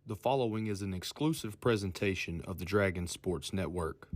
The following is an exclusive presentation of the Dragon Sports Network.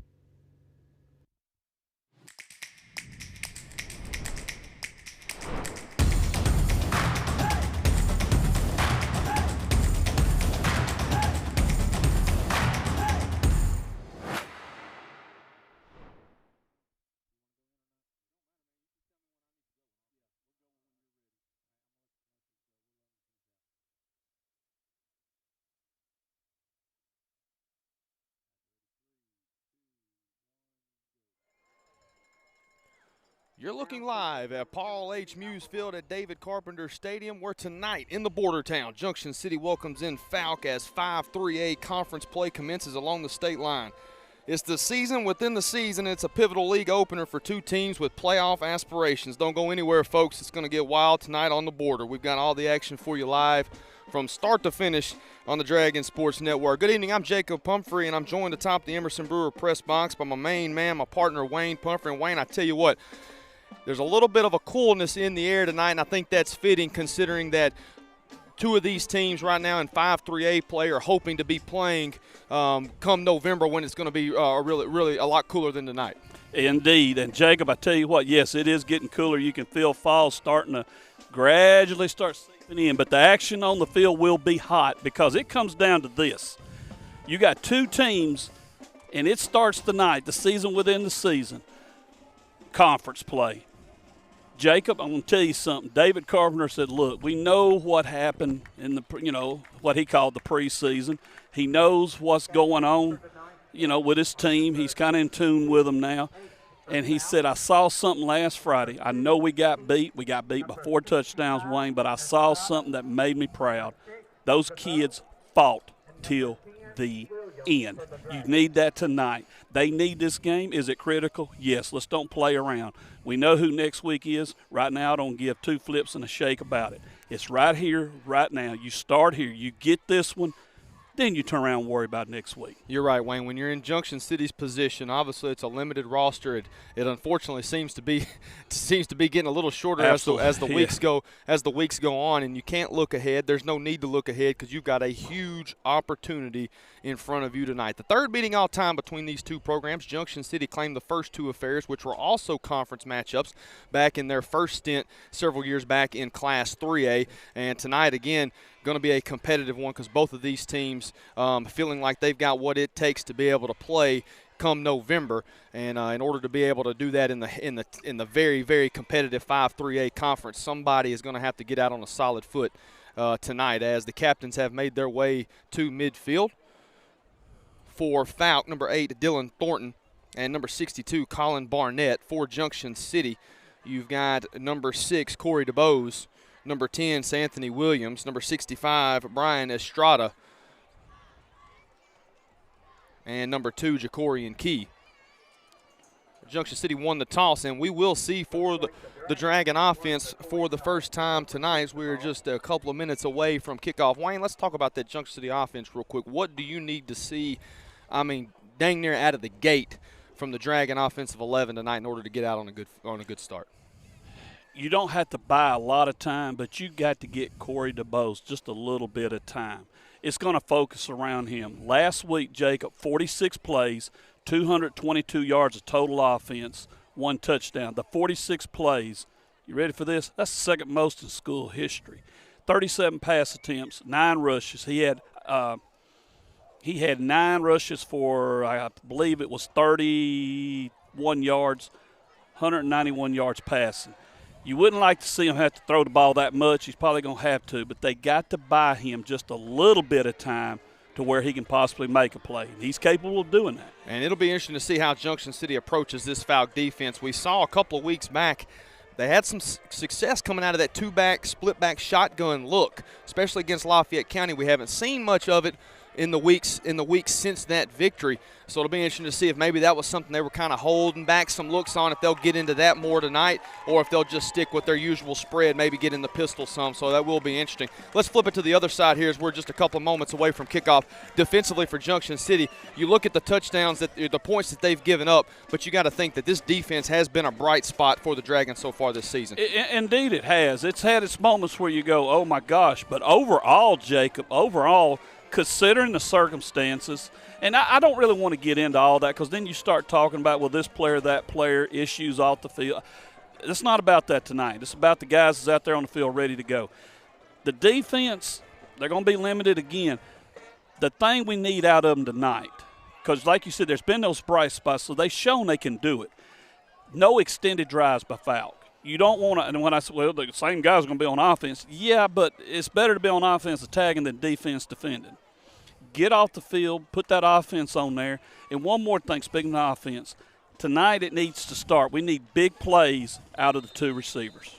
You're looking live at Paul H. Muse Field at David Carpenter Stadium, where tonight in the border town, Junction City welcomes in Fouke as 5-3A conference play commences along the state line. It's the season within the season. It's a pivotal league opener for two teams with playoff aspirations. Don't go anywhere, folks. It's going to get wild tonight on the border. We've got all the action for you live from start to finish on the Dragon Sports Network. Good evening. I'm Jacob Pumphrey, and I'm joined atop the Emerson Brewer press box by my main man, my partner, Wayne Pumphrey. And Wayne, I tell you what, there's a little bit of a coolness in the air tonight, and I think that's fitting considering that two of these teams right now in 5-3A play are hoping to be playing come November, when it's going to be really a lot cooler than tonight. Indeed. And, Jacob, I tell you what, yes, it is getting cooler. You can feel fall starting to gradually start seeping in. But the action on the field will be hot because it comes down to this. You got two teams, and it starts tonight, the season within the season, conference play. Jacob, I'm going to tell you something. David Carpenter said, look, we know what happened in the, what he called the preseason. He knows what's going on, with his team. He's kind of in tune with them now. And he said, I saw something last Friday. I know we got beat. We got beat by 4 touchdowns, Wayne, but I saw something that made me proud. Those kids fought till the end. You need that tonight. They need this game. Is it critical? Yes. Let's don't play around. We know who next week is. Right now, I don't give 2 flips and a shake about it. It's right here, right now. You start here. You get this one. Then you turn around and worry about next week. You're right, Wayne. When you're in Junction City's position, obviously it's a limited roster. It unfortunately seems to be getting a little shorter as the weeks go on, and you can't look ahead. There's no need to look ahead because you've got a huge opportunity in front of you tonight. The third meeting all time between these two programs. Junction City claimed the first 2 affairs, which were also conference matchups back in their first stint several years back in Class 3A, and tonight again going to be a competitive one because both of these teams feeling like they've got what it takes to be able to play come November, and in order to be able to do that in the very, very competitive 5-3A conference, somebody is going to have to get out on a solid foot tonight, as the captains have made their way to midfield. For Fouke, number 8, Dylan Thornton, and number 62, Colin Barnett. For Junction City, you've got number 6, Corey DeBose, number 10, Anthony Williams, number 65, Brian Estrada, and number 2, Jacorian Key. Junction City won the toss, and we will see for the Dragon offense for the first time tonight, as we're just a couple of minutes away from kickoff. Wayne, let's talk about that Junction City offense real quick. What do you need to see, dang near out of the gate from the Dragon offensive 11 tonight in order to get out on a good start? You don't have to buy a lot of time, but you got to get Corey DeBose just a little bit of time. It's going to focus around him. Last week, Jacob, 46 plays, 222 yards of total offense, 1 touchdown. The 46 plays, you ready for this? That's the second most in school history. 37 pass attempts, 9 rushes. He had 9 rushes for, I believe it was 31 yards, 191 yards passing. You wouldn't like to see him have to throw the ball that much. He's probably going to have to, but they got to buy him just a little bit of time to where he can possibly make a play. And he's capable of doing that. And it'll be interesting to see how Junction City approaches this Fouke defense. We saw a couple of weeks back they had some success coming out of that 2-back, split-back shotgun look, especially against Lafayette County. We haven't seen much of it in the weeks since that victory. So it'll be interesting to see if maybe that was something they were kind of holding back some looks on, if they'll get into that more tonight, or if they'll just stick with their usual spread, maybe get in the pistol some. So that will be interesting. Let's flip it to the other side here as we're just a couple of moments away from kickoff. Defensively for Junction City, you look at the touchdowns, the points that they've given up, but you got to think that this defense has been a bright spot for the Dragons so far this season. Indeed it has. It's had its moments where you go, oh my gosh, but overall, Jacob, considering the circumstances, and I don't really want to get into all that because then you start talking about, well, this player, that player, issues off the field. It's not about that tonight. It's about the guys that's out there on the field ready to go. The defense, they're going to be limited again. The thing we need out of them tonight, because like you said, there's been those bright spots, so they've shown they can do it. No extended drives by Fouke. You don't want to, and when I say, well, the same guy's going to be on offense, yeah, but it's better to be on offense attacking than defense defending. Get off the field, put that offense on there. And one more thing, speaking of offense, tonight it needs to start. We need big plays out of the two receivers.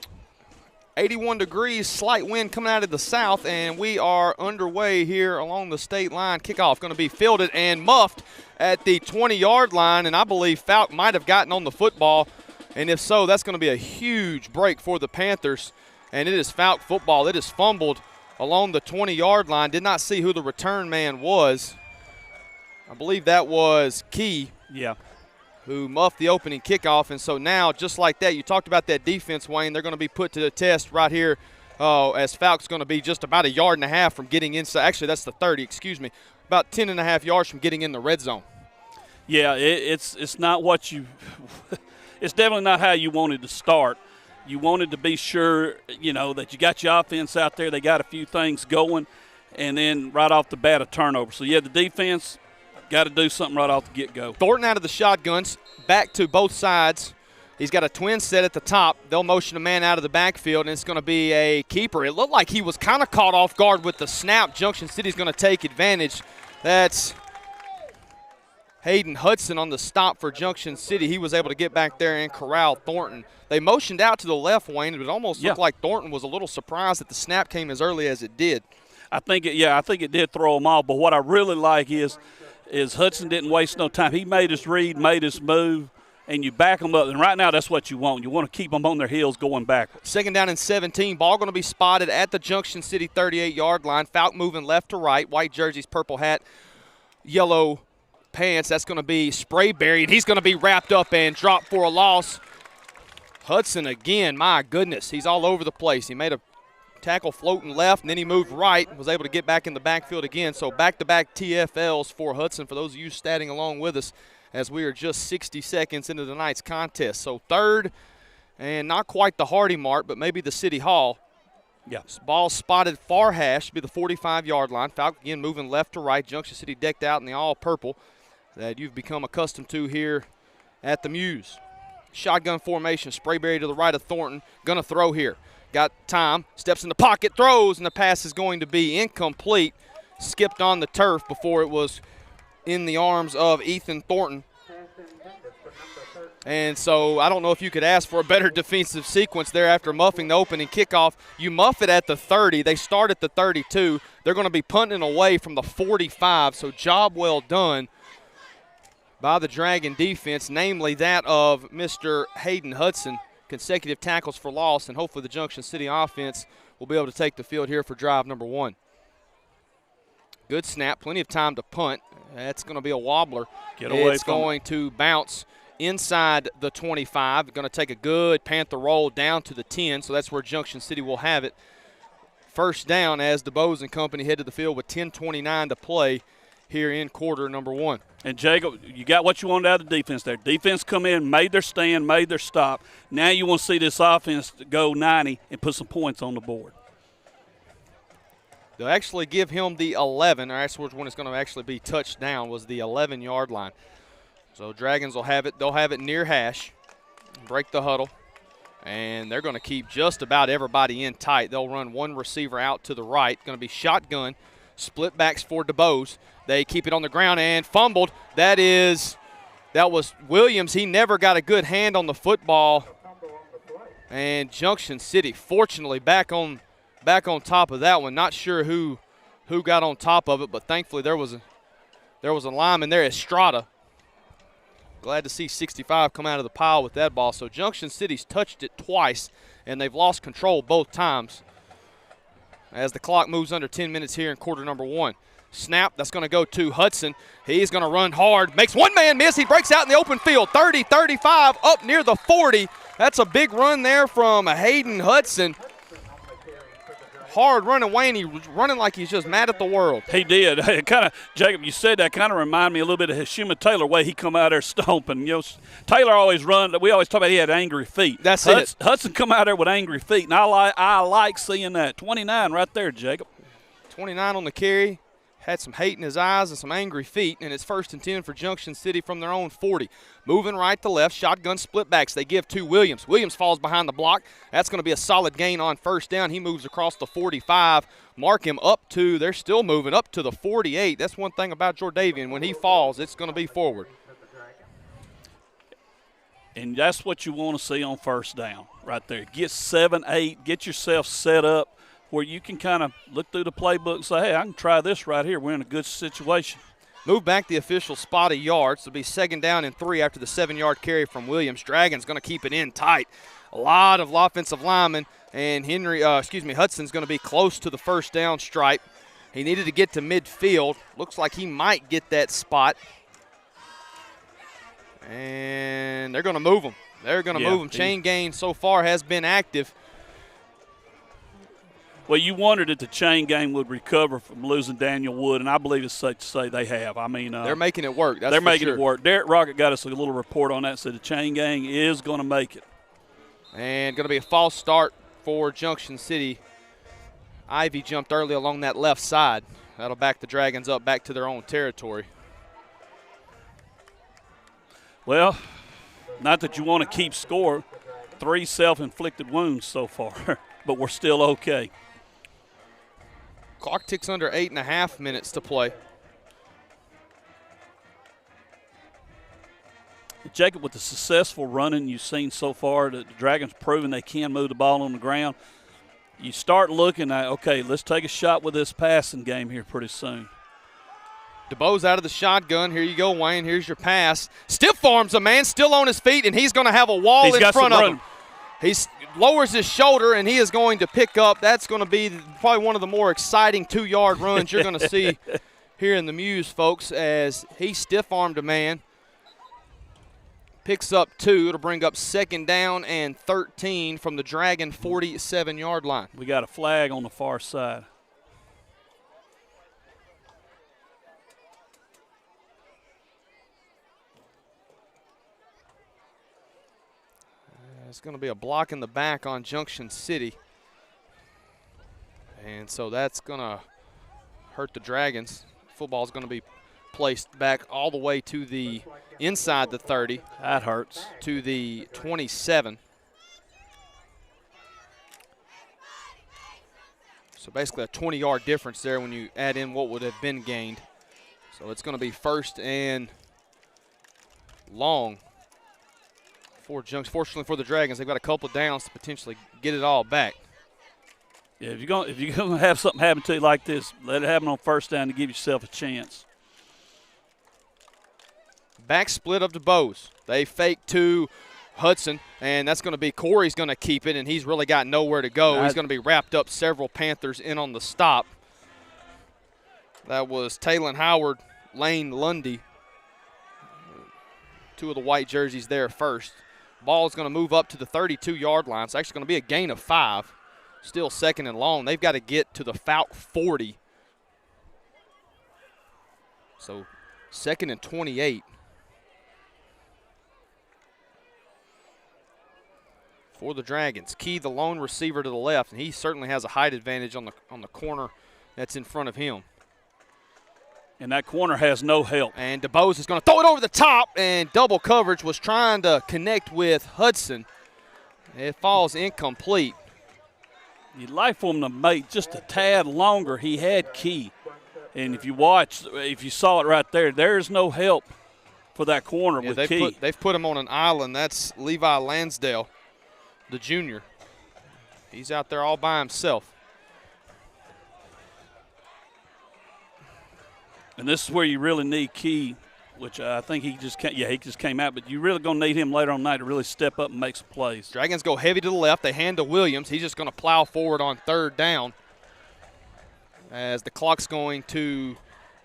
81 degrees, slight wind coming out of the south, and we are underway here along the state line. Kickoff going to be fielded and muffed at the 20-yard line, and I believe Fouke might have gotten on the football, and if so, that's going to be a huge break for the Panthers, and it is Fouke football. It is fumbled along the 20-yard line. Did not see who the return man was. I believe that was Key. Yeah. Who muffed the opening kickoff. And so now, just like that, you talked about that defense, Wayne. They're going to be put to the test right here as Fouke's going to be just about 1.5 yards from getting inside. Actually, that's the 30, excuse me. About 10.5 yards from getting in the red zone. Yeah, it's not what you – it's definitely not how you wanted to start. You wanted to be sure, that you got your offense out there. They got a few things going, and then right off the bat, a turnover. So, yeah, the defense – got to do something right off the get-go. Thornton out of the shotguns, back to both sides. He's got a twin set at the top. They'll motion a man out of the backfield, and it's going to be a keeper. It looked like he was kind of caught off guard with the snap. Junction City's going to take advantage. That's Hayden Hudson on the stop for Junction City. He was able to get back there and corral Thornton. They motioned out to the left, Wayne. It almost looked like Thornton was a little surprised that the snap came as early as it did. I think it did throw him off. But what I really like is Hudson didn't waste no time. He made his read, made his move, and you back them up. And right now that's what you want. You want to keep them on their heels going backwards. 2nd down and 17. Ball going to be spotted at the Junction City 38-yard line. Fouke moving left to right. White jerseys, purple hat, yellow pants. That's going to be Sprayberry, and he's going to be wrapped up and dropped for a loss. Hudson again, my goodness. He's all over the place. He made a tackle floating left, and then he moved right, was able to get back in the backfield again. So back-to-back TFLs for Hudson, for those of you statting along with us, as we are just 60 seconds into the night's contest. So 3rd, and not quite the Hardy mark, but maybe the City Hall. Yeah. Ball spotted far hash, be the 45-yard line. Fouke again moving left to right. Junction City decked out in the all-purple that you've become accustomed to here at the Muse. Shotgun formation, Sprayberry to the right of Thornton. Going to throw here. Got time, steps in the pocket, throws, and the pass is going to be incomplete. Skipped on the turf before it was in the arms of Ethan Thornton. And so I don't know if you could ask for a better defensive sequence there after muffing the opening kickoff. You muff it at the 30. They start at the 32. They're going to be punting away from the 45, so job well done by the Dragon defense, namely that of Mr. Hayden Hudson. Consecutive tackles for loss, and hopefully the Junction City offense will be able to take the field here for drive number 1. Good snap, plenty of time to punt. That's going to be a wobbler. It's going to bounce inside the 25. Going to take a good Panther roll down to the 10, so that's where Junction City will have it. 1st down as DeBose and company head to the field with 10:29 to play here in quarter number 1. And, Jacob, you got what you wanted out of the defense there. Defense come in, made their stand, made their stop. Now you want to see this offense go 90 and put some points on the board. They'll actually give him the 11, or that's when it's going to actually be touchdown, was the 11-yard line. So Dragons will have it. They'll have it near hash, break the huddle, and they're going to keep just about everybody in tight. They'll run one receiver out to the right. Going to be shotgun, split backs for DeBose. They keep it on the ground and fumbled. That was Williams. He never got a good hand on the football. And Junction City, fortunately, back on top of that one. Not sure who got on top of it, but thankfully there was a lineman there, Estrada. Glad to see 65 come out of the pile with that ball. So Junction City's touched it twice, and they've lost control both times as the clock moves under 10 minutes here in quarter number 1. Snap, that's going to go to Hudson. He's going to run hard, makes one man miss. He breaks out in the open field, 30, 35, up near the 40. That's a big run there from Hayden Hudson. hard running, Wayne. He was running like he's just mad at the world. He did. Kind of, Jacob, you said that kind of reminded me a little bit of Hashima Taylor, way he come out there stomping. You know, Taylor always run. We always talk about he had angry feet. That's it. Hudson come out there with angry feet, and I like seeing that. 29 right there, Jacob. 29 on the carry. Had some hate in his eyes and some angry feet, and it's 1st and 10 for Junction City from their own 40. Moving right to left, shotgun split backs. They give to Williams. Williams falls behind the block. That's going to be a solid gain on 1st down. He moves across the 45. Mark him up to, they're still moving up to the 48. That's one thing about Jordavian. When he falls, it's going to be forward. And that's what you want to see on 1st down right there. Get 7, 8, get yourself set up where you can kind of look through the playbook and say, hey, I can try this right here. We're in a good situation. Move back the official spot of yards. It'll be 2nd down and 3 after the 7-yard carry from Williams. Dragons going to keep it in tight. A lot of offensive linemen, and Hudson's going to be close to the 1st down stripe. He needed to get to midfield. Looks like he might get that spot. And they're going to move him. They're going to move him. Chain gain so far has been active. Well, you wondered if the chain game would recover from losing Daniel Wood, and I believe it's safe to say they have. I mean, they're making it work. They're making it work. Derek Rocket got us a little report on that, said the chain gang is going to make it. And going to be a false start for Junction City. Ivy jumped early along that left side. That'll back the Dragons up back to their own territory. Well, not that you want to keep score. 3 self-inflicted wounds so far, but we're still okay. Clock ticks under 8.5 minutes to play. Jacob, with the successful running you've seen so far, the Dragons proving they can move the ball on the ground, you start looking at, okay, let's take a shot with this passing game here pretty soon. DeBoe's out of the shotgun. Here you go, Wayne. Here's your pass. Stiff arms a man, still on his feet, and he's going to have a wall in front of him. He lowers his shoulder, and he is going to pick up. That's going to be probably one of the more exciting 2-yard runs you're going to see here in the Muse, folks, as he stiff-armed a man. Picks up 2. It'll bring up 2nd down and 13 from the Dragon 47-yard line. We got a flag on the far side. It's going to be a block in the back on Junction City. And so that's going to hurt the Dragons. Football's going to be placed back all the way to the inside the 30. That hurts. To the 27. So basically a 20-yard difference there when you add in what would have been gained. So it's going to be 1st and long for Junction. Fortunately for the Dragons, they've got a couple of downs to potentially get it all back. Yeah, if you're gonna have something happen to you like this, let it happen on 1st down to give yourself a chance. Back split of the Bows. They fake to Hudson, and that's going to be Corey's going to keep it, and he's really got nowhere to go. He's going to be wrapped up. Several Panthers in on the stop. That was Taylon Howard, Lane Lundy. 2 of the white jerseys there first. Ball is going to move up to the 32-yard line. It's actually going to be a gain of 5. Still 2nd and long. They've got to get to the Fouke 40. So 2nd and 28. For the Dragons. Key, the lone receiver to the left, and he certainly has a height advantage on the corner that's in front of him. And that corner has no help. And DeBose is going to throw it over the top, and double coverage was trying to connect with Hudson. It falls incomplete. You'd like for him to make just a tad longer. He had Key. And if you saw it right there, there's no help for that corner with Key. They've put him on an island. That's Levi Lansdale, the junior. He's out there all by himself. And this is where you really need Key, which I think he just came out, but you really going to need him later on tonight to really step up and make some plays. Dragons go heavy to the left. They hand to Williams. He's just going to plow forward on 3rd down as the clock's going to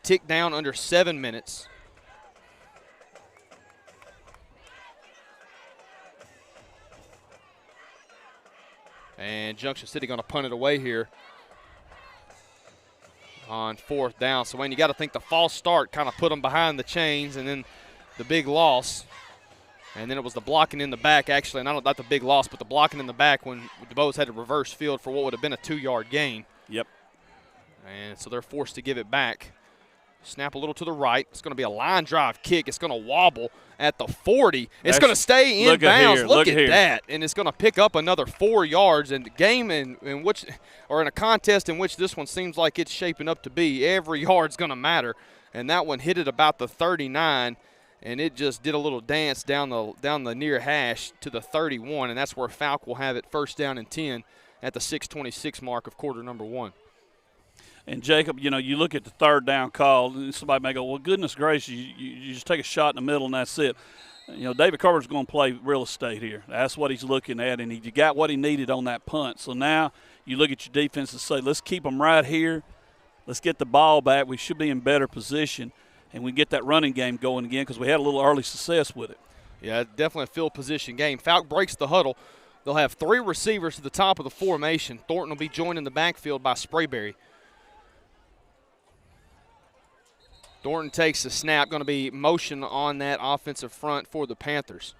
tick down under 7 minutes. And Junction City going to punt it away here on 4th down. So, Wayne, you got to think the false start kind of put them behind the chains, and then the big loss. And then it was the blocking in the back, actually, and not the big loss, but the blocking in the back when the Bows had to reverse field for what would have been a 2-yard gain. Yep. And so they're forced to give it back. Snap a little to the right. It's going to be a line drive kick. It's going to wobble at the 40. It's going to stay in bounds. Look at that. And it's going to pick up another 4 yards. And the game in which, or in a contest in which this one seems like it's shaping up to be, every yard's going to matter. And that one hit it about the 39, and it just did a little dance down the near hash to the 31, and that's where Fouke will have it 1st down and 10 at the 6:26 mark of quarter number 1. And, Jacob, you look at the 3rd down call, and somebody may go, well, goodness gracious, you just take a shot in the middle and that's it. David Carter's going to play real estate here. That's what he's looking at, and he got what he needed on that punt. So now you look at your defense and say, let's keep them right here. Let's get the ball back. We should be in better position, and we get that running game going again because we had a little early success with it. Yeah, definitely a field position game. Fouke breaks the huddle. They'll have 3 receivers to the top of the formation. Thornton will be joined in the backfield by Sprayberry. Thornton takes the snap, going to be motion on that offensive front for the Panthers.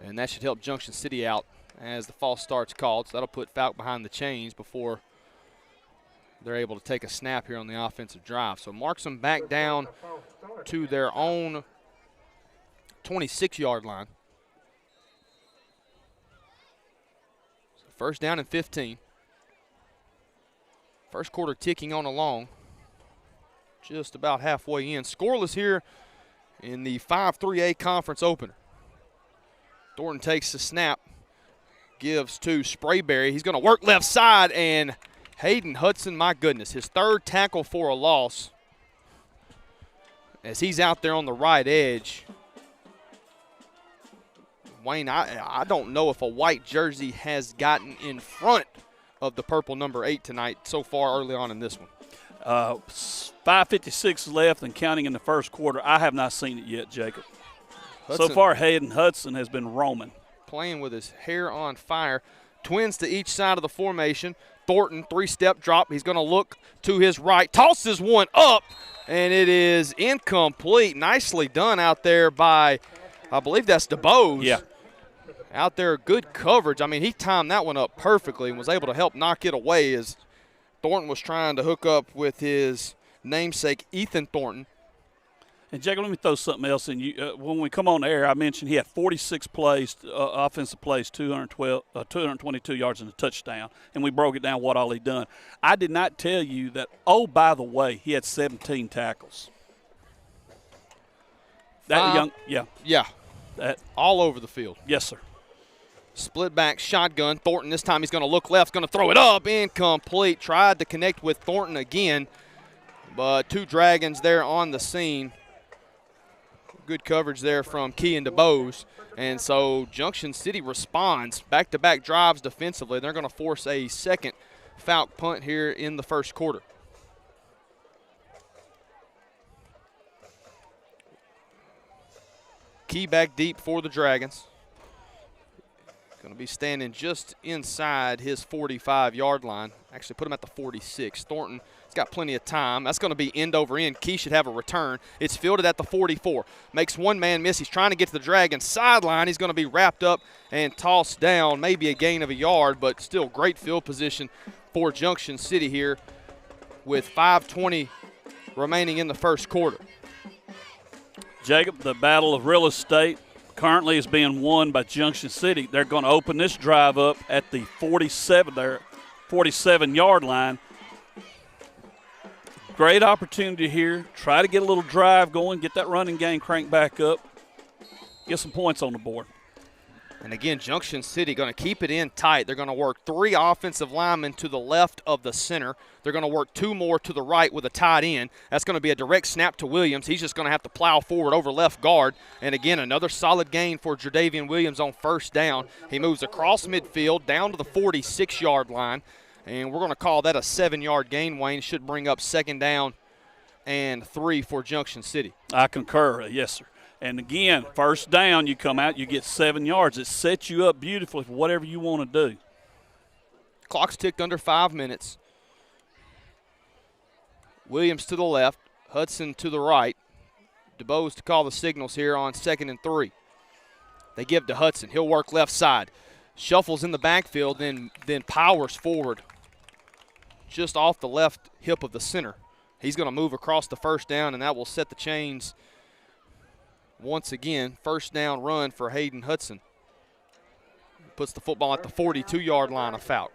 And that should help Junction City out as the false start's called. So that'll put Fouke behind the chains before they're able to take a snap here on the offensive drive. So marks them back down to their own 26-yard line. So 1st down and 15. First quarter ticking on along. Just about halfway in. Scoreless here in the 5-3A conference opener. Thornton takes the snap, gives to Sprayberry. He's going to work left side, and Hayden Hudson, my goodness, his 3rd tackle for a loss as he's out there on the right edge. Wayne, I don't know if a white jersey has gotten in front of the purple number 8 tonight so far early on in this one. 5:56 left and counting in the 1st quarter. I have not seen it yet, Jacob. Hudson, so far, Hayden Hudson has been roaming. Playing with his hair on fire. Twins to each side of the formation. Thornton, 3-step drop. He's going to look to his right. Tosses one up, and it is incomplete. Nicely done out there by, I believe that's DeBose. Yeah. Out there, good coverage. I mean, he timed that one up perfectly and was able to help knock it away as Thornton was trying to hook up with his namesake, Ethan Thornton. And, Jacob, let me throw something else in. When we come on the air, I mentioned he had 46 plays, offensive plays, 222 yards and a touchdown, and we broke it down what all he done. I did not tell you that, oh, by the way, he had 17 tackles. Yeah. All over the field. Yes, sir. Split back shotgun. Thornton this time he's going to look left, going to throw it up. Incomplete. Tried to connect with Thornton again, but 2 Dragons there on the scene. Good coverage there from Key and DeBose. And so Junction City responds. Back-to-back drives defensively. They're going to force a 2nd Fouke punt here in the 1st quarter. Key back deep for the Dragons. Going to be standing just inside his 45-yard line. Actually put him at the 46. Thornton has got plenty of time. That's going to be end over end. Key should have a return. It's fielded at the 44. Makes one man miss. He's trying to get to the Dragons sideline. He's going to be wrapped up and tossed down. Maybe a gain of a yard, but still great field position for Junction City here with 5:20 remaining in the 1st quarter. Jacob, the battle of real estate currently is being won by Junction City. They're going to open this drive up at the 47-yard line. Great opportunity here. Try to get a little drive going, get that running game cranked back up, get some points on the board. And again, Junction City going to keep it in tight. They're going to work 3 offensive linemen to the left of the center. They're going to work 2 more to the right with a tight end. That's going to be a direct snap to Williams. He's just going to have to plow forward over left guard. And again, another solid gain for Jadavian Williams on 1st down. He moves across midfield down to the 46-yard line. And we're going to call that a 7-yard gain, Wayne. Should bring up 2nd down and 3 for Junction City. I concur. Yes, sir. And again, 1st down, you come out, you get 7 yards. It sets you up beautifully for whatever you want to do. Clock's ticked under 5 minutes. Williams to the left, Hudson to the right. DuBose to call the signals here on 2nd and 3. They give to Hudson. He'll work left side. Shuffles in the backfield, then powers forward just off the left hip of the center. He's going to move across the first down, and that will set the chains once again. First down run for Hayden Hudson. Puts the football at the 42-yard line of Fouke.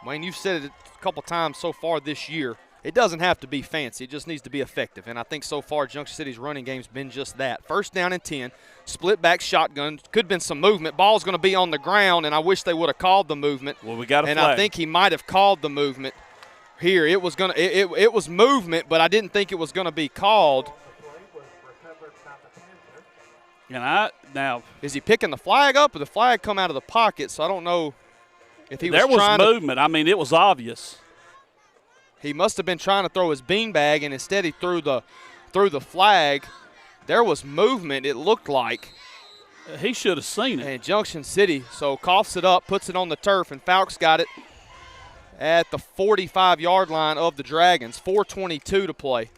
Wayne, you've said it a couple times so far this year. It doesn't have to be fancy. It just needs to be effective. And I think so far Junction City's running game's been just that. First down and 10, split back shotgun. Could have been some movement. Ball's going to be on the ground, and I wish they would have called the movement. Well, we got a flag. And I think he might have called the movement here. It was it was movement, but I didn't think it was going to be called. And now is he picking the flag up, or the flag come out of the pocket? So I don't know if he was trying. There was movement. I mean, it was obvious. He must have been trying to throw his beanbag, and instead he threw the flag. There was movement, it looked like. He should have seen it. And Junction City, so coughs it up, puts it on the turf, and Fouke's got it at the 45-yard line of the Dragons. 4:22 to play.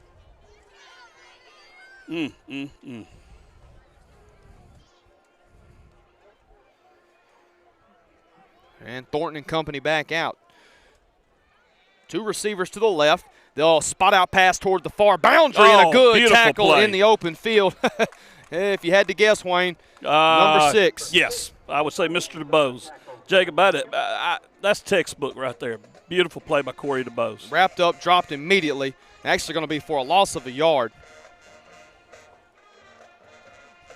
And Thornton and company back out. Two receivers to the left. They'll spot out pass toward the far boundary, and a good tackle play in the open field. If you had to guess, Wayne, number 6. Yes, I would say Mr. DuBose. Jacob, that's textbook right there. Beautiful play by Corey DuBose. Wrapped up, dropped immediately. Actually going to be for a loss of a yard.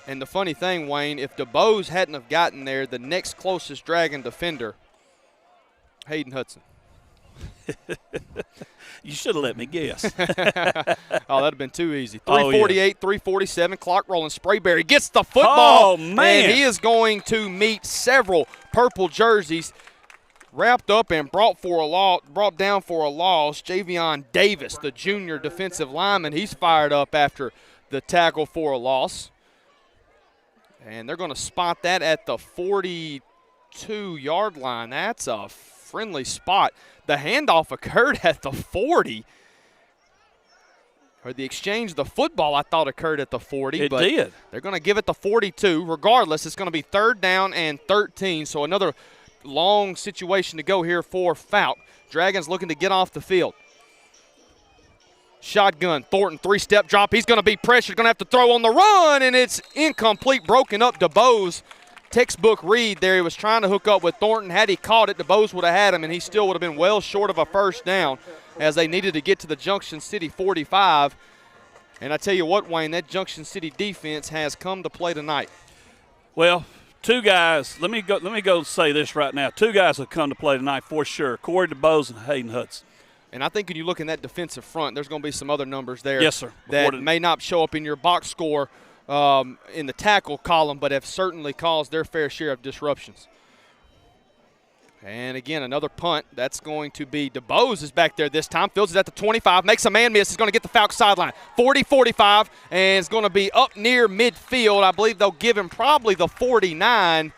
And the funny thing, Wayne, if DuBose hadn't have gotten there, the next closest Dragon defender, Hayden Hudson. You should have let me guess. Oh, that would have been too easy. 3:48, 3:47, clock rolling. Sprayberry gets the football. Oh, man. And he is going to meet several purple jerseys. Wrapped up and brought down for a loss. Javion Davis, the junior defensive lineman, he's fired up after the tackle for a loss. And they're going to spot that at the 42-yard line. That's a friendly spot. The handoff occurred at the 40. Or the exchange of the football, I thought, occurred at the 40. It did. They're going to give it the 42. Regardless, it's going to be 3rd down and 13. So another long situation to go here for Fouke. Dragons looking to get off the field. Shotgun, Thornton, 3-step drop. He's going to be pressured, going to have to throw on the run, and it's incomplete, broken up. DuBose, textbook read there. He was trying to hook up with Thornton. Had he caught it, DuBose would have had him, and he still would have been well short of a first down as they needed to get to the Junction City 45. And I tell you what, Wayne, that Junction City defense has come to play tonight. Well, two guys, let me go say this right now. Two guys have come to play tonight for sure, Corey DuBose and Hayden Hudson. And I think when you look in that defensive front, there's going to be some other numbers there. Yes, sir. That may not show up in your box score in the tackle column, but have certainly caused their fair share of disruptions. And, again, another punt. That's going to be DuBose is back there this time. Fields it at the 25. Makes a man miss. He's going to get the Fouke sideline. 40-45, and it's going to be up near midfield. I believe they'll give him probably the 49.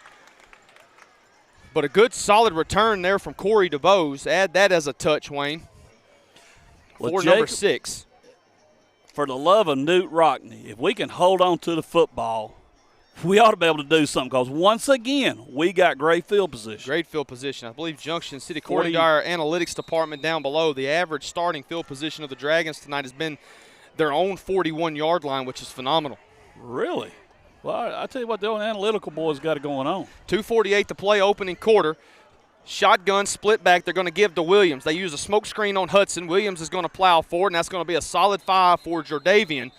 But a good, solid return there from Corey DuBose. Add that as a touch, Wayne. For number 6. For the love of Newt Rockney, if we can hold on to the football, we ought to be able to do something because, once again, we got great field position. Great field position. I believe Junction City, according to our analytics department down below, the average starting field position of the Dragons tonight has been their own 41-yard line, which is phenomenal. Really? Well, I tell you what, the old analytical boys got it going on. 2:48 to play, opening quarter. Shotgun split back. They're going to give to Williams. They use a smoke screen on Hudson. Williams is going to plow forward, and that's going to be a solid 5 for Jordavian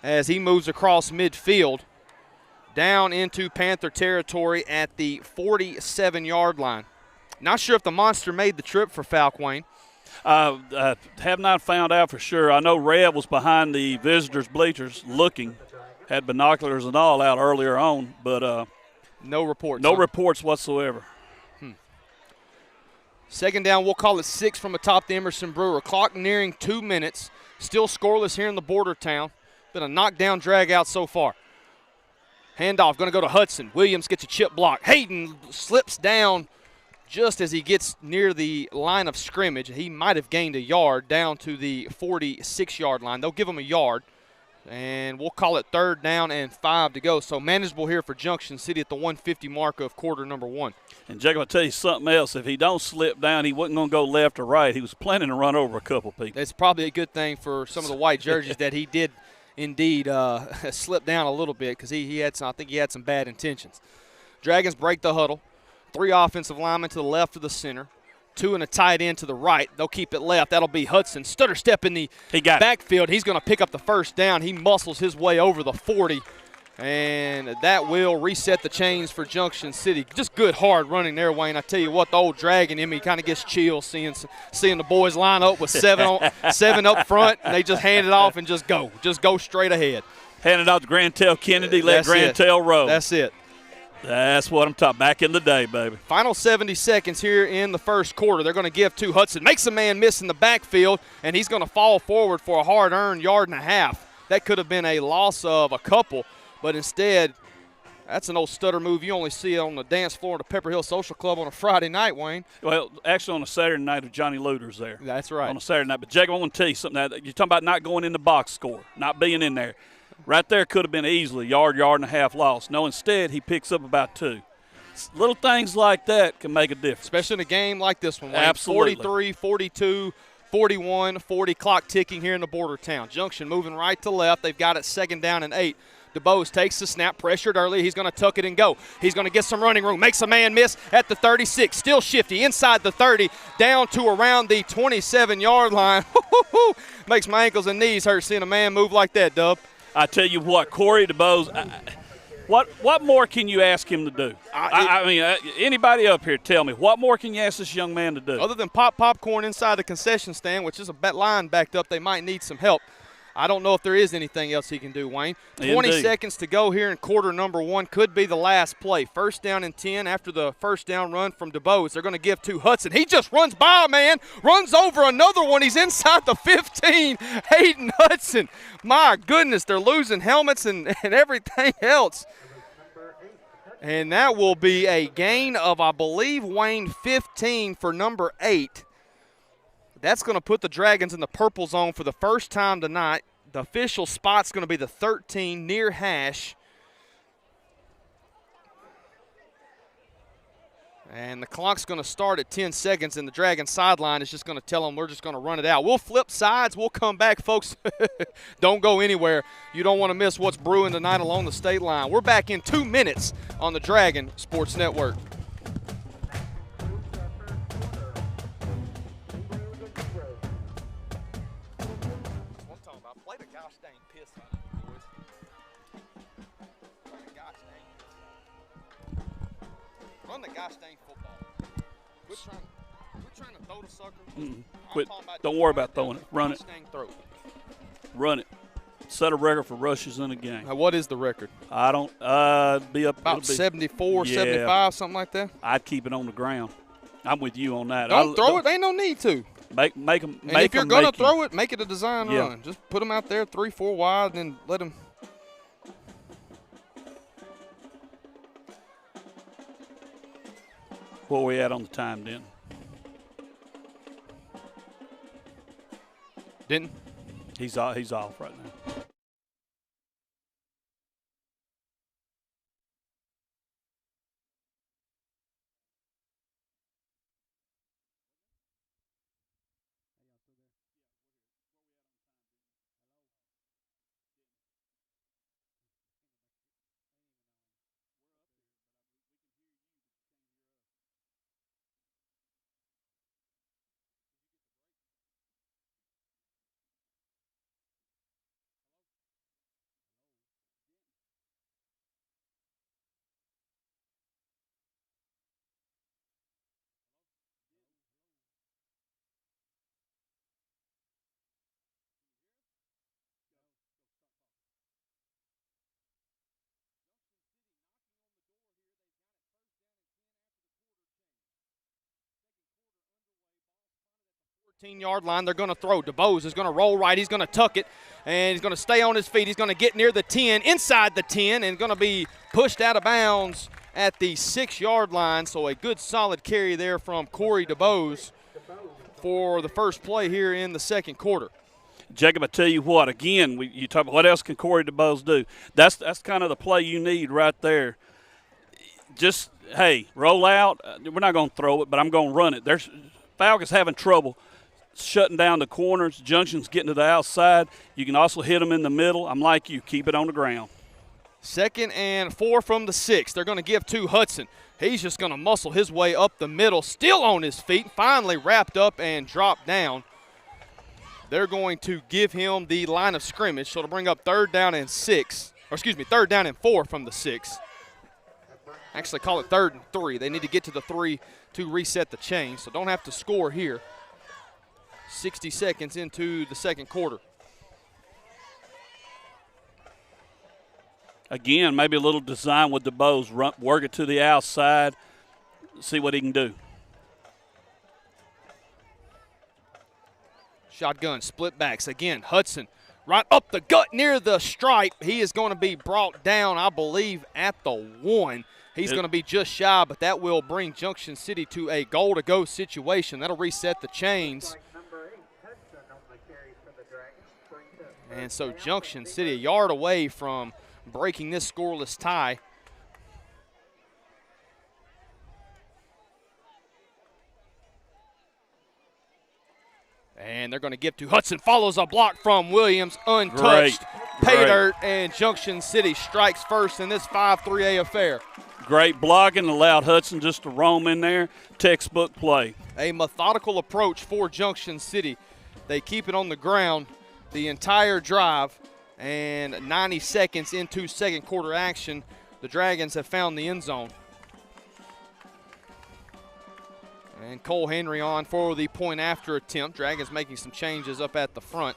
as he moves across midfield down into Panther territory at the 47-yard line. Not sure if the monster made the trip for Fouke, Wayne. I have not found out for sure. I know Rev was behind the visitors' bleachers looking, had binoculars and all out earlier on, but no reports. No reports whatsoever. Second down, we'll call it 6 from atop the Emerson Brewer. Clock nearing 2 minutes. Still scoreless here in the border town. Been a knockdown drag out so far. Handoff going to go to Hudson. Williams gets a chip block. Hayden slips down just as he gets near the line of scrimmage. He might have gained a yard down to the 46-yard line. They'll give him a yard, and we'll call it 3rd down and 5 to go. So manageable here for Junction City at the 150 mark of quarter number 1. And, Jacob, I'll tell you something else. If he don't slip down, he wasn't going to go left or right. He was planning to run over a couple people. It's probably a good thing for some of the white jerseys that he did indeed slip down a little bit, because I think he had some bad intentions. Dragons break the huddle. 3 offensive linemen to the left of the center. 2 and a tight end to the right. They'll keep it left. That'll be Hudson. Stutter step in the backfield. He's going to pick up the 1st down. He muscles his way over the 40. And that will reset the chains for Junction City. Just good, hard running there, Wayne. I tell you what, the old Dragon in me kind of gets chills seeing the boys line up with 7 up front, and they just hand it off and just go. Just go straight ahead. Hand it off to Grantel Kennedy. Let Grantel roll. That's it. That's what I'm talking. Back in the day, baby. Final 70 seconds here in the first quarter. They're going to give to Hudson. Makes a man miss in the backfield, and he's going to fall forward for a hard-earned 1.5 yards. That could have been a loss of a couple, but instead, that's an old stutter move you only see on the dance floor of the Pepper Hill Social Club on a Friday night, Wayne. Well, actually on a Saturday night if Johnny Luter's there. That's right. On a Saturday night. But, Jacob, I want to tell you something. You're talking about not going in the box score, not being in there. Right there could have been easily yard and a half loss. No, instead he picks up about 2. Little things like that can make a difference. Especially in a game like this one. Absolutely. 43, 42, 41, 40, clock ticking here in the border town. Junction moving right to left. They've got it 2nd down and 8. DeBose takes the snap, pressured early. He's going to tuck it and go. He's going to get some running room. Makes a man miss at the 36. Still shifty inside the 30, down to around the 27-yard line. Makes my ankles and knees hurt seeing a man move like that, Dub. I tell you what, Corey DeBose, what more can you ask him to do? I mean, anybody up here, tell me, what more can you ask this young man to do? Other than pop popcorn inside the concession stand, which is a line backed up, they might need some help. I don't know if there is anything else he can do, Wayne. 20 seconds to go here in quarter number 1. Could be the last play. 1st down and 10 after the 1st down run from DeBose. They're going to give to Hudson. He just runs by, man. Runs over another one. He's inside the 15. Hayden Hudson. My goodness, they're losing helmets and everything else. And that will be a gain of, I believe, Wayne, 15 for number 8. That's going to put the Dragons in the purple zone for the first time tonight. The official spot's going to be the 13 near hash. And the clock's going to start at 10 seconds, and the Dragon sideline is just going to tell them we're just going to run it out. We'll flip sides. We'll come back, folks. Don't go anywhere. You don't want to miss what's brewing tonight along the state line. We're back in 2 minutes on the Dragon Sports Network. Run the gosh dang football. We're trying to throw the sucker. Quit. Don't worry about throwing it. Run it. Run it. Set a record for rushes in a game. Now, what is the record? I don't be up about 74, 75, something like that. I'd keep it on the ground. I'm with you on that. Don't throw it. Ain't no need to. Make them. And if you're gonna throw it, make it a design run. Just put them out there 3-4 wide, and then let them. Where we at on the time, Denton? Denton? He's off right now. Yard line, they're going to throw. DeBose is going to roll right. He's going to tuck it, and he's going to stay on his feet. He's going to get near the 10, inside the 10, and going to be pushed out of bounds at the 6-yard line. So a good solid carry there from Corey DeBose for the first play here in the second quarter. Jacob, I tell you what, again, you talk about what else can Corey DeBose do? That's kind of the play you need right there. Just, hey, roll out. We're not going to throw it, but I'm going to run it. Fouke is having trouble shutting down the corners. Junction's getting to the outside. You can also hit them in the middle. I'm like you, keep it on the ground. 2nd and 4 from the 6. They're going to give to Hudson. He's just going to muscle his way up the middle, still on his feet, finally wrapped up and dropped down. They're going to give him the line of scrimmage, so to bring up 3rd down and 4 from the 6. Actually, call it 3rd and 3. They need to get to the 3 to reset the chain, so don't have to score here. 60 seconds into the second quarter. Again, maybe a little design with DeBose. Work it to the outside, see what he can do. Shotgun, split backs. Again, Hudson right up the gut near the stripe. He is going to be brought down, I believe, at the 1. He's going to be just shy, but that will bring Junction City to a goal-to-go situation. That'll reset the chains. And so Junction City a yard away from breaking this scoreless tie. And they're going to give to Hudson. Follows a block from Williams, untouched. Pay dirt, and Junction City strikes first in this 5-3A affair. Great blocking, allowed Hudson just to roam in there. Textbook play. A methodical approach for Junction City. They keep it on the ground the entire drive, and 90 seconds into second quarter action, the Dragons have found the end zone. And Cole Henry on for the point after attempt. Dragons making some changes up at the front.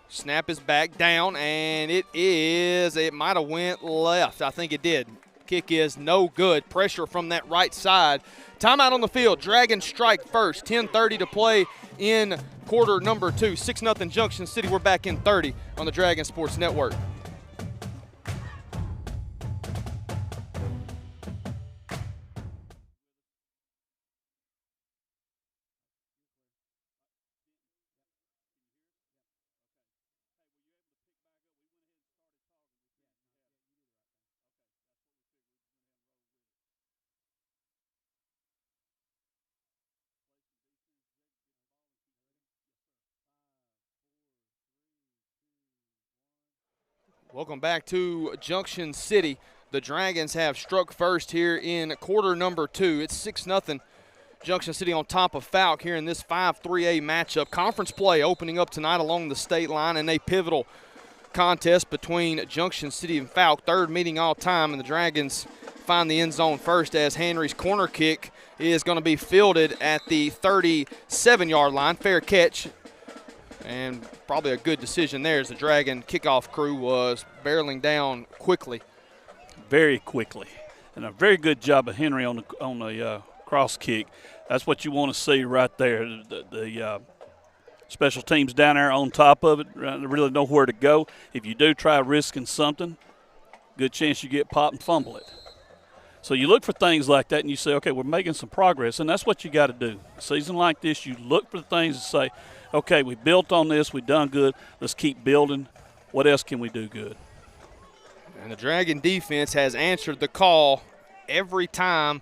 Snap is back down, and it might have went left. I think it did. Kick is no good. Pressure from that right side. Timeout on the field. Dragons strike first. 10:30 to play in quarter number 2. 6-0 Junction City. We're back in 30 on the Dragon Sports Network. Welcome back to Junction City. The Dragons have struck first here in quarter number 2. It's 6-0 Junction City on top of Fouke here in this 5-3A matchup. Conference play opening up tonight along the state line in a pivotal contest between Junction City and Fouke. 3rd meeting all time, and the Dragons find the end zone first as Henry's corner kick is going to be fielded at the 37-yard line. Fair catch. And probably a good decision there as the Dragon kickoff crew was barreling down quickly. Very quickly. And a very good job of Henry on the cross kick. That's what you want to see right there. The special teams down there on top of it, really know where to go. If you do try risking something, good chance you get popped and fumble it. So you look for things like that and you say, okay, we're making some progress, and that's what you got to do. A season like this, you look for things and say, okay, we built on this, we done good, let's keep building. What else can we do good? And the Dragon defense has answered the call every time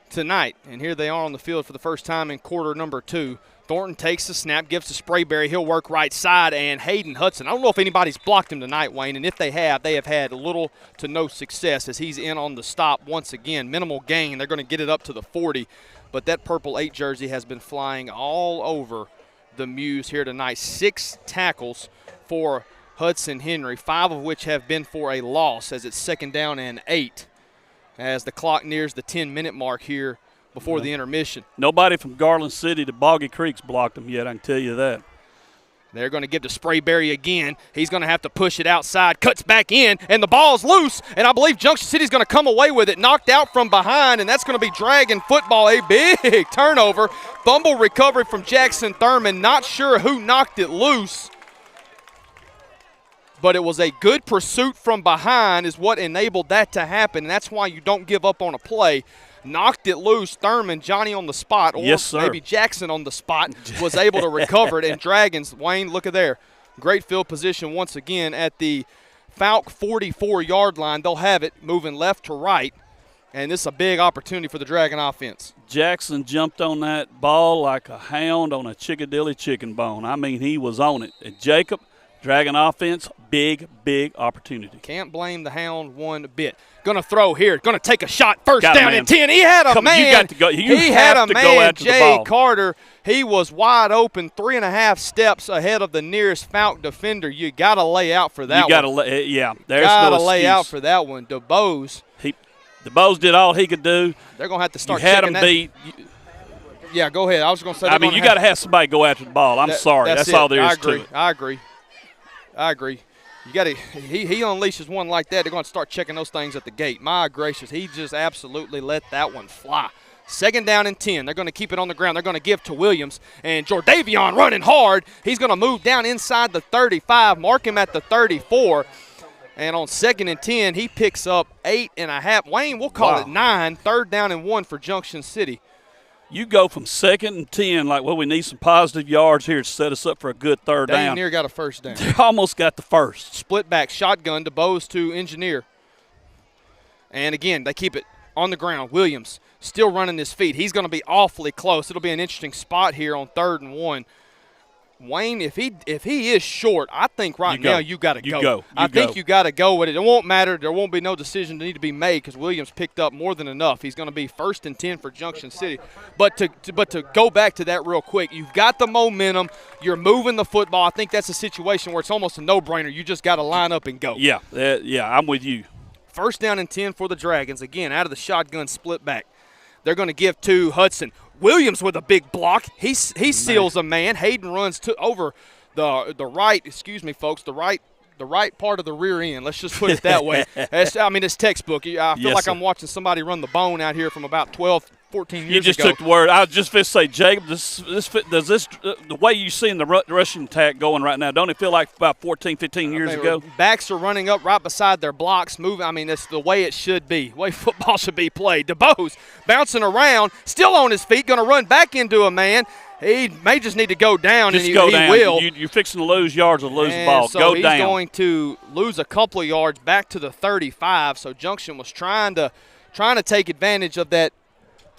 tonight. And here they are on the field for the first time in quarter number 2. Thornton takes the snap, gives to Sprayberry. He'll work right side, and Hayden Hudson. I don't know if anybody's blocked him tonight, Wayne, and if they have had little to no success as he's in on the stop once again. Minimal gain. They're going to get it up to the 40, but that purple 8 jersey has been flying all over the Muse here tonight. 6 tackles for Hudson Henry, 5 of which have been for a loss as it's 2nd down and 8 as the clock nears the 10-minute mark here before the intermission. Nobody from Garland City to Boggy Creek's blocked them yet, I can tell you that. They're going to give to Sprayberry again. He's going to have to push it outside, cuts back in, and the ball's loose, and I believe Junction City's going to come away with it, knocked out from behind, and that's going to be Dragon football. A big turnover. Fumble recovery from Jackson Thurman. Not sure who knocked it loose. but it was a good pursuit from behind is what enabled that to happen, and that's why you don't give up on a play. Knocked it loose. Thurman, Johnny on the spot, or yes, sir. maybe Jackson on the spot, was able to recover it. And Dragons, Wayne, look at there. Great field position once again at the Fouke 44-yard line. They'll have it moving left to right, and this is a big opportunity for the Dragon offense. Jackson jumped on that ball like a hound on a Chickadilly chicken bone. I mean, he was on it. And Jacob, Dragon offense, big, big opportunity. Can't blame the Hound one bit. Going to throw here. Going to take a shot. First Got down and 10. He had a man. You got to go. He had a man, Jay Carter. He was wide open, 3.5 steps ahead of the nearest Fouke defender. You got to lay out for that one. You got to, yeah. There's got no to lay excuse. out for that one. DeBose. DeBose did all he could do. They're going to have to start you had checking him that. beat. Yeah, go ahead. I was going to say. I mean, you got to have somebody go after the ball. I'm sorry. That's all there is to it. I agree. You got to. He unleashes one like that. They're going to start checking those things at the gate. My gracious, he just absolutely let that one fly. 2nd down and 10. They're going to keep it on the ground. They're going to give to Williams. And Jordavion running hard. He's going to move down inside the 35, mark him at the 34. And on 2nd and 10, he picks up 8.5. Wayne, we'll call it 9. 3rd down and 1 for Junction City. You go from 2nd and 10, like, well, we need some positive yards here to set us up for a good 3rd down. Engineer got a first down. They almost got the first. Split back, shotgun to Bose to Engineer. And again, they keep it on the ground. Williams still running his feet. He's going to be awfully close. It'll be an interesting spot here on 3rd and 1. Wayne, if he is short, I think now you got to go. I think you got to go with it. It won't matter. There won't be no decision to need to be made because Williams picked up more than enough. He's going to be 1st and 10 for Junction City. But to go back to that real quick, you've got the momentum. You're moving the football. I think that's a situation where it's almost a no-brainer. You just got to line up and go. Yeah, I'm with you. 1st down and 10 for the Dragons. Again, out of the shotgun split back. They're going to give to Hudson. Williams with a big block. He seals a man. Hayden runs over the right. Excuse me, folks. The right part of the rear end. Let's just put it that way. It's textbook. I feel like I'm watching somebody run the bone out here from about 12, 14 years ago. You just took the word. I was just going to say, Jacob, the way you seeing the rushing attack going right now, don't it feel like about 14, 15 years ago? Backs are running up right beside their blocks, moving. It's the way it should be, the way football should be played. DeBose bouncing around, still on his feet, going to run back into a man. He may just need to go down, and he will. You're fixing to lose yards or lose the ball. So go he's down. He's going to lose a couple of yards back to the 35. So Junction was trying to take advantage of that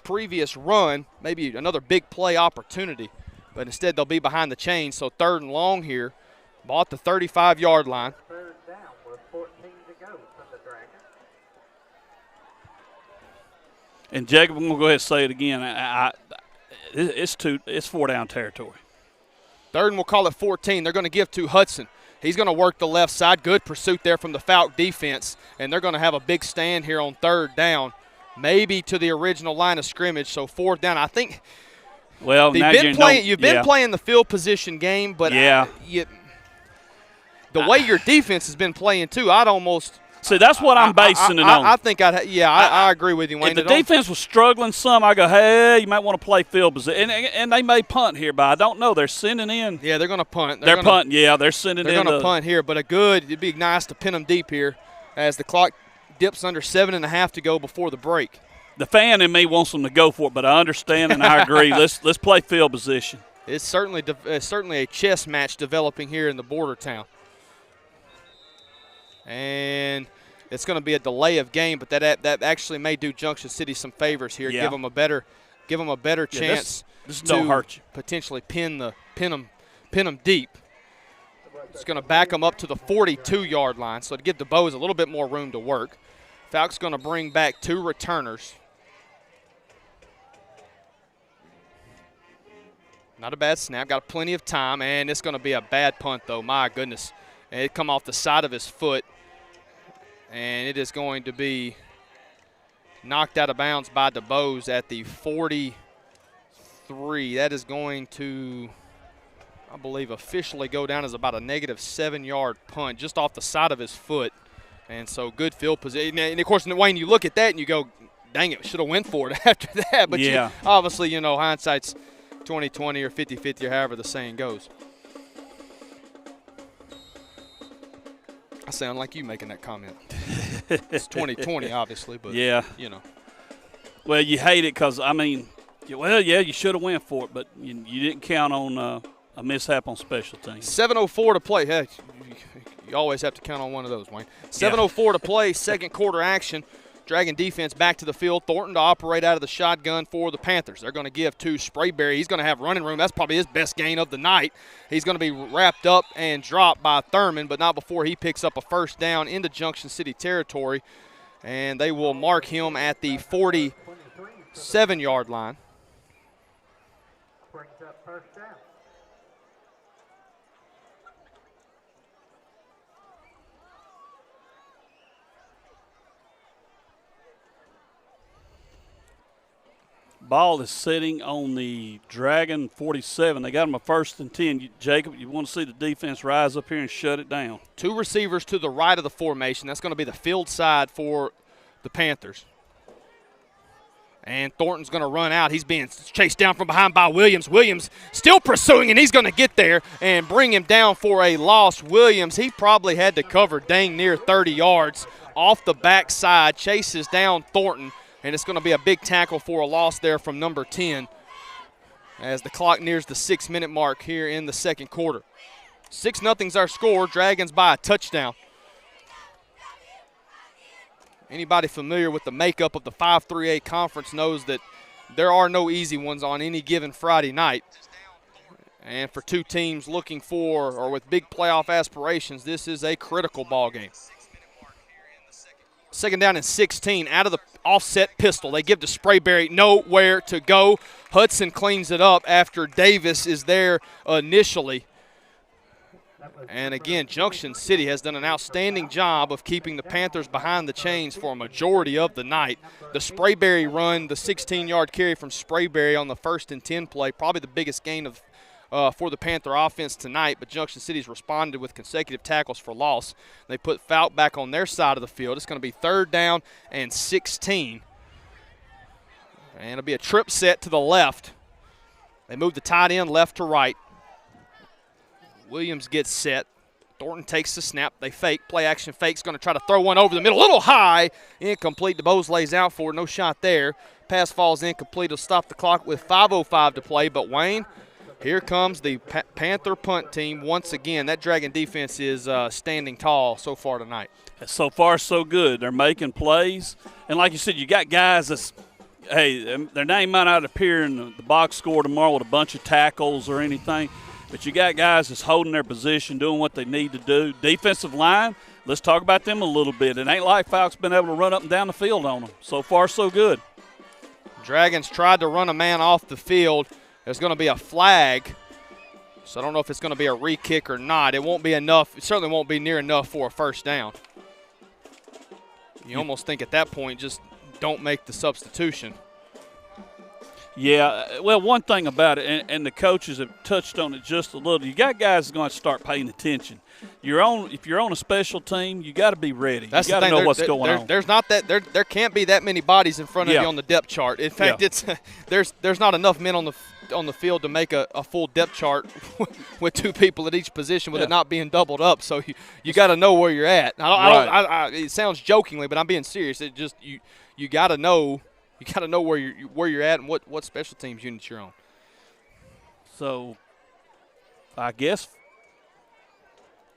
previous run, maybe another big play opportunity, but instead they'll be behind the chains. So 3rd and long here, ball at the 35-yard line. 3rd down with 14 to go from the Dragons. And Jacob, I'm going to go ahead and say it again. It's 4-down territory. 3rd and we'll call it 14. They're going to give to Hudson. He's going to work the left side. Good pursuit there from the Fouke defense, and they're going to have a big stand here on 3rd down. Maybe to the original line of scrimmage, so 4th down. I think you've been playing the field position game, but the way your defense has been playing too, I'd almost – see, that's what I'm basing it on. I think I agree with you, Wayne. If the defense was struggling some, I go, hey, you might want to play field position. And they may punt here, but I don't know. They're sending in. Yeah, they're going to punt. They're punting. Yeah, they're sending in. They're going to punt here, but it'd be nice to pin them deep here as the clock dips under 7.5 to go before the break. The fan in me wants them to go for it, but I understand and I agree. Let's play field position. It's certainly a chess match developing here in the border town. And it's going to be a delay of game, but that actually may do Junction City some favors here. Yeah. Give them a better chance this to don't hurt you. Potentially pin them deep. It's going to back them up to the 42-yard line, so to give the Bows a little bit more room to work. Fouke's going to bring back 2 returners. Not a bad snap. Got plenty of time, and it's going to be a bad punt, though. My goodness. And it come off the side of his foot, and it is going to be knocked out of bounds by DeBose at the 43. That is going to, I believe, officially go down as about a negative 7-yard punt just off the side of his foot. And so good field position. And, of course, Wayne, you look at that and you go, dang it, should have went for it after that. But obviously, hindsight's 20/20 or 50/50 or however the saying goes. I sound like you making that comment. It's 2020, obviously, but, yeah. you know. Well, you hate it because, I mean, you should have went for it, but you didn't count on a mishap on special teams. 7:04 to play. Hey, you always have to count on one of those, Wayne. 7:04 to play, second quarter action. Dragon defense back to the field. Thornton to operate out of the shotgun for the Panthers. They're going to give to Sprayberry. He's going to have running room. That's probably his best gain of the night. He's going to be wrapped up and dropped by Thurman, but not before he picks up a first down into Junction City territory. And they will mark him at the 47-yard line. Brings up first down. Ball is sitting on the Dragon 47. They got him a 1st and 10. Jacob, you want to see the defense rise up here and shut it down. 2 receivers to the right of the formation. That's going to be the field side for the Panthers. And Thornton's going to run out. He's being chased down from behind by Williams. Williams still pursuing, and he's going to get there and bring him down for a loss. Williams, he probably had to cover dang near 30 yards off the backside, chases down Thornton. And it's going to be a big tackle for a loss there from number 10 as the clock nears the 6-minute mark here in the second quarter. 6-0's our score. Dragons by a touchdown. Anybody familiar with the makeup of the 5-3A conference knows that there are no easy ones on any given Friday night. And for two teams looking for or with big playoff aspirations, this is a critical ball game. Second down and 16 out of the offset pistol. They give to Sprayberry, nowhere to go. Hudson cleans it up after Davis is there initially. And again, Junction City has done an outstanding job of keeping the Panthers behind the chains for a majority of the night. The Sprayberry run, the 16-yard carry from Sprayberry on the 1st and 10 play, probably the biggest gain of for the Panther offense tonight, but Junction City's responded with consecutive tackles for loss. They put Fouke back on their side of the field. It's going to be 3rd down and 16. And it'll be a trip set to the left. They move the tight end left to right. Williams gets set. Thornton takes the snap. They fake. Play action fake's going to try to throw one over the middle. A little high. Incomplete. DeBose lays out for it. No shot there. Pass falls incomplete. It'll stop the clock with 5:05 to play. But, Wayne, here comes the Panther punt team once again. That Dragon defense is standing tall so far tonight. So far, so good. They're making plays. And like you said, you got guys that's, hey, their name might not appear in the box score tomorrow with a bunch of tackles or anything, but you got guys that's holding their position, doing what they need to do. Defensive line, let's talk about them a little bit. It ain't like Fouke's been able to run up and down the field on them. So far, so good. Dragons tried to run a man off the field. There's going to be a flag, so I don't know if it's going to be a re-kick or not. It won't be enough. It certainly won't be near enough for a first down. You almost think at that point just don't make the substitution. Yeah, well, one thing about it, and the coaches have touched on it just a little, you got guys that are going to start paying attention. If you're on a special team, you got to be ready. That's you got to know what's going on. There's not that there can't be that many bodies in front of you on the depth chart. In fact, it's there's not enough men on the field to make a full depth chart with 2 people at each position with it not being doubled up. So you got to know where you're at. It sounds jokingly, but I'm being serious. It just you got to know. You got to know where you're at and what special teams unit you're on. So, I guess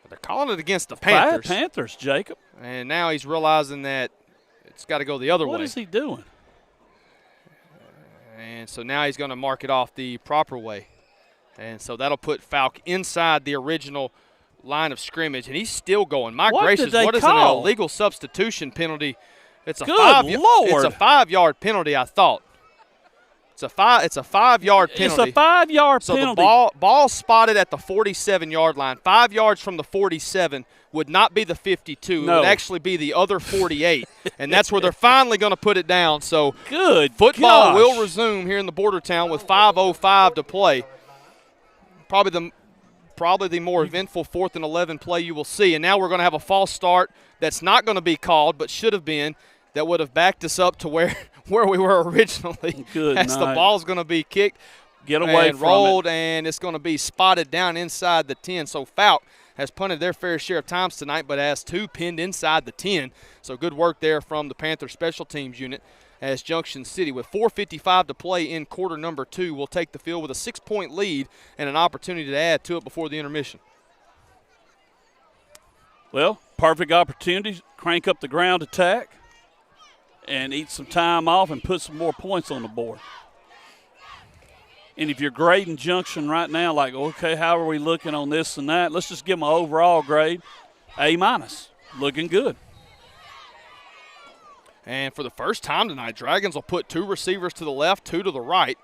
they're calling it against the Panthers. Panthers, Jacob. And now he's realizing that it's got to go the other way. What is he doing? And so now he's going to mark it off the proper way. And so that'll put Fouke inside the original line of scrimmage. And he's still going. My gracious, what is an illegal substitution penalty? It's a Good Lord. It's a 5-yard penalty, I thought. It's a 5-yard penalty. It's a 5-yard penalty. So the ball spotted at the 47-yard line. 5 yards from the 47 would not be the 52. No. It would actually be the other 48. And that's where they're finally going to put it down. So gosh. football will resume here in the border town with 5:05 to play. Probably the more eventful 4th and 11 play you will see. And now we're going to have a false start that's not going to be called but should have been. That would have backed us up to where we were originally. Good as night. The ball's going to be kicked Get away and from rolled, it. and it's going to be spotted down inside the 10. So Fouke has punted their fair share of times tonight, but has 2 pinned inside the 10. So good work there from the Panther special teams unit, as Junction City, with 4:55 to play in quarter number 2, will take the field with a 6-point lead and an opportunity to add to it before the intermission. Well, perfect opportunity, crank up the ground attack and eat some time off and put some more points on the board. And if you're grading Junction right now, like, okay, how are we looking on this and that? Let's just give them an overall grade, A-. Looking good. And for the first time tonight, Dragons will put 2 receivers to the left, 2 to the right.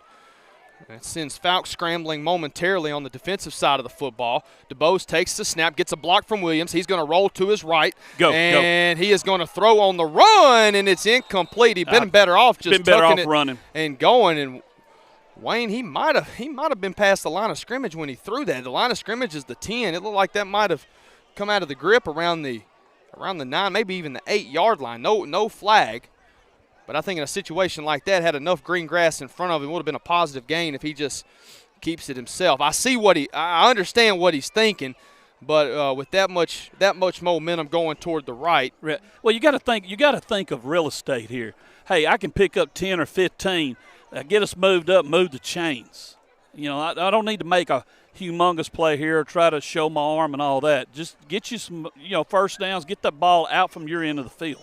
That sends Fouke scrambling momentarily on the defensive side of the football. DeBose takes the snap, gets a block from Williams. He's going to roll to his right. And he is going to throw on the run, and it's incomplete. He'd been better off just tucking it running and going. And Wayne, he might have been past the line of scrimmage when he threw that. The line of scrimmage is the 10. It looked like that might have come out of the grip around the 9, maybe even the 8-yard line. No flag. But I think in a situation like that, had enough green grass in front of him, would have been a positive gain if he just keeps it himself. I understand what he's thinking, but with that much momentum going toward the right. Well, you got to think of real estate here. Hey, I can pick up 10 or 15, get us moved up, move the chains. You know, I don't need to make a humongous play here or try to show my arm and all that. Just get you some, first downs, get that ball out from your end of the field.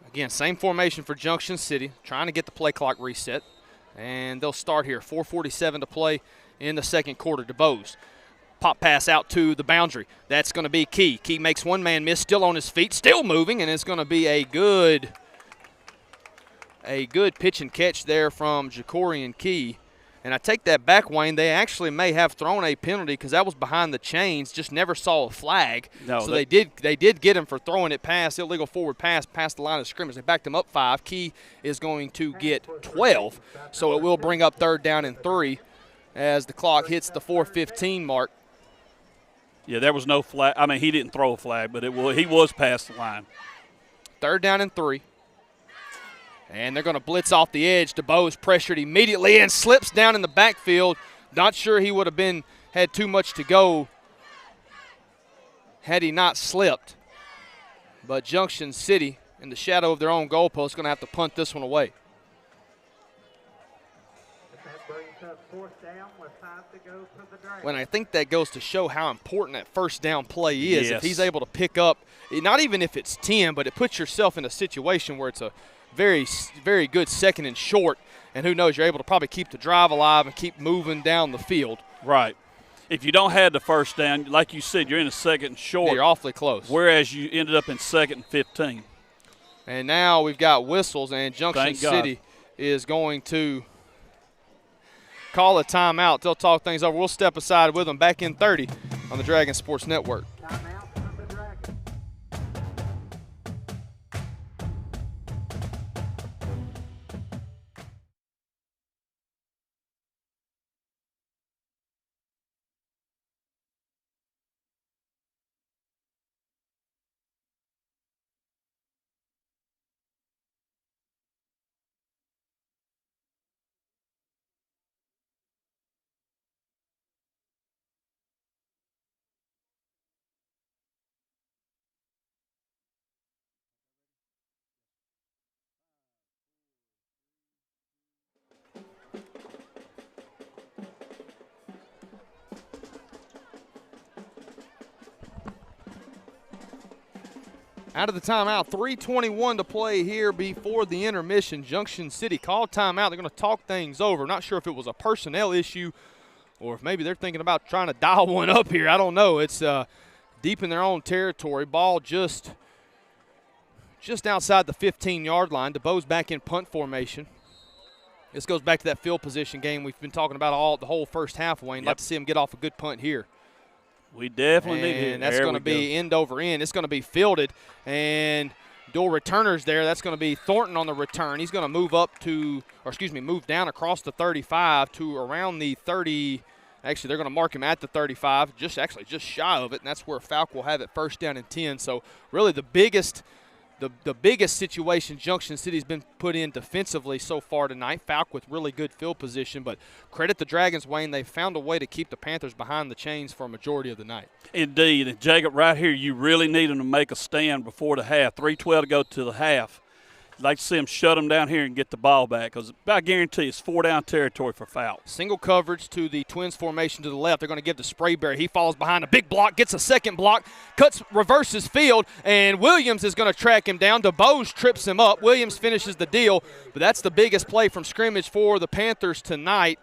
Again, same formation for Junction City, trying to get the play clock reset. And they'll start here. 4:47 to play in the second quarter. DeBose. Pop pass out to the boundary. That's going to be Key. Key makes one man miss, still on his feet, still moving, and it's going to be a good pitch and catch there from Jacorian Key. And I take that back, Wayne. They actually may have thrown a penalty because that was behind the chains. Just never saw a flag. No, so they did get him for throwing it past, illegal forward pass past the line of scrimmage. They backed him up 5. Key is going to get 12. So it will bring up 3rd down and 3 as the clock hits the 4:15 mark. Yeah, there was no flag. I mean, he didn't throw a flag, but he was past the line. 3rd down and 3. And they're going to blitz off the edge. DeBose pressured immediately and slips down in the backfield. Not sure he would have had too much to go had he not slipped. But Junction City, in the shadow of their own goalpost, is going to have to punt this one away. That brings up 4th down with 5 to go for the Dragons. When I think that goes to show how important that first down play is. Yes. If he's able to pick up, not even if it's 10, but it puts yourself in a situation where it's a very, very good 2nd and short, and who knows, you're able to probably keep the drive alive and keep moving down the field. Right. If you don't have the first down, like you said, you're in a 2nd and short. Yeah, you're awfully close. Whereas you ended up in 2nd and 15. And now we've got whistles, and Junction City is going to call a timeout. They'll talk things over. We'll step aside with them. Back in 30 on the Dragon Sports Network. Timeout for the Dragons. Out of the timeout, 3:21 to play here before the intermission. Junction City called timeout. They're going to talk things over. Not sure if it was a personnel issue or if maybe they're thinking about trying to dial one up here. I don't know. It's deep in their own territory. Ball just outside the 15-yard line. DeBose back in punt formation. This goes back to that field position game we've been talking about the whole first half, Wayne. Yep. Like to see him get off a good punt here. We definitely need it. And that's going to be end over end. It's going to be fielded. And dual returners there. That's going to be Thornton on the return. He's going to move down across the 35 to around the 30. Actually, they're going to mark him at the 35, just shy of it. And that's where Fouke will have it 1st down and 10. So really the biggest the biggest situation Junction City's been put in defensively so far tonight. Fouke with really good field position, but credit the Dragons, Wayne. They found a way to keep the Panthers behind the chains for a majority of the night. Indeed. And, Jacob, right here, you really need them to make a stand before the half. 3:12 to go to the half. I'd like to see them shut them down here and get the ball back, because I guarantee it's 4-down territory for Fouke. Single coverage to the Twins formation to the left. They're going to give to Sprayberry. He falls behind a big block, gets a second block, reverses field, and Williams is going to track him down. DeBose trips him up. Williams finishes the deal, but that's the biggest play from scrimmage for the Panthers tonight.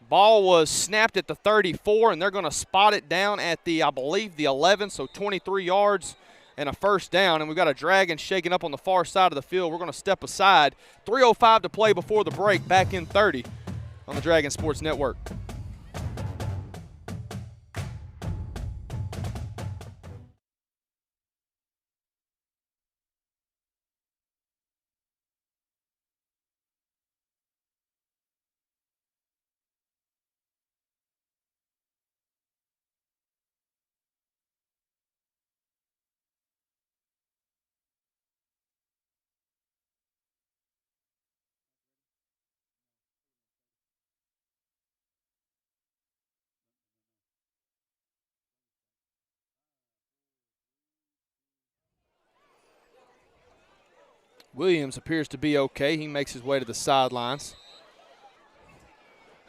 Ball was snapped at the 34, and they're going to spot it down at the, I believe, the 11, so 23 yards. And a first down, and we've got a Dragon shaking up on the far side of the field. We're going to step aside. 3:05 to play before the break, back in 30 on the Dragon Sports Network. Williams appears to be okay. He makes his way to the sidelines.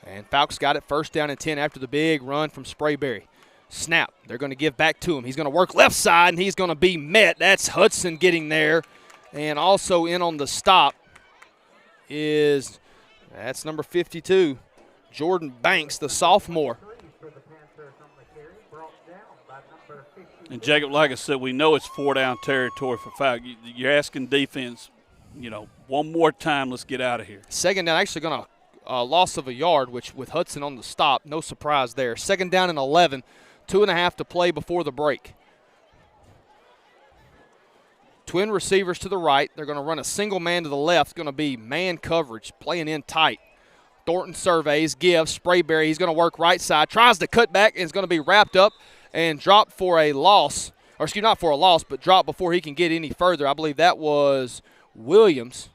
And Fouke's got it, first down and 10 after the big run from Sprayberry. Snap. They're going to give back to him. He's going to work left side, and he's going to be met. That's Hudson getting there. And also in on the stop that's number 52, Jordan Banks, the sophomore. And, Jacob, like I said, we know it's 4-down territory for Fouke. You're asking defense, one more time, let's get out of here. Second down, actually going to loss of a yard, which with Hudson on the stop, no surprise there. Second down and 11, 2.5 to play before the break. Twin receivers to the right. They're going to run a single man to the left. It's going to be man coverage, playing in tight. Thornton surveys, gives, Sprayberry. He's going to work right side, tries to cut back, and is going to be wrapped up and dropped for a loss, or excuse me, not for a loss, but dropped before he can get any further. I believe that was Williams.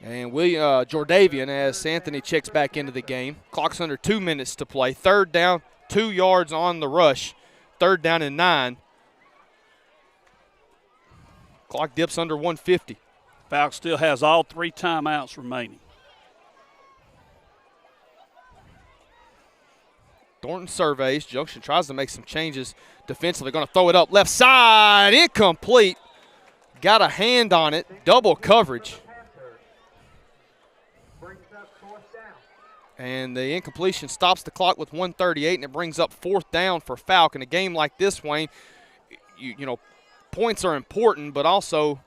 And Jordavian as Anthony checks back into the game. Clock's under 2 minutes to play. Third down, 2 yards on the rush. Third down and 9. Clock dips under 150. Fouke still has all 3 timeouts remaining. Thornton surveys. Junction tries to make some changes defensively. Going to throw it up left side. Incomplete. Got a hand on it. Double coverage. And the incompletion stops the clock with 1:38, and it brings up 4th down for Fouke. In a game like this, Wayne, points are important, but also,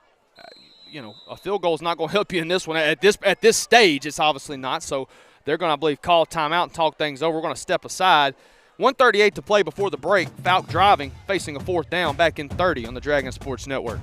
a field goal is not going to help you in this one. At this stage, it's obviously not. So they're going to, I believe, call timeout and talk things over. We're going to step aside. 1:38 to play before the break. Fouke driving, facing a 4th down, back in 30 on the Dragon Sports Network.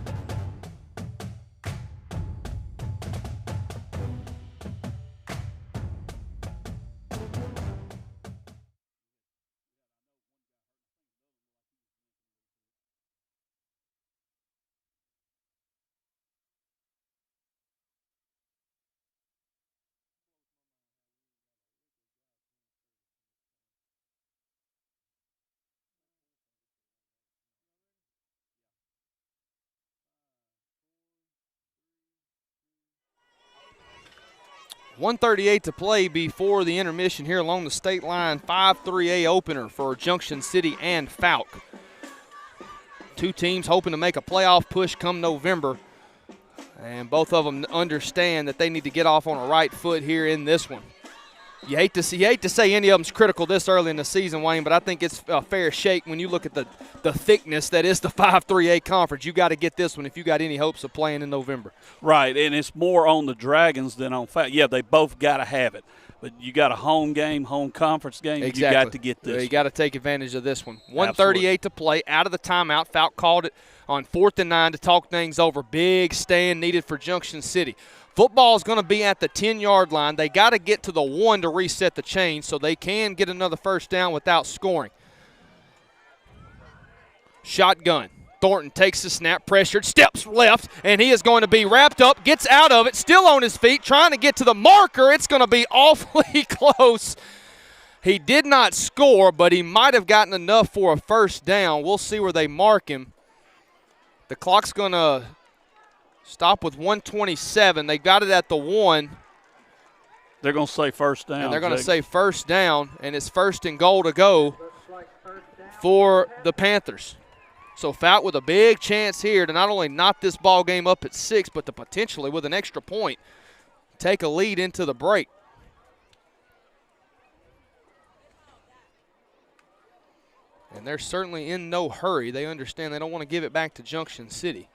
.138 to play before the intermission here along the state line. 5-3A opener for Junction City and Fouke. Two teams hoping to make a playoff push come November. And both of them understand that they need to get off on a right foot here in this one. You hate to say any of them's critical this early in the season, Wayne, but I think it's a fair shake when you look at the thickness that is the 5-3A conference. You got to get this one if you got any hopes of playing in November. Right, and it's more on the Dragons than on Fouke. Yeah, they both got to have it, but you got a home game, home conference game. Exactly. You got to get this. You got to take advantage of this one. 1:38 to play, out of the timeout. Fouke called it on 4th and 9 to talk things over. Big stand needed for Junction City. Football is going to be at the 10-yard line. They got to get to the 1 to reset the chain so they can get another first down without scoring. Shotgun. Thornton takes the snap, pressured, steps left, and he is going to be wrapped up, gets out of it, still on his feet, trying to get to the marker. It's going to be awfully close. He did not score, but he might have gotten enough for a first down. We'll see where they mark him. The clock's going to stop with 1:27. They got it at the 1. They're going to say first down. And they're going to say first down, and it's 1st and goal to go for the Panthers. So Fouke with a big chance here to not only knock this ball game up at 6, but to potentially, with an extra point, take a lead into the break. And they're certainly in no hurry. They understand they don't want to give it back to Junction City.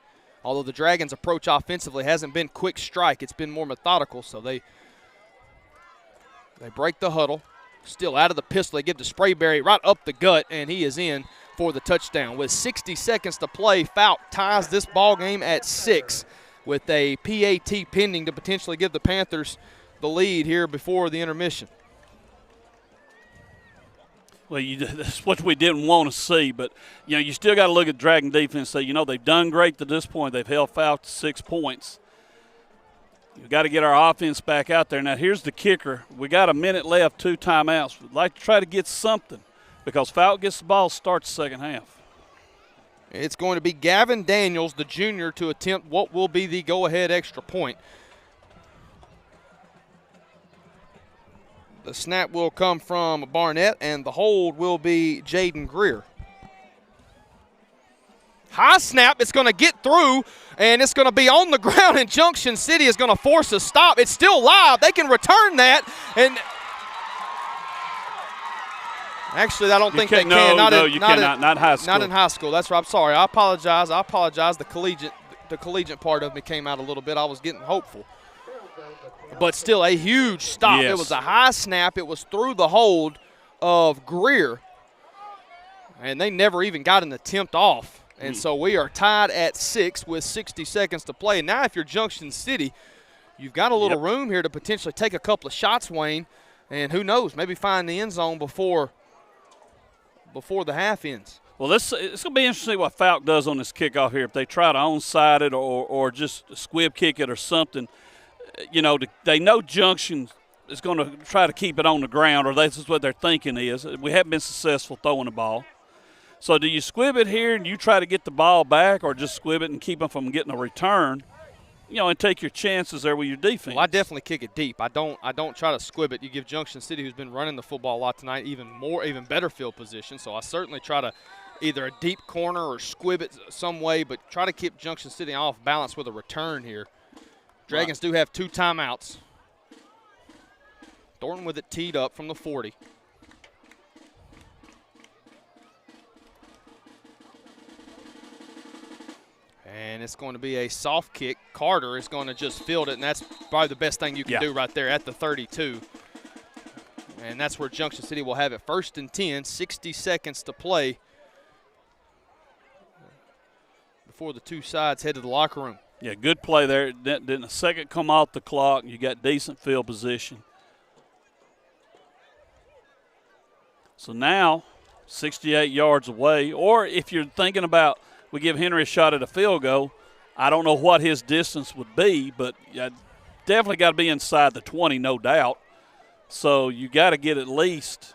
Although the Dragons' approach offensively hasn't been quick strike, it's been more methodical, so they break the huddle. Still out of the pistol, they give to Sprayberry right up the gut, and he is in for the touchdown. With 60 seconds to play, Fouke ties this ball game at 6 with a PAT pending to potentially give the Panthers the lead here before the intermission. Well, that's what we didn't want to see, but you still got to look at Dragon defense and say, they've done great to this point. They've held Fouke to 6 points. You've got to get our offense back out there. Now, here's the kicker. We got a minute left, 2 timeouts. We'd like to try to get something because Fouke gets the ball, starts the second half. It's going to be Gavin Daniels, the junior, to attempt what will be the go-ahead extra point. The snap will come from Barnett, and the hold will be Jaden Greer. High snap, it's going to get through, and it's going to be on the ground, and Junction City is going to force a stop. It's still live. They can return that. And actually, I don't think they can. No, you cannot. Not high school. Not in high school. That's right. I'm sorry. I apologize. The collegiate part of me came out a little bit. I was getting hopeful. But still a huge stop. Yes. It was a high snap. It was through the hold of Greer. And they never even got an attempt off. And so we are tied at 6 with 60 seconds to play. And now if you're Junction City, you've got a little room here to potentially take a couple of shots, Wayne. And who knows, maybe find the end zone before the half ends. Well, it's going to be interesting what Fouke does on this kickoff here. If they try to onside it or just squib kick it or something, they know Junction is going to try to keep it on the ground, or that's what they're thinking is. We haven't been successful throwing the ball. So do you squib it here and you try to get the ball back, or just squib it and keep them from getting a return, and take your chances there with your defense? Well, I definitely kick it deep. I don't try to squib it. You give Junction City, who's been running the football a lot tonight, even better field position. So I certainly try to either a deep corner or squib it some way, but try to keep Junction City off balance with a return here. Dragons do have 2 timeouts. Thornton with it teed up from the 40. And it's going to be a soft kick. Carter is going to just field it, and that's probably the best thing you can do right there at the 32. And that's where Junction City will have it. 1st and 10, 60 seconds to play before the two sides head to the locker room. Yeah, good play there. Didn't a second come off the clock. You got decent field position. So now 68 yards away, or if you're thinking about we give Henry a shot at a field goal, I don't know what his distance would be, but definitely got to be inside the 20, no doubt. So you got to get at least,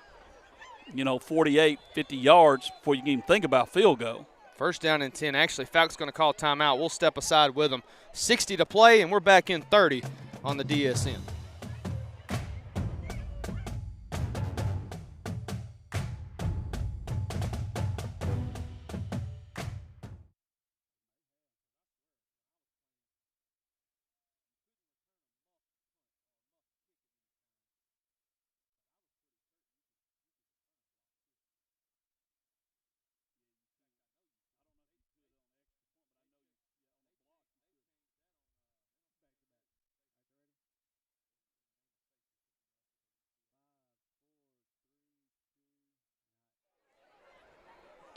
48, 50 yards before you can even think about field goal. 1st down and 10. Actually, Fouke's going to call timeout. We'll step aside with them. 60 to play, and we're back in 30 on the DSN.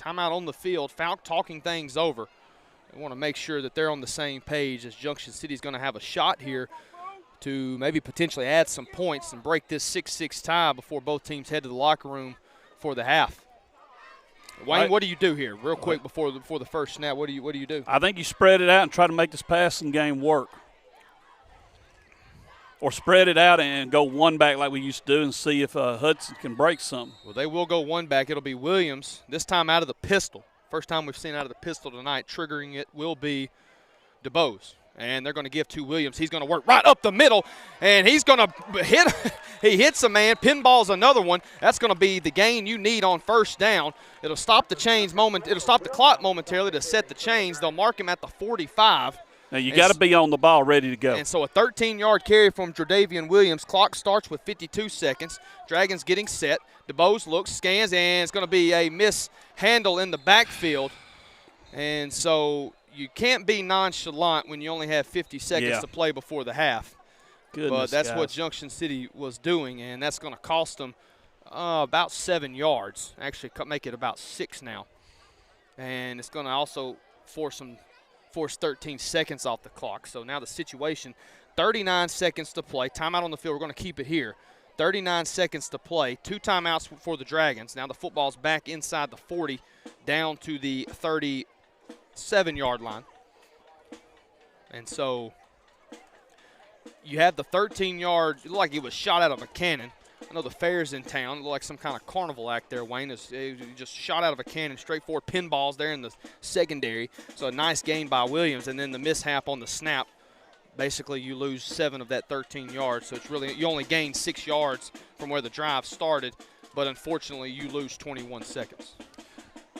Timeout on the field. Fouke talking things over. They want to make sure that they're on the same page, as Junction City's going to have a shot here to maybe potentially add some points and break this 6-6 tie before both teams head to the locker room for the half. Wayne, what do you do here, real quick, before the first snap? What do you do? I think you spread it out and try to make this passing game work. Or spread it out and go one back like we used to do and see if Hudson can break something. Well, they will go one back. It'll be Williams, this time out of the pistol. First time we've seen out of the pistol tonight. Triggering it will be DeBose. And they're going to give to Williams. He's going to work right up the middle, and he's going to hit. He hits a man, pinballs another one. That's going to be the gain you need on first down. It'll stop the It'll stop the clock momentarily to set the chains. They'll mark him at the 45. Now, you got to be on the ball ready to go. And so a 13-yard carry from Jordavian Williams. Clock starts with 52 seconds. Dragons getting set. DeBose looks, scans, and it's going to be a mishandle in the backfield. And so you can't be nonchalant when you only have 50 seconds to play before the half. Goodness, but that's guys. what Junction City was doing, and that's going to cost them about 7 yards. Actually, make it about 6 now. And it's going to also force 13 seconds off the clock. So now the situation, 39 seconds to play. Timeout on the field. We're going to keep it here. 39 seconds to play. 2 timeouts for the Dragons. Now the football's back inside the 40, down to the 37-yard line. And so you have the 13-yard, it looked like it was shot out of a cannon. I know the fair's in town. It looked like some kind of carnival act there, Wayne. It just shot out of a cannon, straightforward pinballs there in the secondary. So a nice gain by Williams, and then the mishap on the snap. Basically, you lose 7 of that 13 yards. So it's really, you only gain 6 yards from where the drive started, but unfortunately you lose 21 seconds.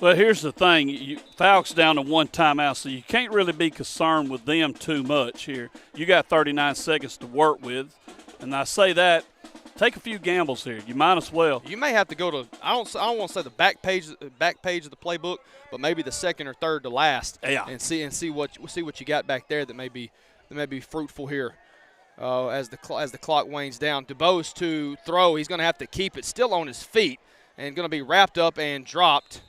Well, here's the thing. Fouke's down to 1 timeout, so you can't really be concerned with them too much here. You got 39 seconds to work with, and I say that, take a few gambles here. You might as well. You may have to go to, I don't want to say the back page of the playbook, but maybe the second or third to last, and see what you got back there that may be fruitful here as the clock wanes down. DeBose to throw. He's going to have to keep it still on his feet and going to be wrapped up and dropped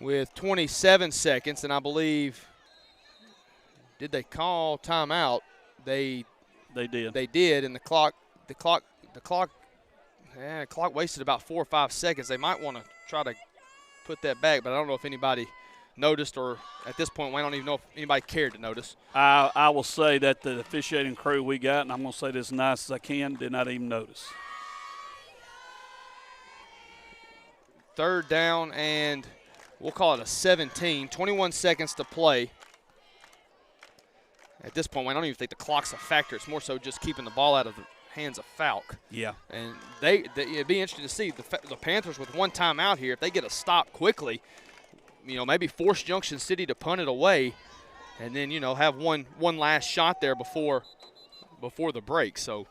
with 27 seconds. And I believe, did they call timeout? They did. They did, and the clock wasted about 4 or 5 seconds. They might want to try to put that back, but I don't know if anybody noticed, or at this point, I don't even know if anybody cared to notice. I will say that the officiating crew we got, and I'm going to say this as nice as I can, did not even notice. Third down, and we'll call it a 17. 21 seconds to play. At this point, I don't even think the clock's a factor. It's more so just keeping the ball out of the hands of Fouke. Yeah. And it'd be interesting to see the Panthers with 1 timeout here. If they get a stop quickly, maybe force Junction City to punt it away, and then have one last shot there before the break. So,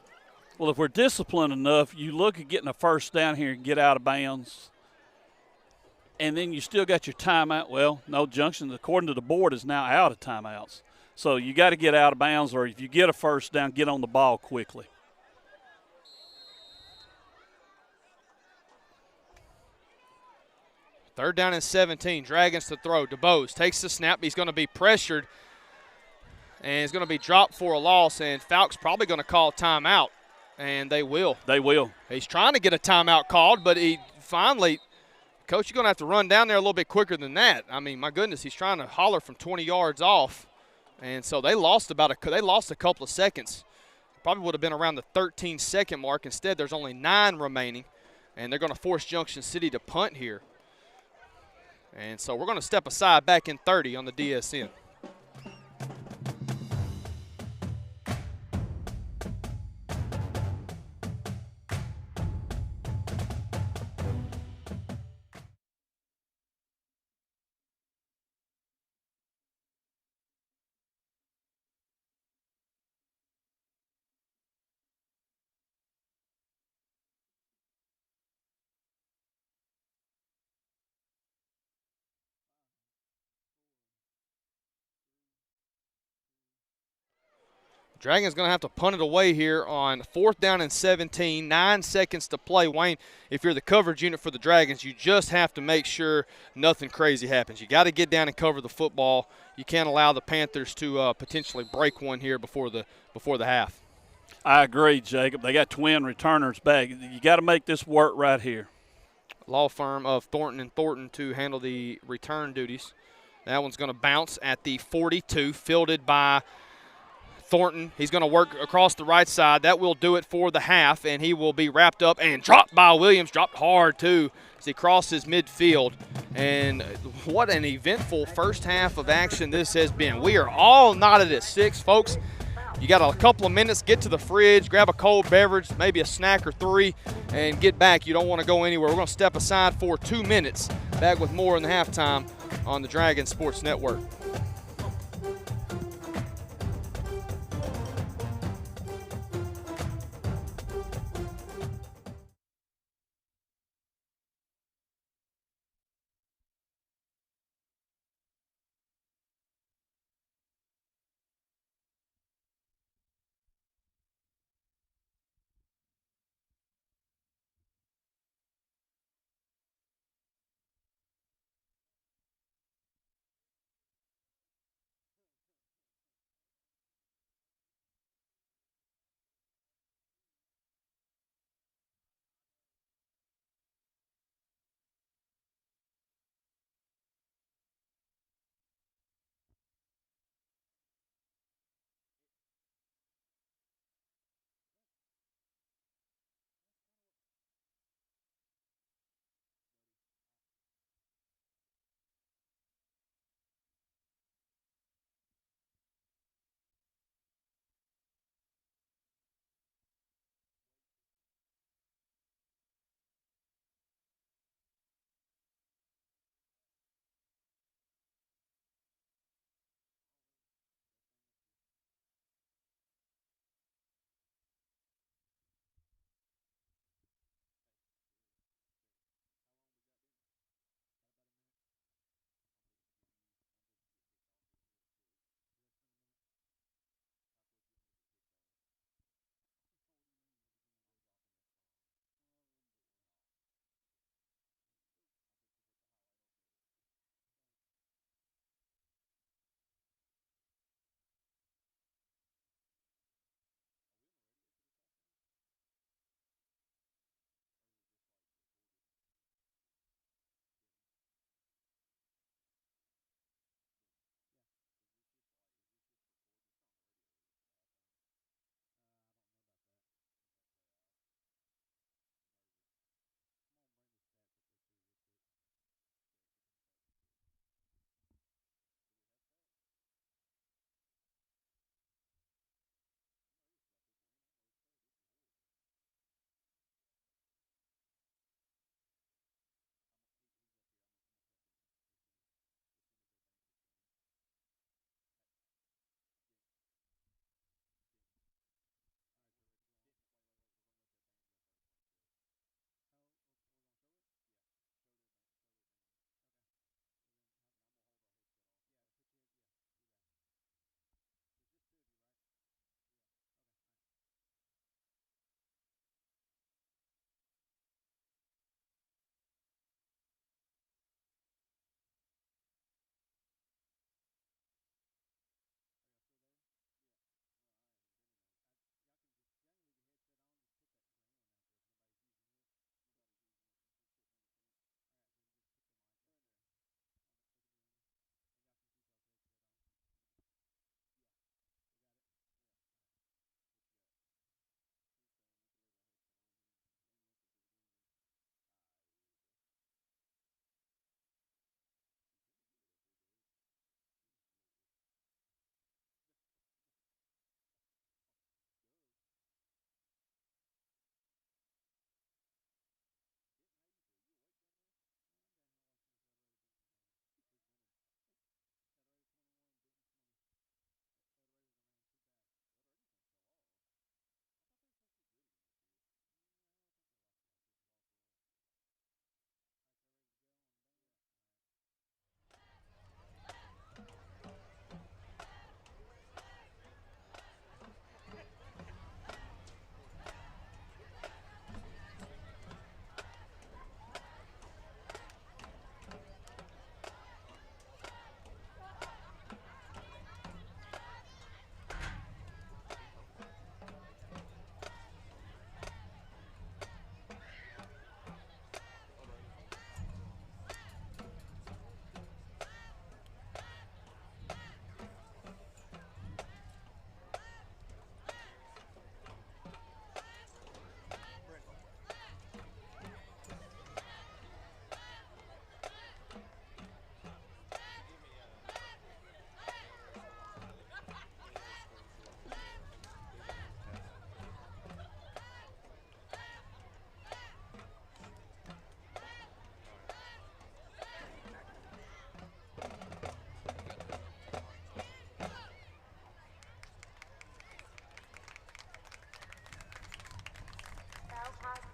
well, if we're disciplined enough, you look at getting a first down here and get out of bounds, and then you still got your timeout. Well, no, Junction, according to the board, is now out of timeouts. So you got to get out of bounds, or if you get a first down, get on the ball quickly. Third down and 17. Dragons to throw. DeBose takes the snap. He's going to be pressured, and he's going to be dropped for a loss, and Fouke's probably going to call timeout, and they will. They will. He's trying to get a timeout called, but he finally – Coach, you're going to have to run down there a little bit quicker than that. I mean, my goodness, he's trying to holler from 20 yards off. And so they lost a couple of seconds. Probably would have been around the 13-second mark. Instead, there's only 9 remaining, and they're going to force Junction City to punt here. And so we're going to step aside back in 30 on the DSN. Dragons going to have to punt it away here on 4th down and 17, 9 seconds to play. Wayne, if you're the coverage unit for the Dragons, you just have to make sure nothing crazy happens. You got to get down and cover the football. You can't allow the Panthers to potentially break one here before the half. I agree, Jacob. They got twin returners back. You got to make this work right here. law firm of Thornton and Thornton to handle the return duties. That one's going to bounce at the 42, fielded by Thornton. He's going to work across the right side. That will do it for the half, and he will be wrapped up and dropped by Williams. Dropped hard, too, as he crosses midfield. And what an eventful first half of action this has been. We are all knotted at 6, folks. You got a couple of minutes, get to the fridge, grab a cold beverage, maybe a snack or 3, and get back. You don't want to go anywhere. We're going to step aside for 2 minutes. Back with more in the halftime on the Dragon Sports Network.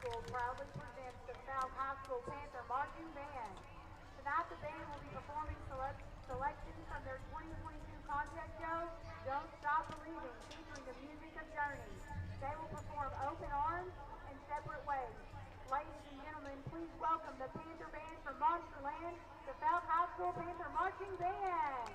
School proudly presents the Fouke High School Panther Marching Band. Tonight the band will be performing selections from their 2022 concept show, Don't Stop Believing, featuring the music of Journey. They will perform Open Arms and Separate Ways. Ladies and gentlemen, please welcome the Panther Band from Monsterland, the Fouke High School Panther Marching Band.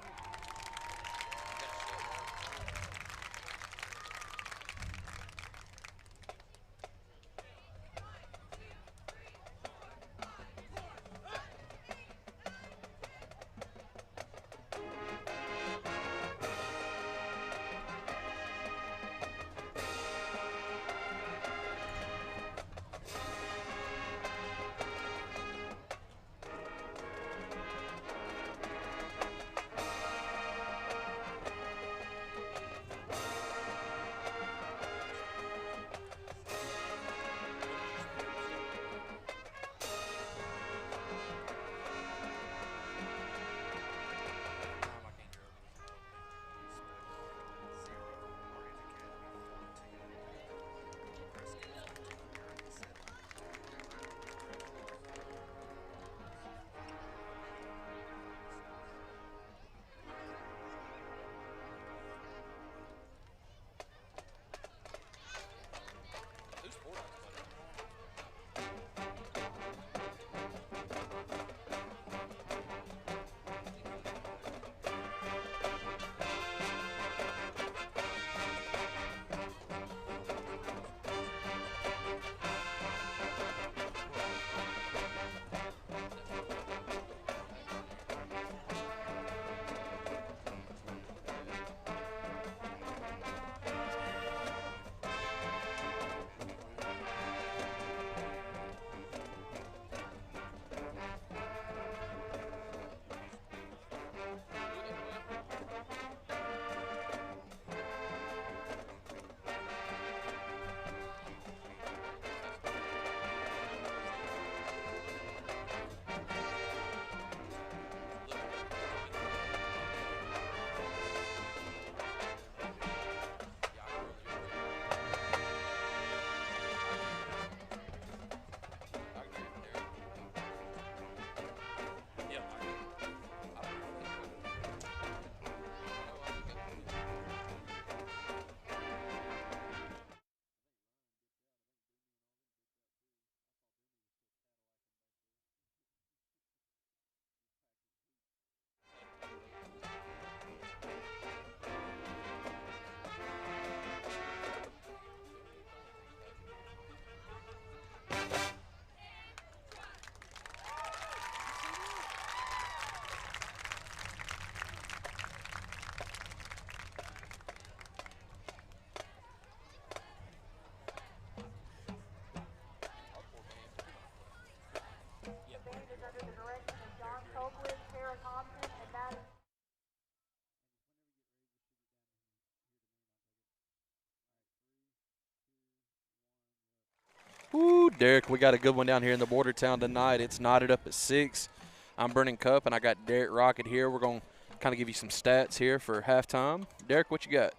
Woo, Derek, we got a good one down here in the border town tonight. It's knotted up at 6. I'm Brennan Cup, and I got Derek Rocket here. We're going to kind of give you some stats here for halftime. Derek, what you got?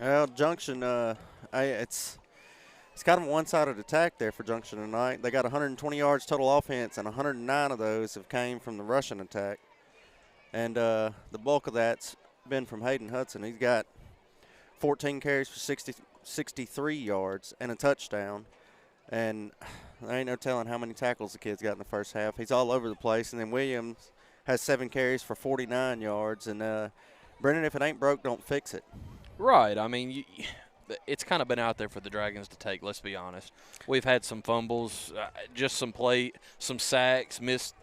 Well, Junction, it's kind of a one-sided attack there for Junction tonight. They got 120 yards total offense, and 109 of those have came from the rushing attack. And the bulk of that's been from Hayden Hudson. He's got 14 carries for 63 yards and a touchdown. And there ain't no telling how many tackles the kid's got in the first half. He's all over the place. And then Williams has 7 carries for 49 yards. And, Brennan, if it ain't broke, don't fix it. Right. I mean, it's kind of been out there for the Dragons to take, let's be honest. We've had some fumbles, just some some sacks, missed.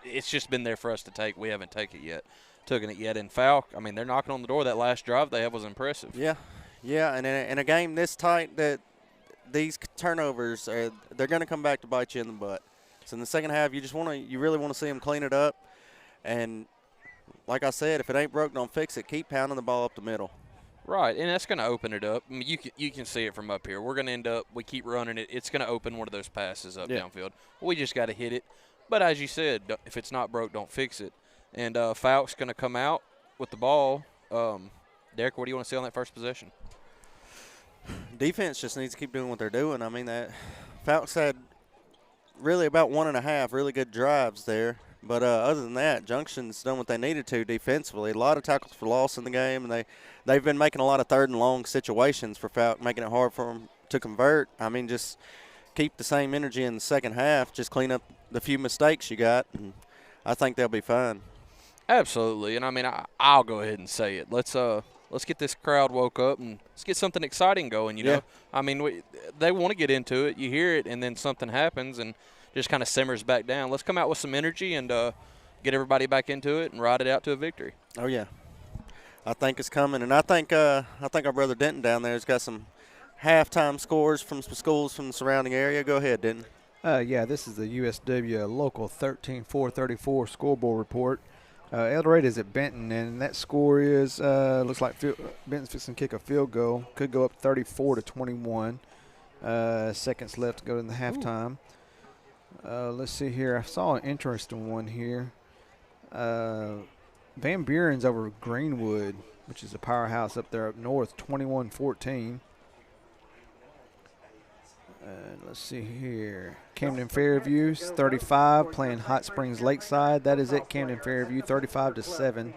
It's just been there for us to take. We haven't taken it yet. And Fouke, I mean, they're knocking on the door. That last drive they had was impressive. Yeah, and in a game this tight, that these turnovers, they're going to come back to bite you in the butt. So in the second half, you really want to see them clean it up. And like I said, if it ain't broke, don't fix it. Keep pounding the ball up the middle. Right, and that's going to open it up. I mean, you can see it from up here. We're going to end up, we keep running it. It's going to open one of those passes up downfield. We just got to hit it. But as you said, if it's not broke, don't fix it. And Fouke's going to come out with the ball. Derek, what do you want to say on that first possession? Defense just needs to keep doing what they're doing. I mean, that Fouke's had really about 1.5 really good drives there. But other than that, Junction's done what they needed to defensively. A lot of tackles for loss in the game, and they've been making a lot of third and long situations for Fouke, making it hard for them to convert. I mean, just keep the same energy in the second half. Just clean up the few mistakes you got, and I think they'll be fine. Absolutely, and I mean, I'll go ahead and say it. Let's get this crowd woke up and let's get something exciting going. You know, I mean, they want to get into it. You hear it, and then something happens and just kind of simmers back down. Let's come out with some energy and get everybody back into it and ride it out to a victory. Oh yeah, I think it's coming, and I think our brother Denton down there has got some halftime scores from some schools from the surrounding area. Go ahead, Denton. Yeah, this is the USW local 13-4-34 scoreboard report. El Dorado is at Benton, and that score is looks like Benton's fixing to kick a field goal. Could go up 34-21. Seconds left to go in the halftime. Let's see here. I saw an interesting one here. Van Buren's over Greenwood, which is a powerhouse up there up north, 21-14. Let's see here. Camden Fairview's 35 playing Hot Springs Lakeside. That is it, Camden Fairview, 35-7.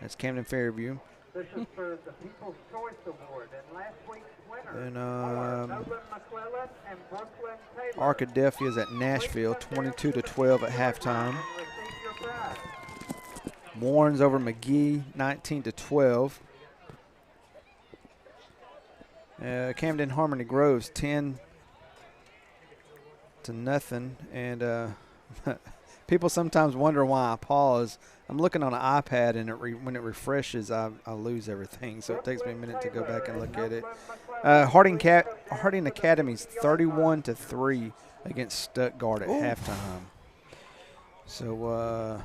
That's Camden Fairview. This is for the People's Choice Award, and last week's winner And are Nolan McClellan and Brooklyn Taylor. Arkadelphia is at Nashville, 22-12 at halftime. Receive your prize. Warren's over McGee, 19-12. Camden Harmony Groves, 10-0. And people sometimes wonder why I pause. I'm looking on an iPad, and when it refreshes, I lose everything. So it takes me a minute to go back and look at it. Harding Academy's 31-3 against Stuttgart at halftime. So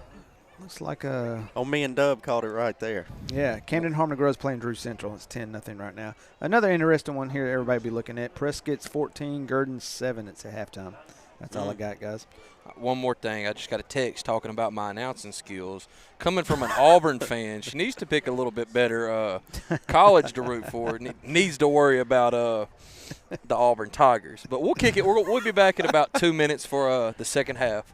looks like me and Dub called it right there. Yeah, Camden Harmony Groves playing Drew Central. It's 10-0 right now. Another interesting one here everybody be looking at. Prescott's 14, Gurdon's 7. It's at halftime. That's all I got, guys. One more thing. I just got a text talking about my announcing skills. Coming from an Auburn fan, she needs to pick a little bit better college to root for. Needs to worry about the Auburn Tigers. But we'll kick it. We'll be back in about 2 minutes for the second half.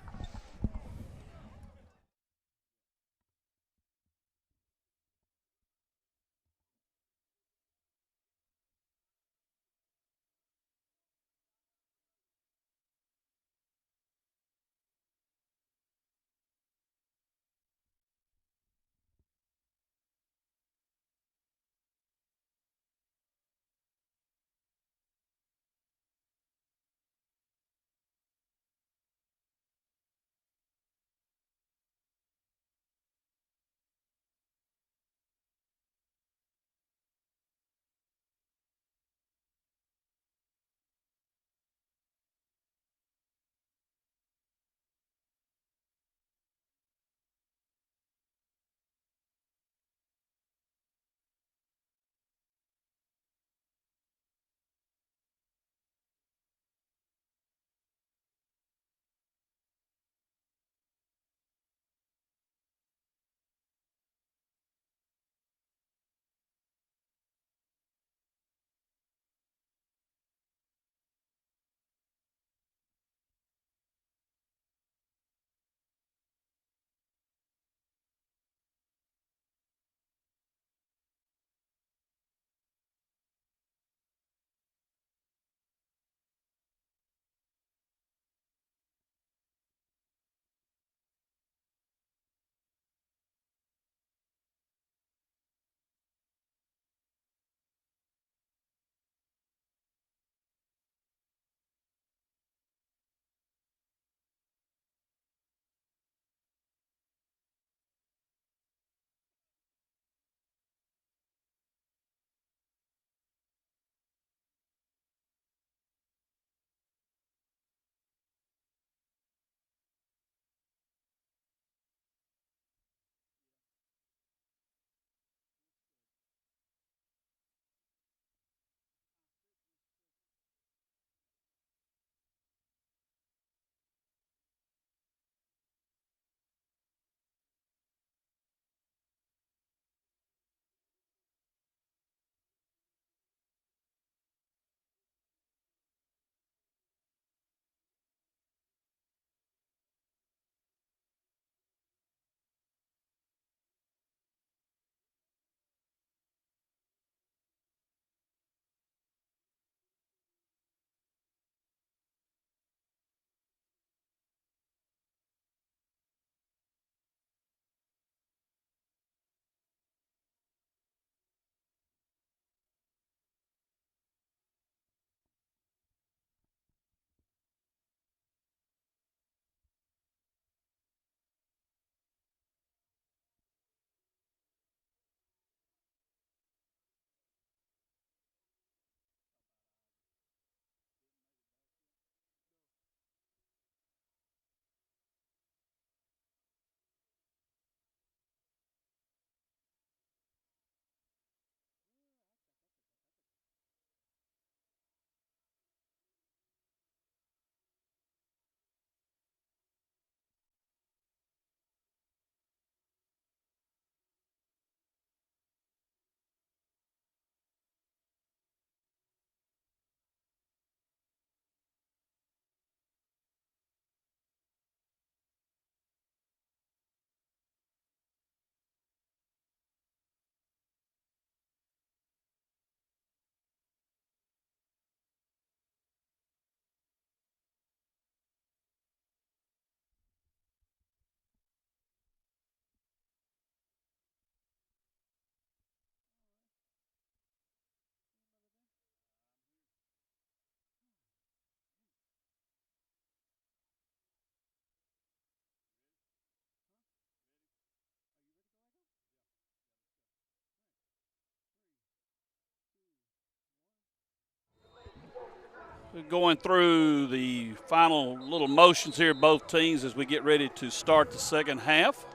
going through the final little motions here, both teams, as we get ready to start the second half.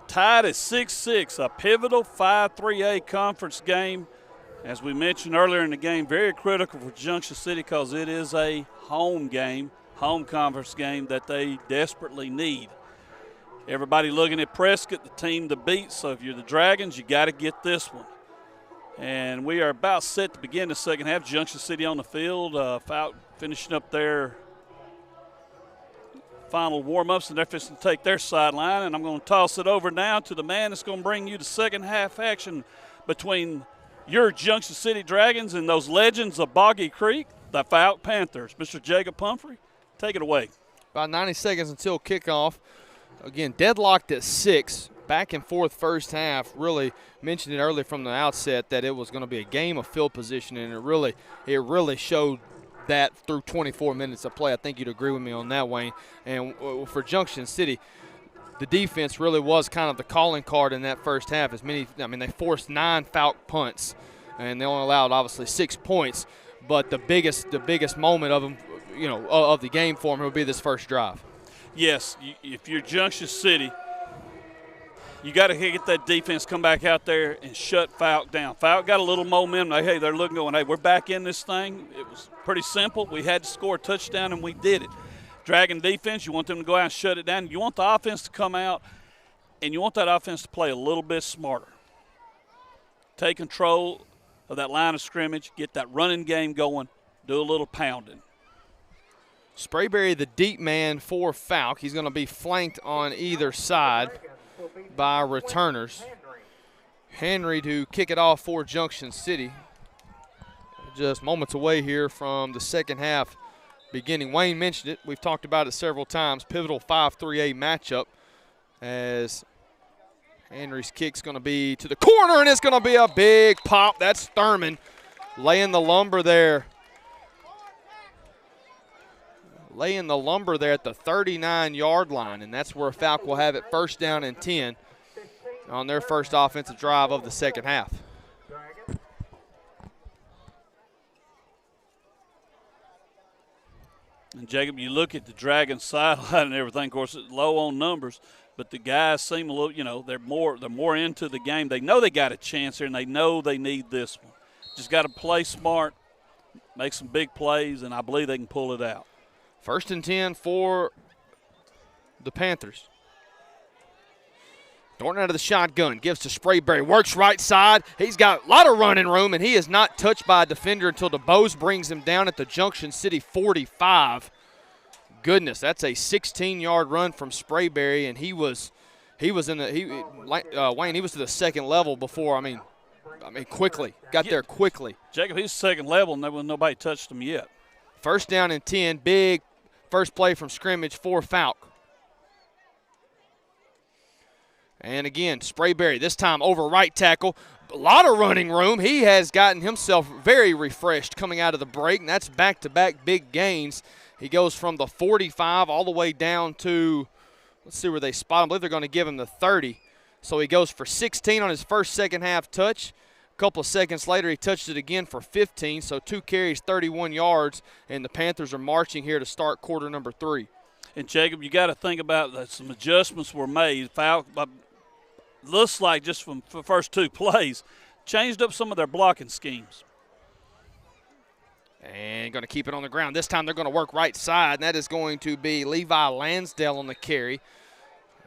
Tied at 6-6, a pivotal 5-3A conference game. As we mentioned earlier in the game, very critical for Junction City because it is a home game, home conference game that they desperately need. Everybody looking at Prescott, the team to beat, so if you're the Dragons, you got to get this one. And we are about set to begin the second half. Junction City on the field. Fouke finishing up their final warm-ups, and they're fixing to take their sideline. And I'm going to toss it over now to the man that's going to bring you the second half action between your Junction City Dragons and those legends of Boggy Creek, the Fouke Panthers. Mr. Jacob Pumphrey, take it away. About 90 seconds until kickoff. Again, deadlocked at 6. Back and forth first half. Really mentioned it early from the outset that it was going to be a game of field position, and it really showed that through 24 minutes of play. I think you'd agree with me on that, Wayne. And for Junction City, the defense really was kind of the calling card in that first half. They forced 9 Fouke punts, and they only allowed obviously 6 points. But the biggest moment of them, of the game for them would be this first drive. Yes, if you're Junction City, you got to get that defense, come back out there and shut Fouke down. Fouke got a little momentum. Hey, they're looking going, hey, we're back in this thing. It was pretty simple. We had to score a touchdown, and we did it. Dragon defense, you want them to go out and shut it down. You want the offense to come out, and you want that offense to play a little bit smarter. Take control of that line of scrimmage, get that running game going, do a little pounding. Sprayberry, the deep man for Fouke. He's going to be flanked on either side by returners. Henry to kick it off for Junction City. Just moments away here from the second half beginning. Wayne mentioned it. We've talked about it several times. Pivotal 5-3A matchup as Henry's kick's going to be to the corner, and it's going to be a big pop. That's Thurman laying the lumber there. Laying the lumber there at the 39-yard line, and that's where Fouke will have it first down and 10 on their first offensive drive of the second half. And Jacob, you look at the Dragons sideline and everything. Of course, it's low on numbers, but the guys seem a little, they're more into the game. They know they got a chance here, and they know they need this one. Just got to play smart, make some big plays, and I believe they can pull it out. First and 10 for the Panthers. Thornton out of the shotgun, gives to Sprayberry, works right side. He's got a lot of running room, and he is not touched by a defender until DeBose brings him down at the Junction City 45. Goodness, that's a 16-yard run from Sprayberry, and he was to the second level before. Quickly got there quickly. Jacob, he's second level, and nobody touched him yet. First down and 10, big first play from scrimmage for Fouke. And again, Sprayberry, this time over right tackle. A lot of running room. He has gotten himself very refreshed coming out of the break, and that's back-to-back big gains. He goes from the 45 all the way down to, let's see where they spot him. I believe they're going to give him the 30. So he goes for 16 on his first second-half touch. A couple of seconds later, he touched it again for 15, so 2 carries, 31 yards, and the Panthers are marching here to start quarter number 3. And, Jacob, you got to think about that some adjustments were made. Fouke, looks like just from the first 2 plays, changed up some of their blocking schemes. And going to keep it on the ground. This time they're going to work right side, and that is going to be Levi Lansdale on the carry.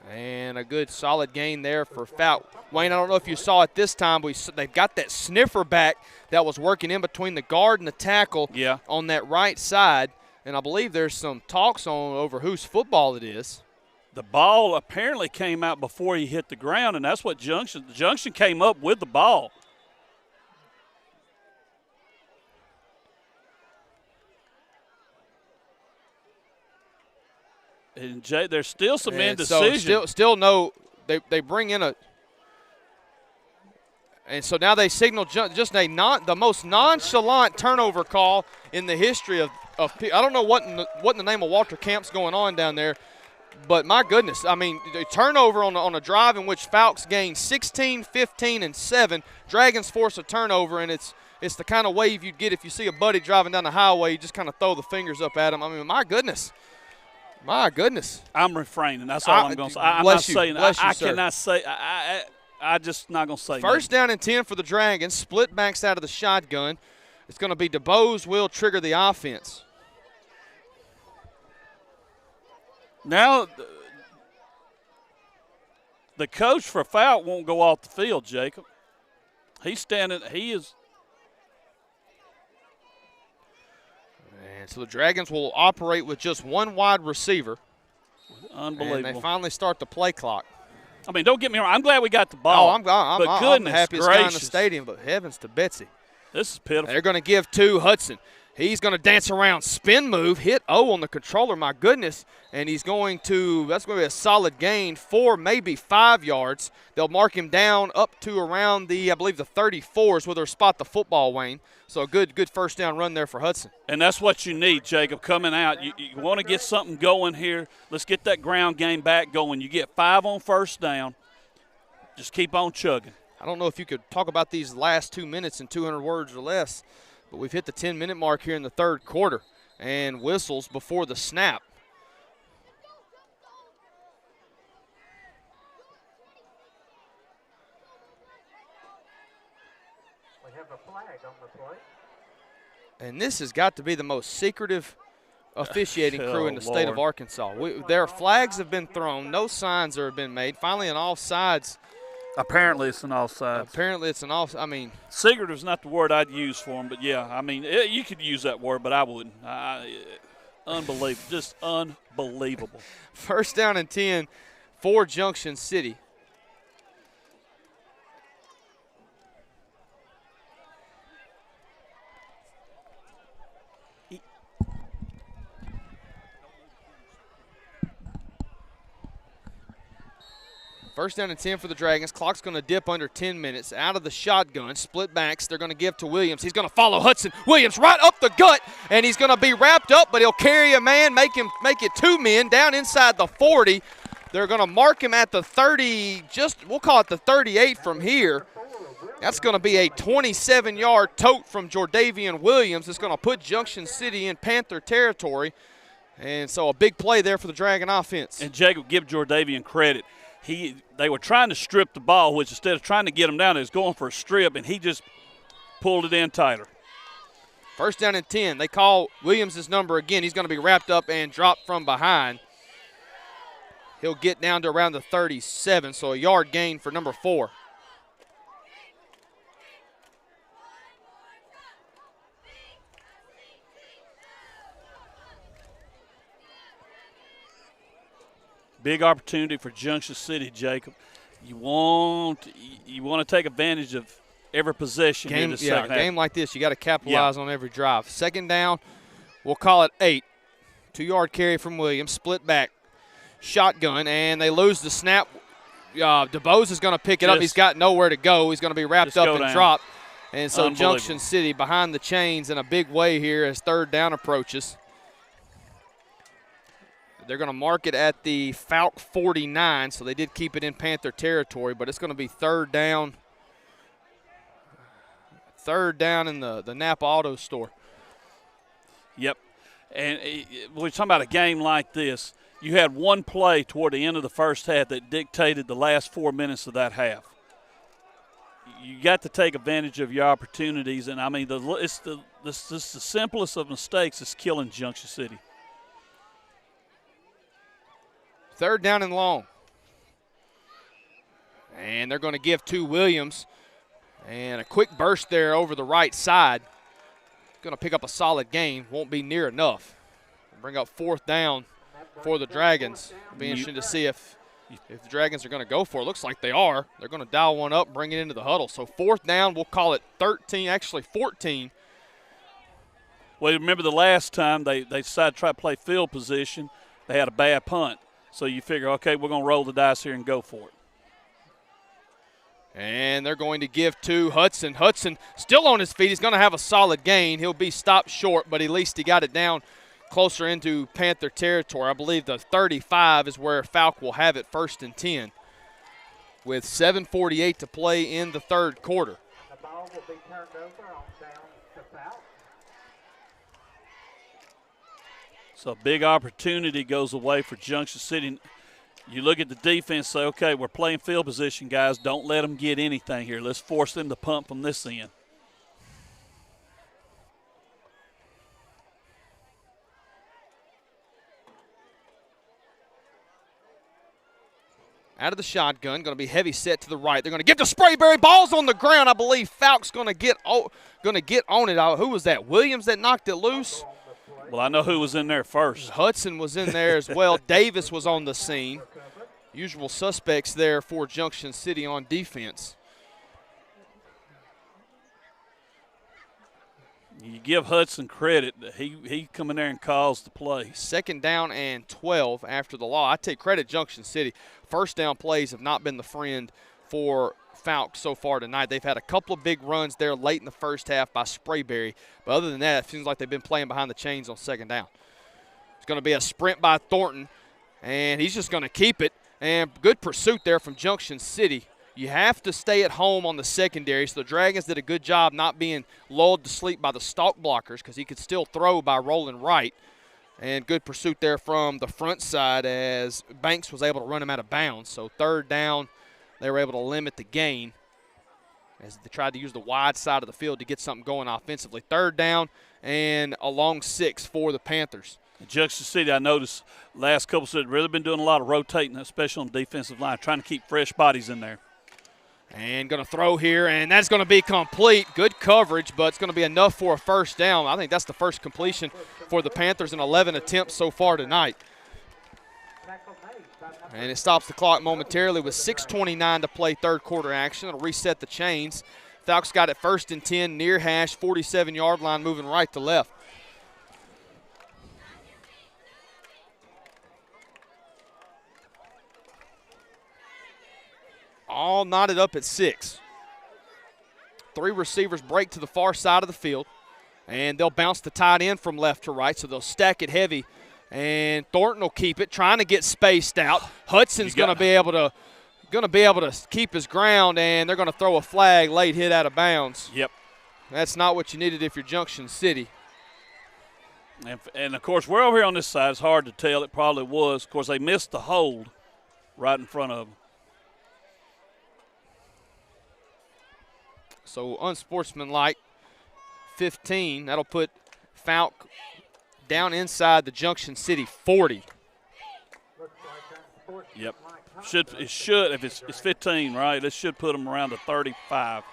And a good solid gain there for Fouke. Wayne, I don't know if you saw it this time, but they've got that sniffer back that was working in between the guard and the tackle on that right side. And I believe there's some talks over whose football it is. The ball apparently came out before he hit the ground, and that's what Junction came up with the ball. And Jay, there's still some indecision. So still no. They bring in and so now they signal just the most nonchalant turnover call in the history of I don't know what in the name of Walter Camp's going on down there, but my goodness, the turnover on a drive in which Fouke's gained 16, 15, and 7. Dragons force a turnover, and it's It's the kind of wave you'd get if you see a buddy driving down the highway. You just kind of throw the fingers up at him. I mean, my goodness. My goodness. I'm refraining. That's all I'm going to say. I'm not saying. I cannot say. I just not going to say. First down and 10 for the Dragons. Split backs out of the shotgun. It's going to be DeBose will trigger the offense. Now, the coach for Fouke won't go off the field, Jacob. He's standing. He is. And so the Dragons will operate with just one wide receiver. Unbelievable. And they finally start the play clock. I mean, don't get me wrong. I'm glad we got the ball. I'm goodness happy it's gracious. guy in the stadium, but heavens to Betsy. This is pitiful. They're going to give to Hudson. He's going to dance around, spin move, hit O on the controller, my goodness. And that's going to be a solid gain, 4, maybe 5 yards. They'll mark him down up to around I believe the 34s where they'll spot the football, Wayne. So a good first down run there for Hudson. And that's what you need, Jacob, coming out. You want to get something going here. Let's get that ground game back going. You get 5 on first down. Just keep on chugging. I don't know if you could talk about these last 2 minutes in 200 words or less, but we've hit the 10-minute mark here in the third quarter. And whistles before the snap. We have a flag on the play. And this has got to be the most secretive officiating crew in the state of Arkansas. Their flags have been thrown. No signs have been made. Finally, an offsides. Apparently it's an offside. I mean. Secretive is not the word I'd use for him, but, yeah, I mean, you could use that word, but I wouldn't. Unbelievable. Just unbelievable. First down and 10 for Junction City. First down and 10 for the Dragons. Clock's going to dip under 10 minutes. Out of the shotgun, split backs. They're going to give to Williams. He's going to follow Hudson. Williams right up the gut, and he's going to be wrapped up, but he'll carry a man, make it 2 men down inside the 40. They're going to mark him at the 30, we'll call it the 38 from here. That's going to be a 27-yard tote from Jordavian Williams. It's going to put Junction City in Panther territory. And so a big play there for the Dragon offense. And Jacob, give Jordavian credit. They were trying to strip the ball, which instead of trying to get him down, they was going for a strip, and he just pulled it in tighter. First down and 10. They call Williams' number again. He's going to be wrapped up and dropped from behind. He'll get down to around the 37, so a yard gain for number 4. Big opportunity for Junction City, Jacob. You want to take advantage of every possession in the second half. A game like this, you got to capitalize on every drive. Second down, we'll call it 8. 2-yard carry from Williams, split back, shotgun, and they lose the snap. DeBose is going to pick it up. He's got nowhere to go. He's going to be wrapped up and dropped. And so Junction City behind the chains in a big way here as third down approaches. They're going to mark it at the Fouke 49, so they did keep it in Panther territory, but it's going to be third down in the Napa Auto Store. Yep. And we're talking about a game like this. You had one play toward the end of the first half that dictated the last 4 minutes of that half. You got to take advantage of your opportunities, and, I mean, it's the simplest of mistakes is killing Junction City. Third down and long. And they're going to give to Williams. And a quick burst there over the right side. Going to pick up a solid gain. Won't be near enough. Bring up fourth down for the Dragons. It'll be interesting to see if the Dragons are going to go for it. Looks like they are. They're going to dial one up and bring it into the huddle. So fourth down, we'll call it 13, actually 14. Well, remember the last time they decided to try to play field position, they had a bad punt. So you figure, okay, we're going to roll the dice here and go for it. And they're going to give to Hudson. Hudson still on his feet. He's going to have a solid gain. He'll be stopped short, but at least he got it down closer into Panther territory. I believe the 35 is where Fouke will have it first and 10 with 7:48 to play in the third quarter. The ball will be turned over on down So a big opportunity goes away for Junction City. You look at the defense, say, okay, we're playing field position, guys. Don't let them get anything here. Let's force them to punt from this end. Out of the shotgun, going to be heavy set to the right. They're going to give to Sprayberry. Ball's on the ground. I believe Fouke's going to get on it. Who was that? Williams that knocked it loose? Well, I know who was in there first. Hudson was in there as well. Davis was on the scene. Usual suspects there for Junction City on defense. You give Hudson credit. He come in there and calls the play. 2nd down and 12 after the law. I take credit Junction City. First down plays have not been the friend for Fouke so far tonight. They've had a couple of big runs there late in the first half by Sprayberry. But other than that, it seems like they've been playing behind the chains on 2nd down. It's going to be a sprint by Thornton, and he's just going to keep it. And good pursuit there from Junction City. You have to stay at home on the secondary, so the Dragons did a good job not being lulled to sleep by the stalk blockers because he could still throw by rolling right. And good pursuit there from the front side as Banks was able to run him out of bounds. So 3rd down, they were able to limit the gain as they tried to use the wide side of the field to get something going offensively. 3rd down and a long 6 for the Panthers. Junction City, I noticed last couple of really been doing a lot of rotating, especially on the defensive line, trying to keep fresh bodies in there. And going to throw here, and that's going to be complete. Good coverage, but it's going to be enough for a 1st down. I think that's the first completion for the Panthers in 11 attempts so far tonight. And it stops the clock momentarily with 6:29 to play 3rd quarter action. It'll reset the chains. Fouke's got it 1st and 10, near hash, 47-yard line, moving right to left. All knotted up at 6. 3 receivers break to the far side of the field, and they'll bounce the tight end from left to right, so they'll stack it heavy. And Thornton will keep it, trying to get spaced out. Hudson's going to be able to keep his ground, and they're going to throw a flag, late hit out of bounds. Yep. That's not what you needed if you're Junction City. And of course, we're over here on this side. It's hard to tell. It probably was. Of course, they missed the hold right in front of them. So unsportsmanlike, 15. That'll put Fouke down inside the Junction City 40. Yep. It should, if it's 15, right, it should put them around the 35.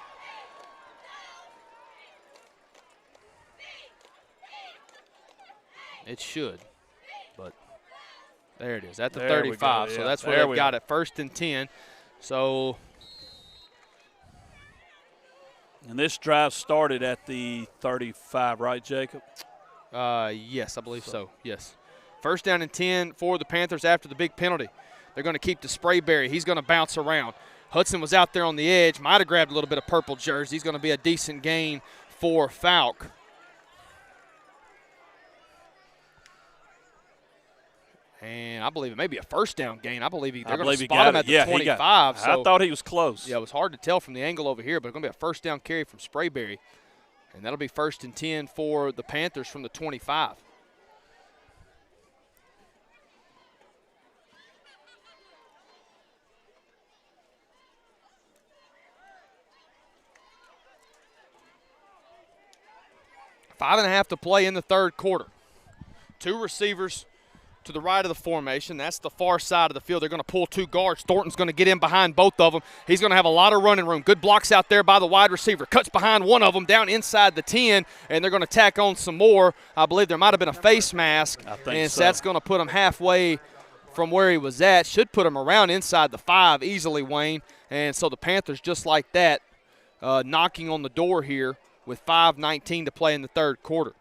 It should, but there it is at the There 35. we go, So yeah. that's where There they've we got go. it, 1st and 10. So And this drive started at the 35, right, Jacob? yes, I believe so. Yes. 1st down and 10 for the Panthers after the big penalty. They're going to keep the Sprayberry. He's going to bounce around. Hudson was out there on the edge, might have grabbed a little bit of purple jersey. He's going to be a decent gain for Fouke. And I believe it may be a 1st down gain. I believe they're going to spot him at the 25. I thought he was close. Yeah, it was hard to tell from the angle over here, but it's going to be a 1st down carry from Sprayberry. And that'll be 1st and 10 for the Panthers from the 25. Five and a half to play in the 3rd quarter. 2 receivers to the right of the formation. That's the far side of the field. They're going to pull 2 guards. Thornton's going to get in behind both of them. He's going to have a lot of running room. Good blocks out there by the wide receiver. Cuts behind one of them down inside the 10, and they're going to tack on some more. I believe there might have been a face mask. I think and so. That's going to put him halfway from where he was at. Should put him around inside the 5 easily, Wayne. And so the Panthers, just like that, knocking on the door here with 5:19 to play in the 3rd quarter.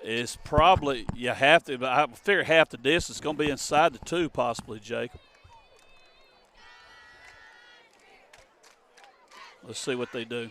It's probably, you have to, but I figure half the distance is going to be inside the 2 possibly, Jacob. Let's see what they do.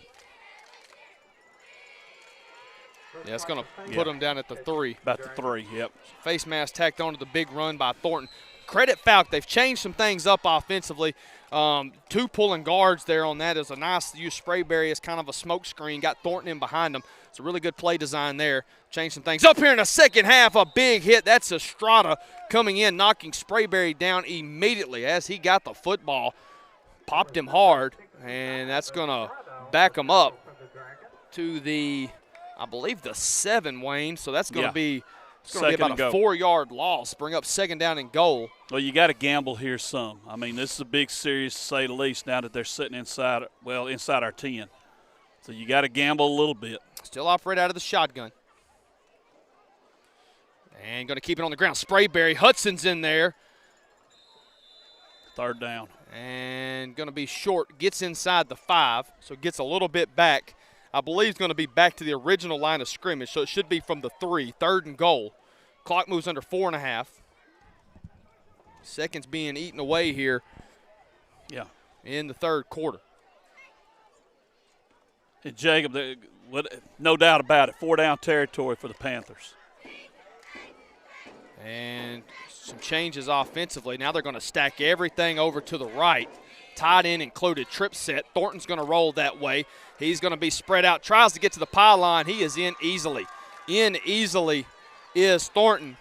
Yeah, it's going to put him down at the 3. About the 3, yep. Face mask tacked onto the big run by Thornton. credit Fouke. They've changed some things up offensively. 2 pulling guards there on that is a nice use. Sprayberry as kind of a smoke screen. Got Thornton in behind him. It's a really good play design there. Changed some things up here in the second half. A big hit. That's Estrada coming in, knocking Sprayberry down immediately as he got the football. Popped him hard, and that's going to back him up to the, I believe, the 7, Wayne. So that's going to be – it's going to be about a 4-yard loss. Bring up 2nd down and goal. Well, you got to gamble here some. I mean, this is a big series to say the least now that they're sitting inside our 10. So you got to gamble a little bit. Still operate out of the shotgun. And going to keep it on the ground. Sprayberry. Hudson's in there. 3rd down. And going to be short. Gets inside the 5, so gets a little bit back. I believe it's going to be back to the original line of scrimmage, so it should be from the 3, 3rd and goal. Clock moves under 4.5. Seconds being eaten away here in the 3rd quarter. And Jacob, no doubt about it, 4-down territory for the Panthers. And some changes offensively. Now they're going to stack everything over to the right. Tied in included trip set. Thornton's going to roll that way. He's going to be spread out. Tries to get to the pylon. He is in easily. In easily is Thornton.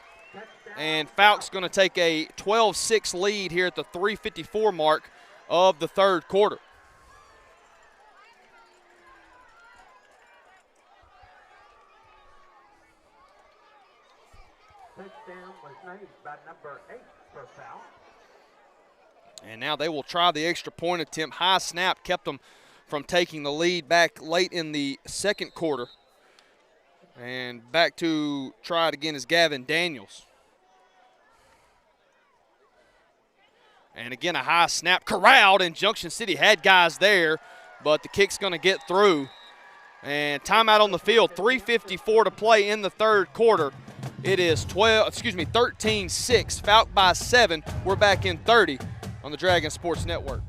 And Fouke's going to take a 12-6 lead here at the 3:54 mark of the 3rd quarter. Touchdown was made by number 8 for Fouke. And now they will try the extra point attempt. High snap kept them from taking the lead back late in the 2nd quarter. And back to try it again is Gavin Daniels. And again, a high snap corralled, and Junction City had guys there, but the kick's going to get through. And timeout on the field, 3:54 to play in the 3rd quarter. It is 13-6, Fouke by 7. We're back in 30 on the Dragon Sports Network.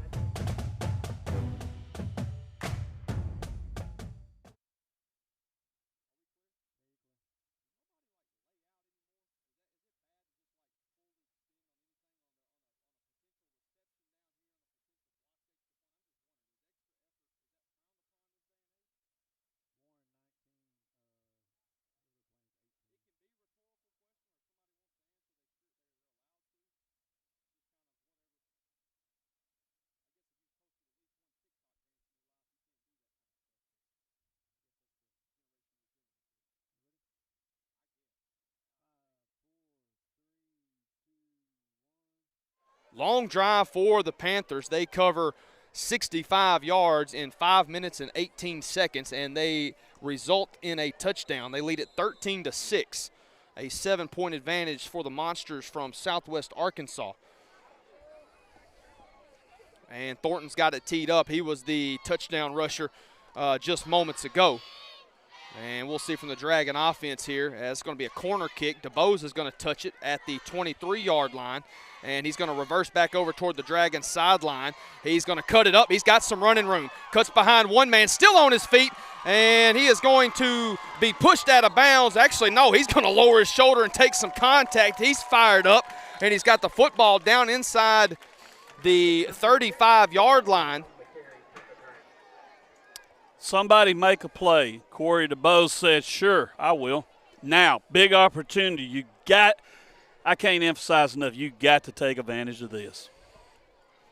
Long drive for the Panthers. They cover 65 yards in 5 minutes and 18 seconds, and they result in a touchdown. They lead it 13-6, a 7-point advantage for the Monsters from Southwest Arkansas. And Thornton's got it teed up. He was the touchdown rusher just moments ago. And we'll see from the Dragon offense here, as it's going to be a corner kick. DeBose is going to touch it at the 23-yard line, and he's going to reverse back over toward the Dragon sideline. He's going to cut it up. He's got some running room. Cuts behind one man, still on his feet, and he is going to be pushed out of bounds. Actually, no, he's going to lower his shoulder and take some contact. He's fired up, and he's got the football down inside the 35-yard line. Somebody make a play. Corey DeBose said, sure, I will. Now, big opportunity. I can't emphasize enough, you got to take advantage of this.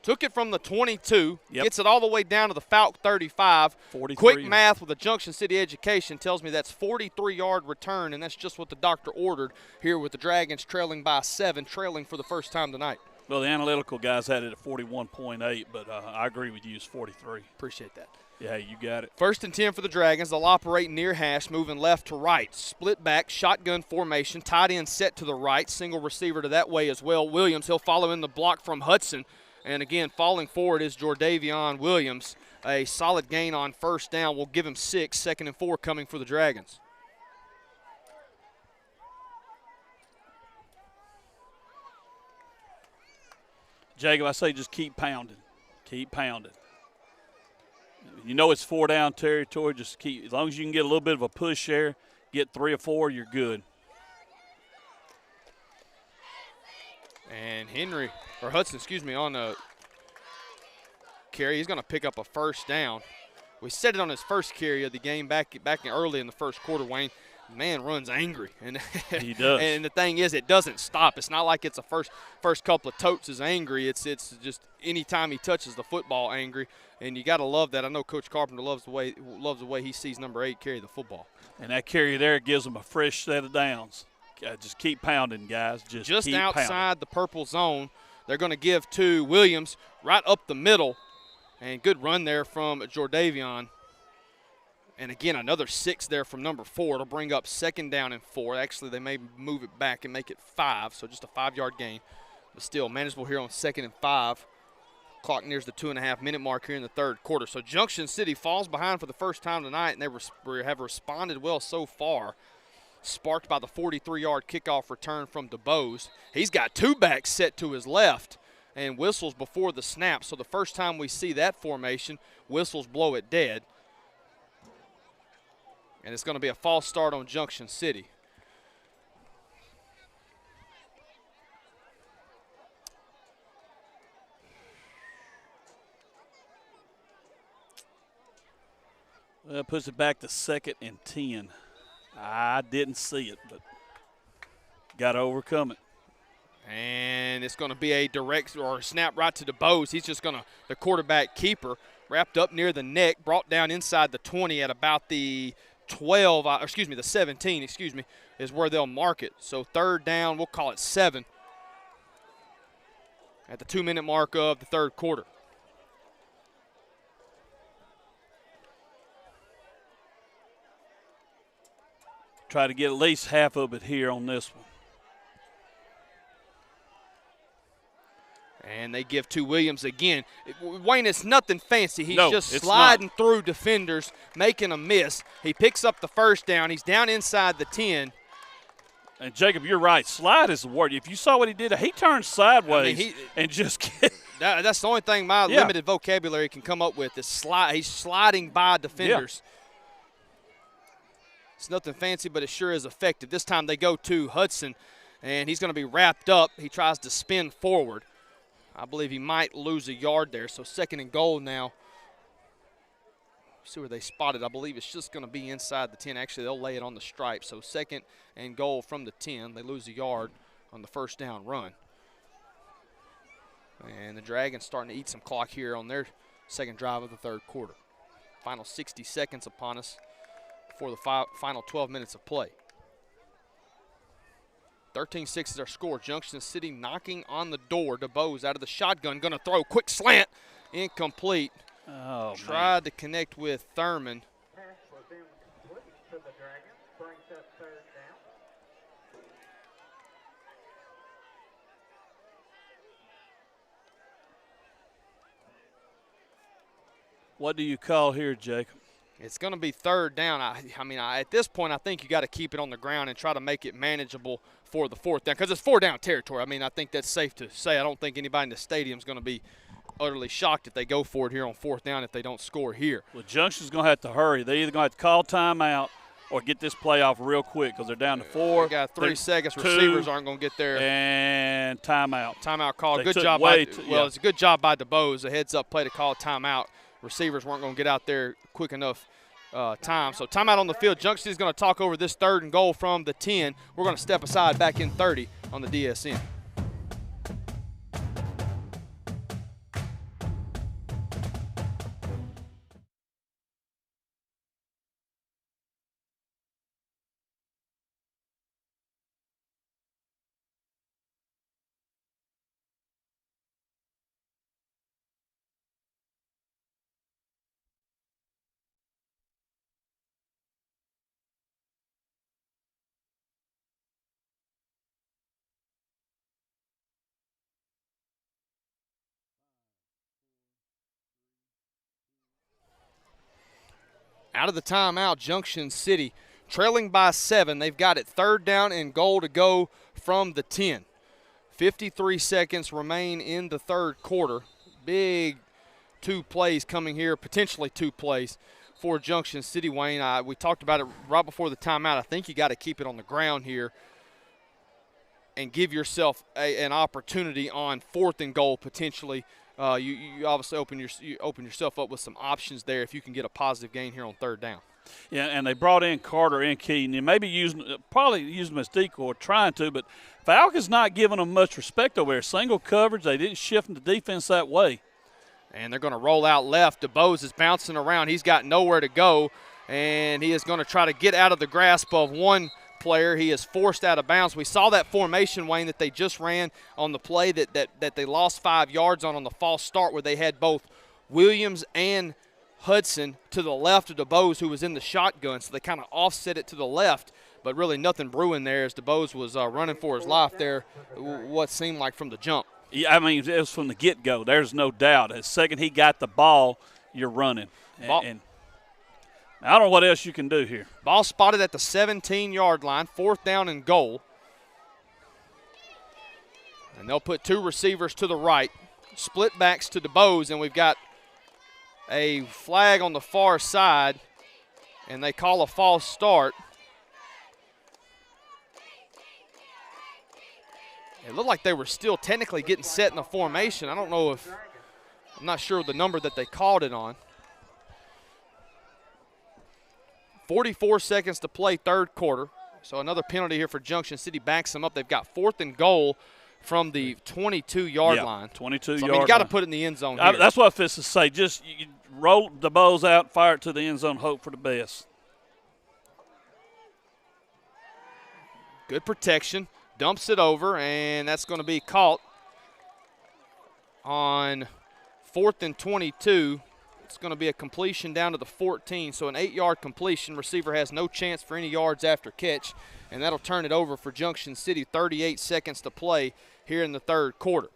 Took it from the 22, gets it all the way down to the Fouke 35. 43. Quick math with a Junction City education tells me that's 43-yard return, and that's just what the doctor ordered here with the Dragons trailing by 7, trailing for the first time tonight. Well, the analytical guys had it at 41.8, but I agree with you, it's 43. Appreciate that. Yeah, you got it. 1st and 10 for the Dragons. They'll operate near hash, moving left to right. Split back, shotgun formation, tight end set to the right. Single receiver to that way as well. Williams, he'll follow in the block from Hudson. And again, falling forward is Jordavion Williams. A solid gain on 1st down. We'll give him 6. 2nd and 4 coming for the Dragons. Jacob, I say just keep pounding. Keep pounding. You know it's 4-down territory. Just keep, as long as you can get a little bit of a push there, get 3 or 4, you're good. And Hudson, on a carry. He's going to pick up a first down. We said it on his first carry of the game back early in the first quarter, Wayne. Man runs angry, and he does. And the thing is, it doesn't stop. It's not like it's a first couple of totes is angry. It's just any time he touches the football, angry, and you got to love that. I know Coach Carpenter loves the way he sees number 8 carry the football. And that carry there gives them a fresh set of downs. Just keep pounding, guys. Just keep outside pounding. the purple zone, they're going to give to Williams right up the middle, and good run there from Jordavion. And, again, another 6 there from number 4. It'll bring up 2nd down and 4. Actually, they may move it back and make it 5, so just a 5-yard gain. But still manageable here on 2nd and 5. Clock nears the 2.5-minute mark here in the third quarter. So Junction City falls behind for the first time tonight, and they have responded well so far. Sparked by the 43-yard kickoff return from DeBose. He's got 2 backs set to his left and whistles before the snap. So the first time we see that formation, whistles blow it dead. And it's going to be a false start on Junction City. Well, puts it back to 2nd and 10. I didn't see it, but got to overcome it. And it's going to be a direct or a snap right to DeBose. He's just going to, the quarterback keeper, wrapped up near the neck, brought down inside the 20 at about the the 17, is where they'll mark it. So 3rd down, we'll call it 7 at the 2-minute mark of the third quarter. Try to get at least half of it here on this one. And they give to Williams again. Wayne, it's nothing fancy. He's just it's sliding not. through defenders, making a miss. He picks up the first down. He's down inside the 10. And, Jacob, you're right. Slide is the word. If you saw what he did, he turned sideways and just that's the only thing my limited vocabulary can come up with is slide. He's sliding by defenders. Yeah. It's nothing fancy, but it sure is effective. This time they go to Hudson, and he's going to be wrapped up. He tries to spin forward. I believe he might lose a yard there, so 2nd and goal now. See where they spot it. I believe it's just going to be inside the 10. Actually, they'll lay it on the stripe. So 2nd and goal from the 10. They lose a yard on the first down run. And the Dragons starting to eat some clock here on their second drive of the third quarter. Final 60 seconds upon us before the final 12 minutes of play. 13-6 is our score. Junction City knocking on the door. DeBose out of the shotgun, going to throw. Quick slant. Incomplete. Oh, Tried to connect with Thurman. Pass was incomplete to the Dragons. Brings up 3rd down. What do you call here, Jacob? It's going to be 3rd down. At this point, I think you got to keep it on the ground and try to make it manageable for the 4th down because it's 4-down territory. I think that's safe to say. I don't think anybody in the stadium is going to be utterly shocked if they go for it here on 4th down if they don't score here. Well, Junction's going to have to hurry. They're either going to have to call timeout or get this play off real quick because they're down to 4. They got 3 seconds. Receivers aren't going to get there. And timeout. Timeout call. They Good took job. it's a good job by DeBose. A heads-up play to call timeout. Receivers weren't going to get out there quick enough time. So timeout on the field. Junction is going to talk over this 3rd and goal from the 10. We're going to step aside back in 30 on the DSN. Out of the timeout, Junction City trailing by 7. They've got it 3rd down and goal to go from the 10. 53 seconds remain in the third quarter. Big 2 plays coming here, potentially 2 plays for Junction City, Wayne. We talked about it right before the timeout. I think you got to keep it on the ground here and give yourself an opportunity on 4th and goal potentially. You obviously you open yourself up with some options there if you can get a positive gain here on 3rd down. Yeah, and they brought in Carter and Keaton, and maybe probably using them as decoy, trying to, but Fouke is not giving them much respect over there. Single coverage, they didn't shift the defense that way. And they're going to roll out left. DeBose is bouncing around. He's got nowhere to go, and he is going to try to get out of the grasp of one player. He is forced out of bounds. We saw that formation, Wayne, that they just ran on the play that they lost 5 yards on the false start, where they had both Williams and Hudson to the left of DeBose, who was in the shotgun. So they kind of offset it to the left, but really nothing brewing there as DeBose was running for his life there, what seemed like from the jump. Yeah, I mean, it was from the get-go. There's no doubt. The second he got the ball, you're running. And I don't know what else you can do here. Ball spotted at the 17-yard line, 4th down and goal. And they'll put 2 receivers to the right, split backs to DeBose, and we've got a flag on the far side, and they call a false start. It looked like they were still technically getting set in the formation. I don't know if – I'm not sure the number that they called it on. 44 seconds to play, 3rd quarter. So another penalty here for Junction City backs them up. They've got 4th and goal from the 22-yard line. 22-yard line. You got to put it in the end zone here. That's what I was supposed to say. Just you roll the balls out, fire it to the end zone, hope for the best. Good protection. Dumps it over, and that's going to be caught on 4th and 22. It's going to be a completion down to the 14, so an 8-yard completion. Receiver has no chance for any yards after catch, and that'll turn it over for Junction City. 38 seconds to play here in the 3rd quarter.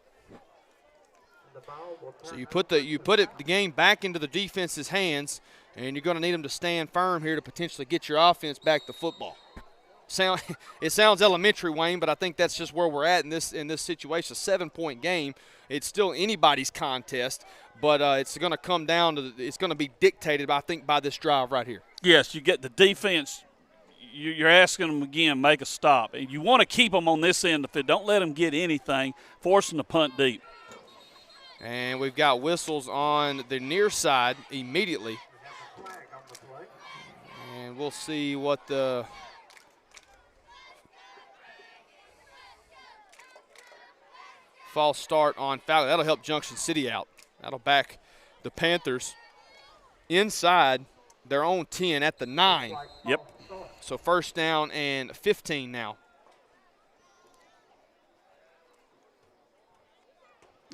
So you put the game back into the defense's hands, and you're going to need them to stand firm here to potentially get your offense back to football. It sounds elementary, Wayne, but I think that's just where we're at in this situation. A 7-point game. It's still anybody's contest, but it's going to come down to it's going to be dictated, I think, by this drive right here. Yes, you get the defense. You're asking them again, make a stop. And you want to keep them on this end of it. Don't let them get anything, force them to punt deep. And we've got whistles on the near side immediately. And we'll see what the false start on Fouke. That'll help Junction City out. That'll back the Panthers inside their own 10 at the 9. Yep. So 1st down and 15 now.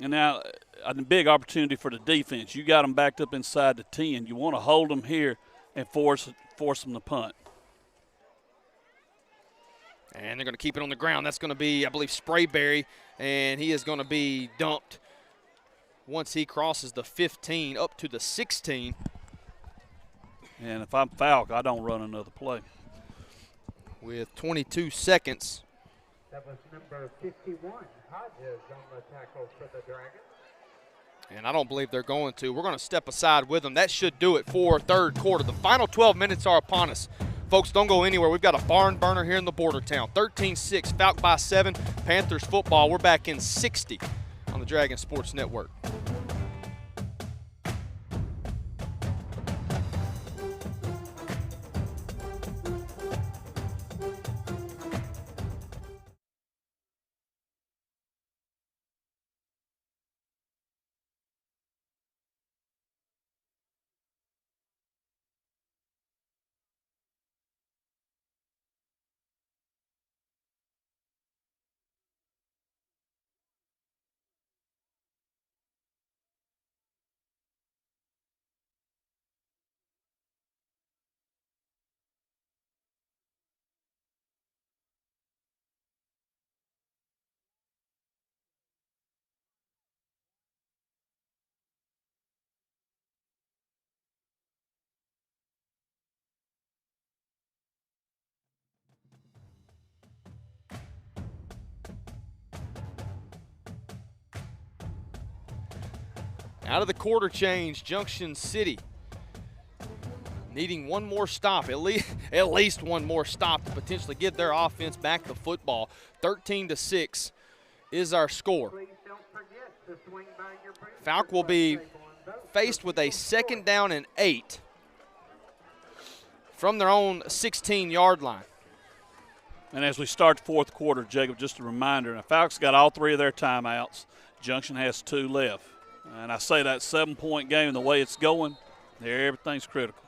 And now a big opportunity for the defense. You got them backed up inside the 10. You want to hold them here and force them to punt. And they're going to keep it on the ground. That's going to be, I believe, Sprayberry, and he is going to be dumped once he crosses the 15 up to the 16. And if I'm Fouke, I don't run another play. With 22 seconds. That was number 51, Hodges, on the tackle for the Dragons. And I don't believe they're going to. We're going to step aside with them. That should do it for 3rd quarter. The final 12 minutes are upon us. Folks, don't go anywhere. We've got a barn burner here in the border town. 13-6, Fouke by 7, Panthers football. We're back in 60 on the Dragon Sports Network. Out of the quarter change, Junction City needing one more stop, at least one more stop to potentially give their offense back the football. 13-6 is our score. Fouke will be faced with a 2nd down and 8 from their own 16-yard line. And as we start the 4th quarter, Jacob, just a reminder, now Fouke's got all 3 of their timeouts. Junction has 2 left. And I say that 7-point game, the way it's going, everything's critical.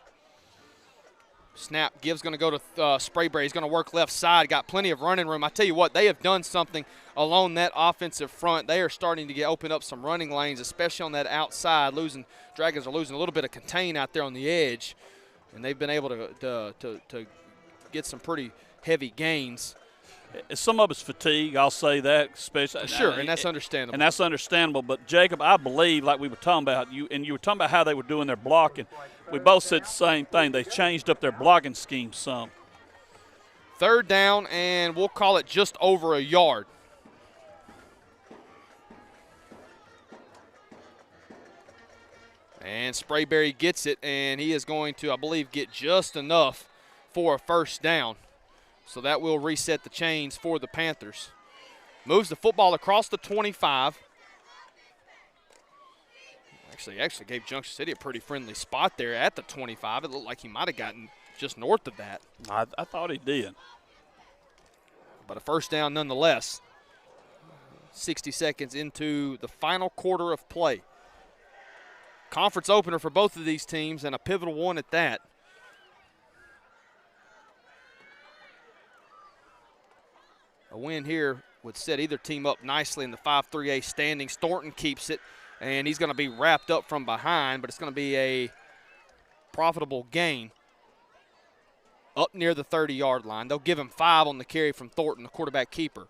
Snap, Gibbs going to go to Sprayberry. He's going to work left side. Got plenty of running room. I tell you what, they have done something along that offensive front. They are starting to open up some running lanes, especially on that outside. Dragons are losing a little bit of contain out there on the edge, and they've been able to get some pretty heavy gains. Some of it's fatigue, I'll say that, especially. Sure, and that's understandable. And that's understandable. But Jacob, I believe, like we were talking about, you were talking about how they were doing their blocking. We both said the same thing. They changed up their blocking scheme some. 3rd down, and we'll call it just over a yard. And Sprayberry gets it, and he is going to, I believe, get just enough for a 1st down. So that will reset the chains for the Panthers. Moves the football across the 25. Actually gave Junction City a pretty friendly spot there at the 25. It looked like he might have gotten just north of that. I thought he did. But a 1st down nonetheless. 60 seconds into the final quarter of play. Conference opener for both of these teams, and a pivotal one at that. A win here would set either team up nicely in the 5-3A standings. Thornton keeps it, and he's going to be wrapped up from behind, but it's going to be a profitable gain up near the 30-yard line. They'll give him 5 on the carry from Thornton, the quarterback keeper.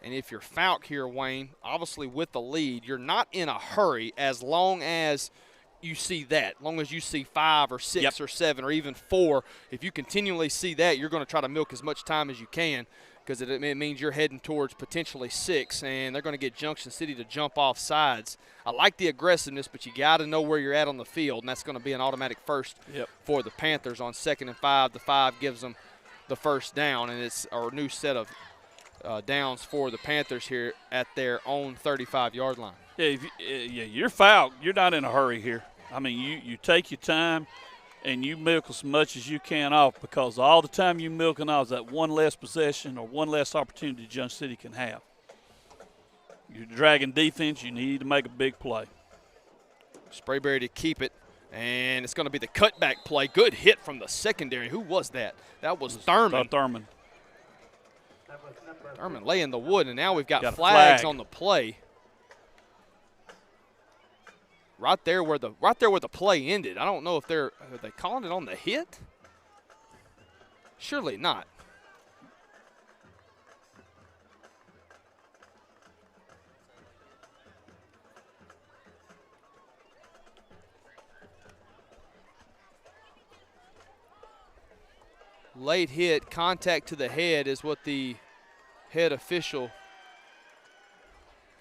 And if you're Fouke here, Wayne, obviously with the lead, you're not in a hurry as long as you see that. As long as you see 5 or 6 or 7 or even 4, if you continually see that, you're going to try to milk as much time as you can, because it means you're heading towards potentially 6, and they're going to get Junction City to jump off sides. I like the aggressiveness, but you got to know where you're at on the field, and that's going to be an automatic 1st for the Panthers on 2nd and 5. The 5 gives them the 1st down, and it's our new set of downs for the Panthers here at their own 35-yard line. Yeah, you're Fouke. You're not in a hurry here. I mean, you take your time and you milk as much as you can off, because all the time you milking off is that one less possession or one less opportunity Junction City can have. You're dragging defense, you need to make a big play. Sprayberry to keep it, and it's going to be the cutback play. Good hit from the secondary. Who was that? That was Thurman. Thurman laying the wood, and now we've got flags on the play. Right there where the play ended. I don't know if are they calling it on the hit? Surely not. Late hit, contact to the head is what the head official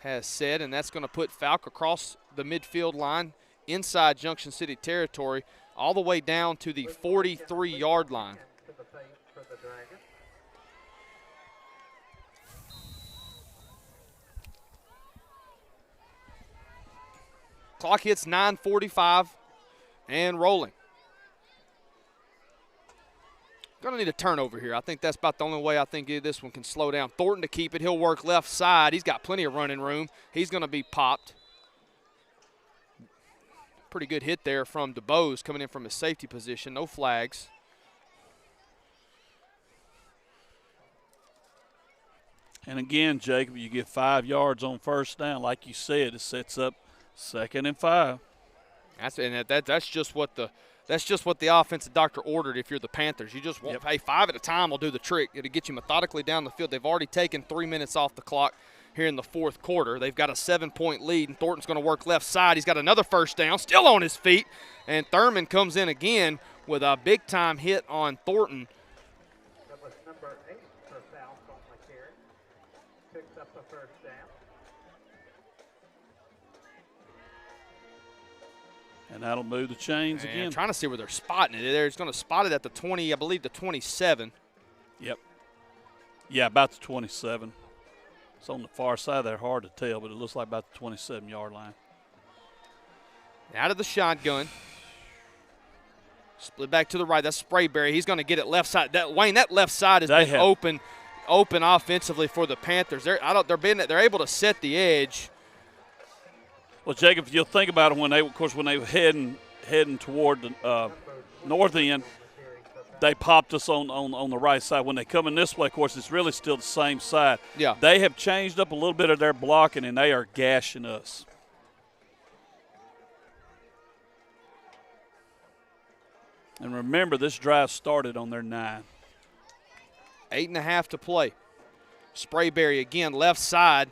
has said, and that's going to put Fouke across the midfield line inside Junction City territory all the way down to the 43-yard line. Clock hits 9:45 and rolling. Going to need a turnover here. I think that's about the only way I think this one can slow down. Thornton to keep it. He'll work left side. He's got plenty of running room. He's going to be popped. Pretty good hit there from DeBose coming in from his safety position. No flags. And again, Jacob, you get 5 yards on 1st down. Like you said, it sets up 2nd and 5. That's just what the offensive doctor ordered. If you're the Panthers, you just want, hey, 5 at a time will do the trick. It'll get you methodically down the field. They've already taken 3 minutes off the clock here in the 4th quarter. They've got a 7-point lead, and Thornton's going to work left side. He's got another 1st down, still on his feet, and Thurman comes in again with a big-time hit on Thornton. That was number 8 for Fouke on the carry. Picks up the 1st down. And that'll move the chains And again. I'm trying to see where they're spotting it. They're going to spot it at the 20, I believe the 27. Yep. Yeah, about the 27. It's on the far side there, hard to tell, but it looks like about the 27-yard line. Out of the shotgun. Split back to the right. That's Sprayberry. He's going to get it left side. That left side has been open offensively for the Panthers. They're able to set the edge. Well, Jacob, you'll think about it when they were heading toward the north end, they popped us on the right side. When they come in this way, of course, it's really still the same side. Yeah. They have changed up a little bit of their blocking, and they are gashing us. And remember, this drive started on their 9. 8.5 to play. Sprayberry again, left side.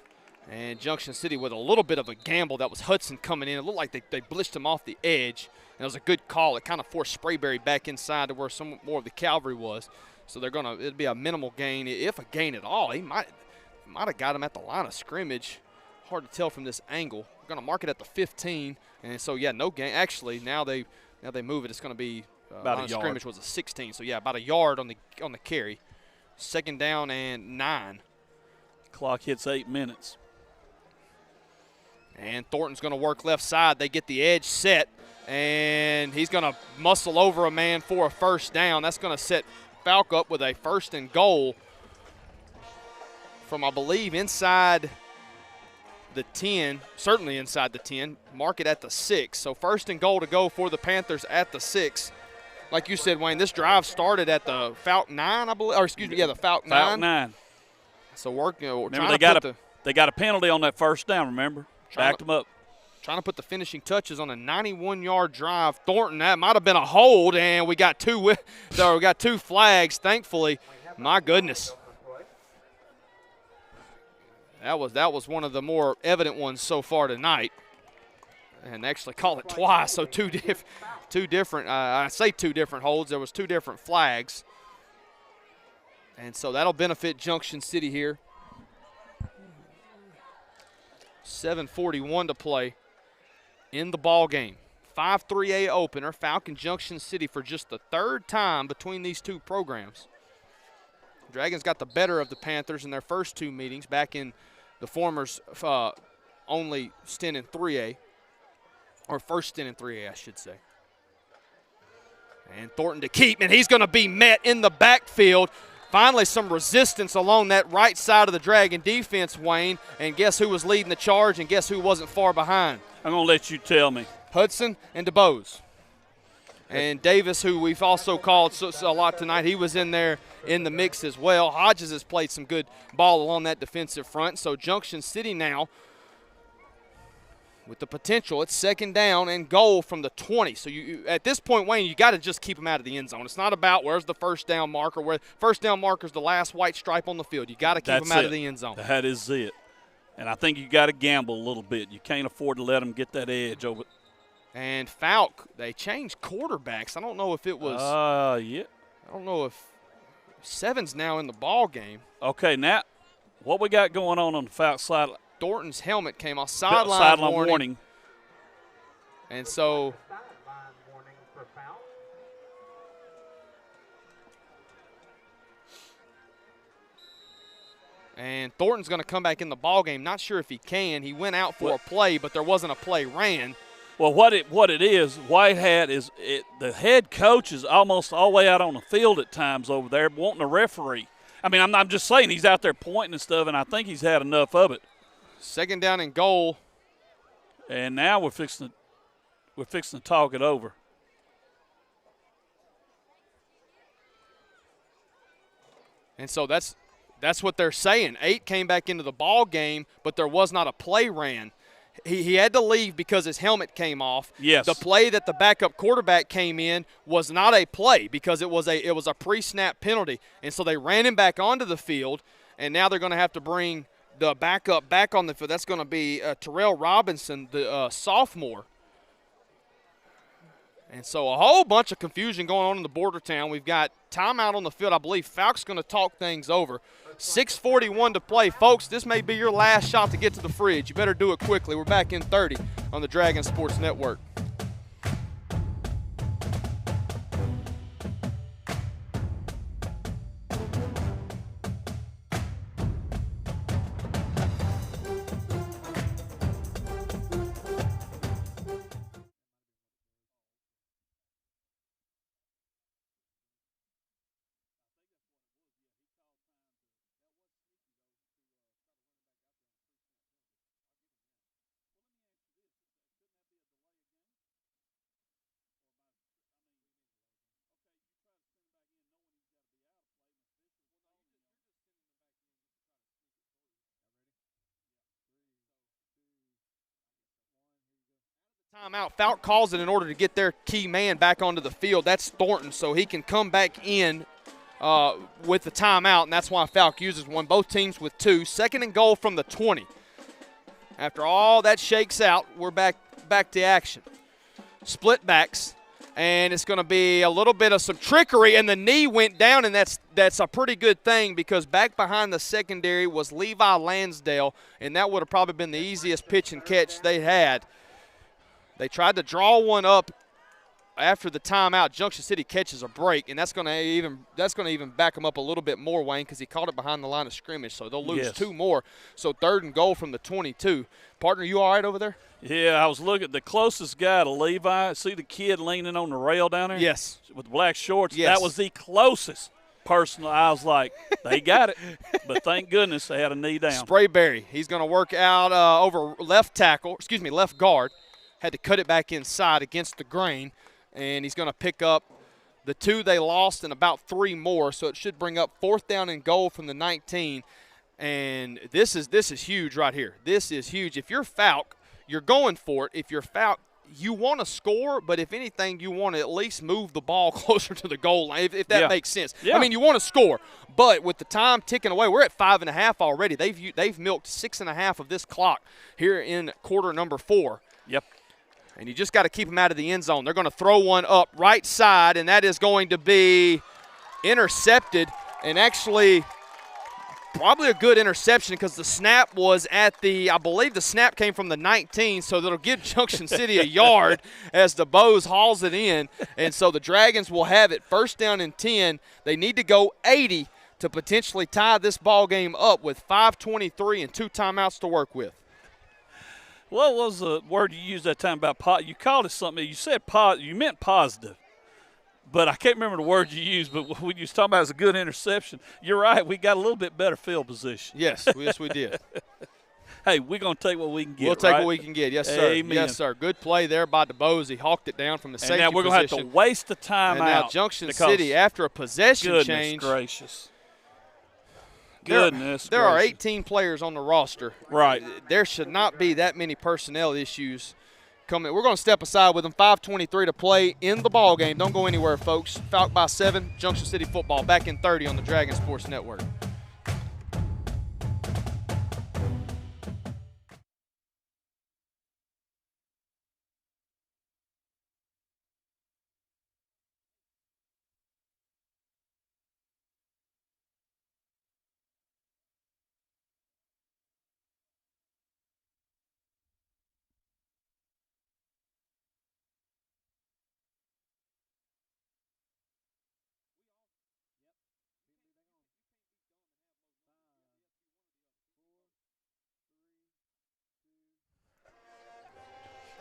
And Junction City with a little bit of a gamble. That was Hudson coming in. It looked like they blitched him off the edge. And it was a good call. It kind of forced Sprayberry back inside to where some more of the cavalry was. So it'll be a minimal gain, if a gain at all. He might have got him at the line of scrimmage. Hard to tell from this angle. We're going to mark it at the 15. And so, yeah, no gain. Actually, now they move it. It's going to be about line a of yard. scrimmage was a 16. So, yeah, about a yard on the carry. 2nd down and 9. Clock hits 8 minutes. And Thornton's going to work left side. They get the edge set, and he's going to muscle over a man for a first down. That's going to set Fouke up with a 1st and goal from, I believe, inside the 10, certainly inside the 10. Mark it at the 6. So 1st and goal to go for the Panthers at the 6. Like you said, Wayne, this drive started at the Fouke 9, I believe. Or excuse me, the Fouke 9. Fouke 9. So we're remember, they got a penalty on that first down, remember? Backed them up. Trying to put the finishing touches on a 91-yard drive. Thornton, that might have been a hold, and we got two flags, thankfully. My goodness. That was one of the more evident ones so far tonight. And actually call it twice, so two different holds. There was 2 different flags. And so that'll benefit Junction City here. 7:41 to play in the ball game. 5-3A opener. Fouke and Junction City for just the 3rd time between these two programs. Dragons got the better of the Panthers in their first 2 meetings back in the former's only stint in 3A, or first stint in 3A, I should say. And Thornton to keep, and he's going to be met in the backfield. Finally, some resistance along that right side of the Dragon defense, Wayne. And guess who was leading the charge, and guess who wasn't far behind? I'm going to let you tell me. Hudson and DeBose. And Davis, who we've also called a lot tonight, he was in there in the mix as well. Hodges has played some good ball along that defensive front. So Junction City now with the potential. It's 2nd down and goal from the 20. So you at this point, Wayne, you got to just keep them out of the end zone. It's not about where's the first down marker. Where first down marker is the last white stripe on the field. You got to keep them out of the end zone. That is it. And I think you got to gamble a little bit. You can't afford to let them get that edge over. And Fouke, they changed quarterbacks. I don't know if it was. Yeah. I don't know if Seven's now in the ball game. Okay, now what we got going on the Fouke side? Thornton's helmet came off. Sideline warning. And so and Thornton's going to come back in the ball game. Not sure if he can. He went out for a play, but there wasn't a play ran. Well, what it is, White Hat the head coach is almost all the way out on the field at times over there wanting a referee. I mean, I'm just saying he's out there pointing and stuff, and I think he's had enough of it. 2nd down and goal. And now we're fixing to talk it over. And so that's what they're saying. 8 came back into the ball game, but there was not a play ran. He had to leave because his helmet came off. Yes. The play that the backup quarterback came in was not a play because it was a pre-snap penalty. And so they ran him back onto the field, and now they're going to have to bring the backup back on the field. That's going to be Terrell Robinson, the sophomore. And so a whole bunch of confusion going on in the border town. We've got timeout on the field. I believe Fouke's going to talk things over. 6:41 to play. Folks, this may be your last shot to get to the fridge. You better do it quickly. We're back in 30 on the Dragon Sports Network. Timeout. Fouke calls it in order to get their key man back onto the field. That's Thornton, so he can come back in with the timeout, and that's why Fouke uses one. Both teams with 2. 2nd and goal from the 20. After all that shakes out, we're back to action. Split backs, and it's going to be a little bit of some trickery, and the knee went down, and that's a pretty good thing because back behind the secondary was Levi Lansdale, and that would have probably been the easiest pitch and catch they had. They tried to draw one up after the timeout. Junction City catches a break, and that's going to even back them up a little bit more, Wayne, because he caught it behind the line of scrimmage, so they'll lose 2 more. So 3rd and goal from the 22. Partner, you all right over there? Yeah, I was looking at the closest guy to Levi. See the kid leaning on the rail down there? Yes. With the black shorts? Yes. That was the closest person. I was like, they got it. But thank goodness they had a knee down. Sprayberry, he's going to work out over left guard. Had to cut it back inside against the grain, and he's going to pick up the 2 they lost and about 3 more, so it should bring up 4th down and goal from the 19. And this is huge right here. This is huge. If you're Fouke, you're going for it. If you're Fouke, you want to score, but if anything, you want to at least move the ball closer to the goal line, if that makes sense. Yeah. I mean, you want to score, but with the time ticking away, we're at 5.5 already. They've milked 6.5 of this clock here in quarter number 4. Yep. And you just got to keep them out of the end zone. They're going to throw one up right side, and that is going to be intercepted, and actually probably a good interception because the snap was at I believe the snap came from the 19, so that'll give Junction City a yard as DeBose hauls it in. And so the Dragons will have it 1st down and 10. They need to go 80 to potentially tie this ball game up with 5:23 and 2 timeouts to work with. What was the word you used that time about you called it something. You said you meant positive. But I can't remember the word you used, but when you was talking about it was a good interception, you're right. We got a little bit better field position. Yes, we did. Hey, we're going to take what we can get. We'll take what we can get. Yes, sir. Amen. Yes, sir. Good play there by DeBose. He hawked it down from the safety position. And now we're going to have to waste the time out. Now Junction City, after a possession change. Goodness gracious. There are 18 players on the roster. Right. There should not be that many personnel issues coming. We're going to step aside with them. 5:23 to play in the ball game. Don't go anywhere, folks. Fouke by 7. Junction City football back in 30 on the Dragon Sports Network.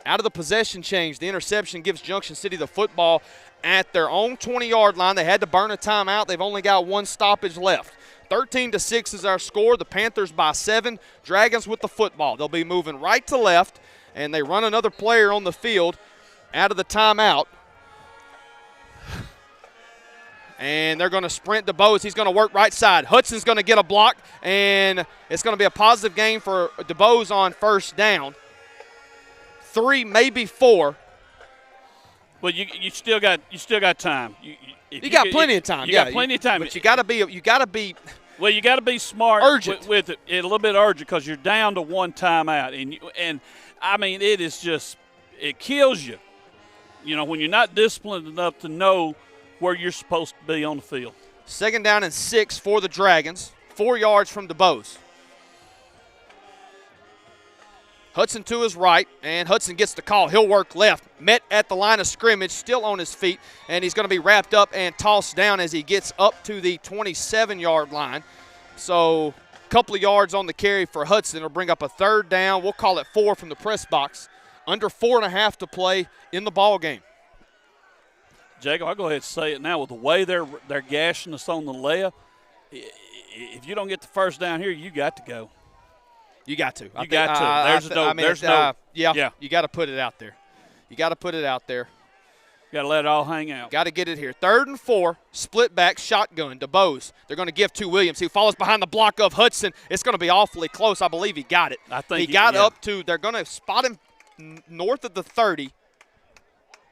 Out of the possession change, the interception gives Junction City the football at their own 20-yard line. They had to burn a timeout. They've only got 1 stoppage left. 13-6 is our score. The Panthers by 7. Dragons with the football. They'll be moving right to left, and they run another player on the field out of the timeout. And they're going to sprint DeBose. He's going to work right side. Hudson's going to get a block, and it's going to be a positive gain for DeBose on 1st down. 3, maybe 4. Well, you still got time. You got plenty of time. You got plenty of time. But you got to be. Well, you got to be smart. Urgent with it. A little bit urgent because you're down to 1 timeout, and I mean it kills you. You know when you're not disciplined enough to know where you're supposed to be on the field. 2nd down and 6 for the Dragons. 4 yards from DeBose. Hudson to his right, and Hudson gets the call. He'll work left. Met at the line of scrimmage, still on his feet, and he's going to be wrapped up and tossed down as he gets up to the 27-yard line. So a couple of yards on the carry for Hudson. It'll bring up a 3rd down. We'll call it 4 from the press box. Under 4.5 to play in the ball game. Jacob, I'll go ahead and say it now. With the way they're gashing us on the left, if you don't get the 1st down here, you got to go. You got to. You got to. Yeah. You got to put it out there. You got to let it all hang out. Got to get it here. 3rd and 4, split back, shotgun, DeBose. They're going to give to Williams. He follows behind the block of Hudson. It's going to be awfully close. I believe he got it. I think he got up to, they're going to spot him north of the 30.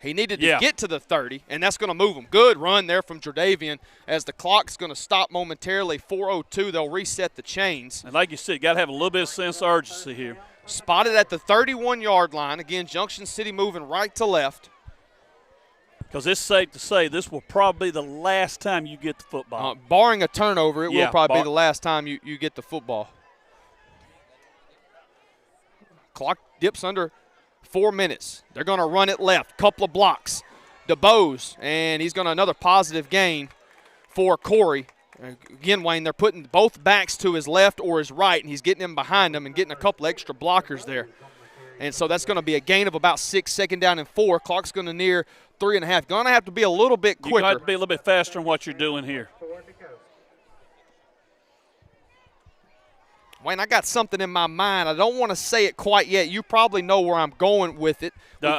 He needed to get to the 30, and that's going to move him. Good run there from Jordavian as the clock's going to stop momentarily. 4:02, they'll reset the chains. And like you said, got to have a little bit of sense of urgency here. Spotted at the 31-yard line. Again, Junction City moving right to left. Because it's safe to say this will probably be the last time you get the football. Barring a turnover, it will probably be the last time you get the football. Clock dips under 4 minutes. They're going to run it left. Couple of blocks. DeBose, and he's going to another positive gain for Corey. Again, Wayne, they're putting both backs to his left or his right, and he's getting them behind him and getting a couple extra blockers there. And so that's going to be a gain of about 6, second down and 4. Clock's going to near 3.5. Going to have to be a little bit quicker. You're going to have to be a little bit faster in what you're doing here. Wayne, I got something in my mind. I don't want to say it quite yet. You probably know where I'm going with it.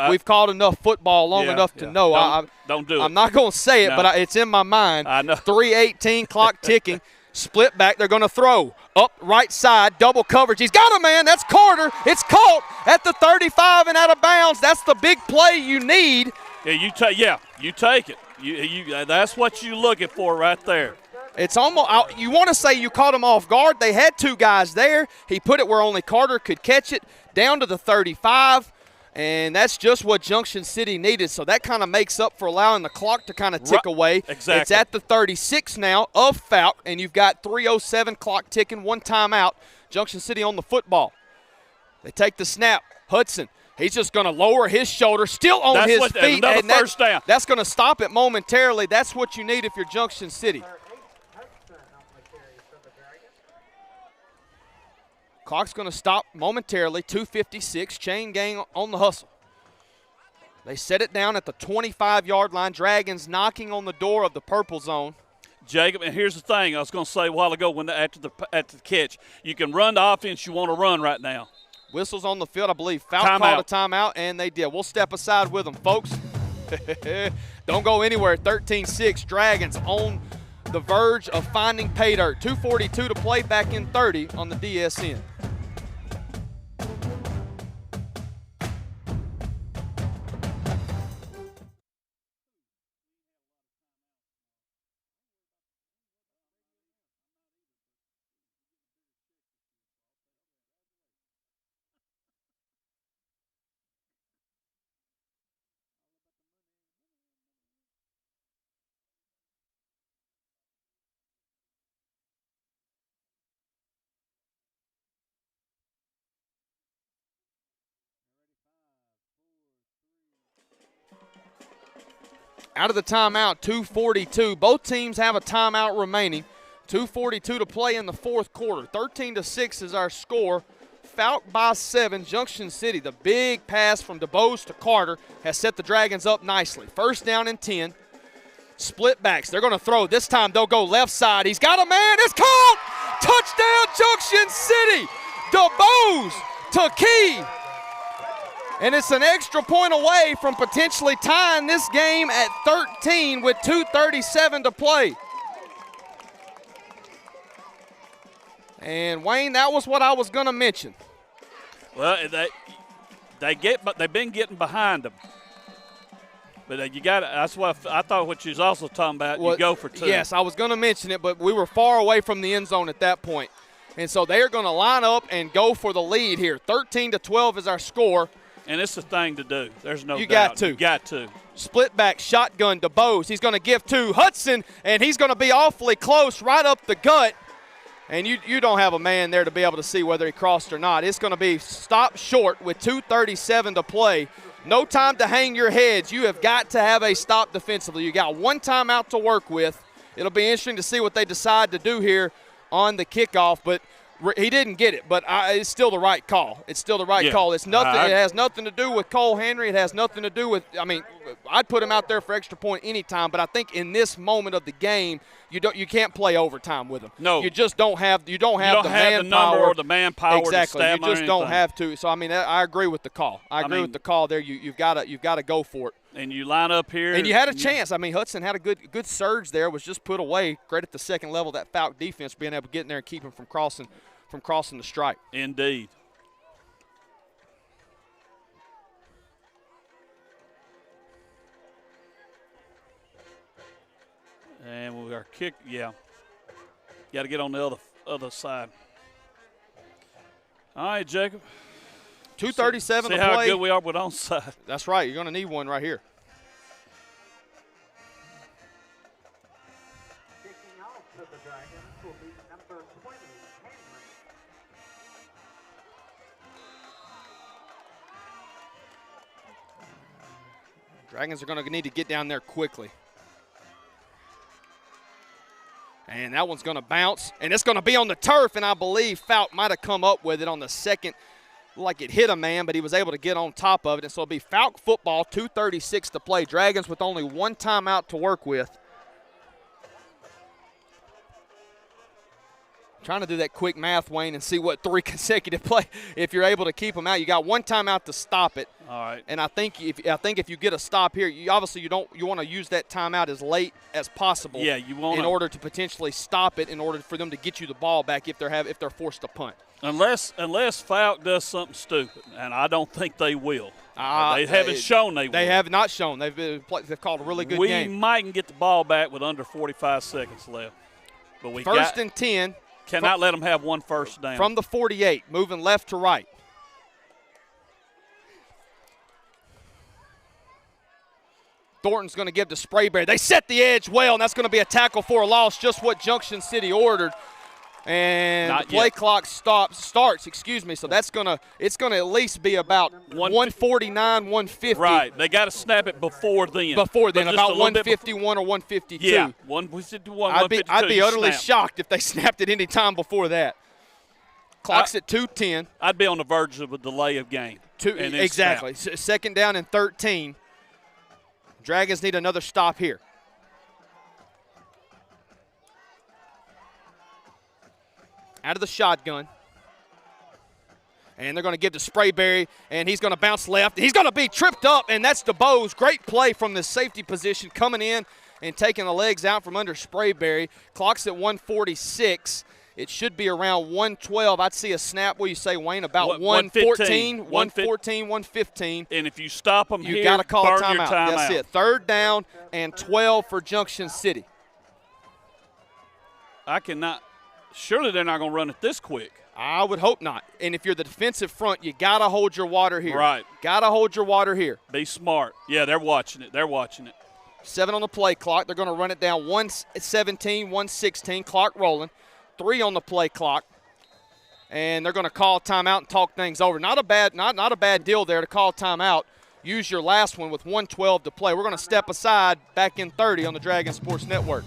We've called enough football long enough to know. Don't do it. I'm not going to say it, but it's in my mind. I know. 3:18, clock ticking. Split back. They're going to throw. Up right side, double coverage. He's got a man. That's Carter. It's caught at the 35 and out of bounds. That's the big play you need. Yeah, you take it. That's what you're looking for right there. It's almost – you want to say you caught him off guard. They had two guys there. He put it where only Carter could catch it, down to the 35, and that's just what Junction City needed. So that kind of makes up for allowing the clock to kind of tick away. Exactly. It's at the 36 now of Fouke, and you've got 3:07 clock ticking, one timeout. Junction City on the football. They take the snap. Hudson. He's just going to lower his shoulder, still on his feet. Another first down. That's going to stop it momentarily. That's what you need if you're Junction City. Clock's going to stop momentarily, 2:56, chain gang on the hustle. They set it down at the 25-yard line. Dragons knocking on the door of the purple zone. Jacob, and here's the thing I was going to say a while ago after the catch. You can run the offense you want to run right now. Whistles on the field. I believe Fouke called a timeout, and they did. We'll step aside with them, folks. Don't go anywhere. 13-6, Dragons on the verge of finding pay dirt. 2:42 to play, back in 30 on the DSN. Out of the timeout, 2:42. Both teams have a timeout remaining. 2:42 to play in the fourth quarter. 13-6 is our score. Fouke by 7. Junction City, the big pass from DeBose to Carter has set the Dragons up nicely. First down and 10. Split backs. They're going to throw. This time they'll go left side. He's got a man. It's caught! Touchdown, Junction City! DeBose to Key. And it's an extra point away from potentially tying this game at 13 with 2:37 to play. And, Wayne, that was what I was going to mention. Well, they've been getting behind them. But you got that's what I thought what you was also talking about, you go for two. Yes, I was going to mention it, but we were far away from the end zone at that point. And so they are going to line up and go for the lead here. 13-12 is our score. And it's the thing to do. There's no doubt. You got to. Split back shotgun to Bose. He's going to give to Hudson, and he's going to be awfully close right up the gut. And you don't have a man there to be able to see whether he crossed or not. It's going to be stopped short with 2:37 to play. No time to hang your heads. You have got to have a stop defensively. You got one timeout to work with. It'll be interesting to see what they decide to do here on the kickoff, but he didn't get it, but it's still the right call. It's still the right call. It's nothing. It has nothing to do with Cole Henry. It has nothing to do with. I mean, I'd put him out there for extra point anytime, but I think in this moment of the game, you can't play overtime with him. No, you just don't have. You don't have the manpower. number or the manpower. Exactly. You just don't have to. So I mean, I agree with the call. I agree with the call there. You've got to go for it. And you line up here. And you had a chance. I mean, Hudson had a good surge there. Was just put away. Credit the second level that Fouke defense being able to get in there and keep him from crossing the stripe. Indeed. we are. Kick, yeah. Got to get on the other side. All right, Jacob. 2:37 to play. See how good we are with onside. That's right. You're going to need one right here. Kicking off for the Dragons will be number 20, Henry. Dragons are going to need to get down there quickly. And that one's going to bounce, and it's going to be on the turf, and I believe Fouke might have come up with it on the second, like it hit a man, but he was able to get on top of it. And so it'll be Fouke football, 2:36 to play. Dragons with only one timeout to work with. Trying to do that quick math, Wayne, and see what 3 consecutive play. If you're able to keep them out, you got one timeout to stop it. All right. And I think if you get a stop here, you want to use that timeout as late as possible. Yeah, you want in order to potentially stop it, in order for them to get you the ball back if they're forced to punt. Unless Fouke does something stupid, and I don't think they will. They haven't shown they will. They have not shown. They've called a really good game. We mightn't get the ball back with under 45 seconds left. But we First and 10. Cannot let them have one first down. From the 48, moving left to right. Thornton's going to give to Sprayberry. They set the edge well, and that's going to be a tackle for a loss, just what Junction City ordered. And the play clock starts. So that's it's gonna at least be about 149, 150. Right. They got to snap it before then. About 151 or 152. Yeah, 151, I'd be utterly shocked if they snapped it any time before that. Clock's at 2:10. I'd be on the verge of a delay of game. Exactly. Second down and 13. Dragons need another stop here. Out of the shotgun. And they're going to give to Sprayberry, and he's going to bounce left. He's going to be tripped up, and that's DeBose. Great play from the safety position, coming in and taking the legs out from under Sprayberry. Clock's at 146. It should be around 112. I'd see a snap, what do you say, Wayne, about 114, 114, 115. And if you stop them you got to call a timeout. That's it. Third down and 12 for Junction City. I cannot. Surely they're not going to run it this quick. I would hope not. And if you're the defensive front, you got to hold your water here. Right. Got to hold your water here. Be smart. Yeah, they're watching it. 7 on the play clock. They're going to run it down 117, 116. Clock rolling. 3 on the play clock. And they're going to call timeout and talk things over. Not a bad deal there to call timeout. Use your last one with 112 to play. We're going to step aside, back in 30 on the Dragon Sports Network.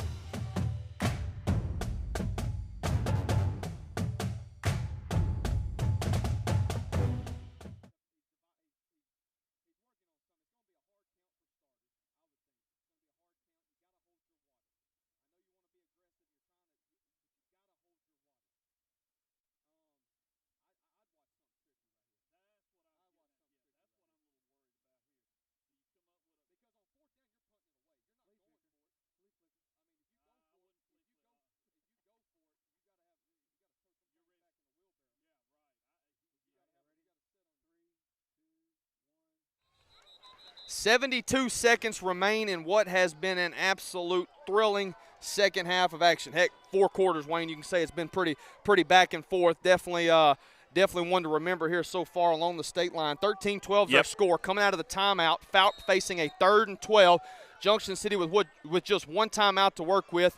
.72 seconds remain in what has been an absolute thrilling second half of action. Heck, 4 quarters, Wayne. You can say it's been pretty back and forth. Definitely one to remember here so far along the state line. 13-12 is our score. Coming out of the timeout, Fouke facing a 3rd and 12. Junction City with just one timeout to work with.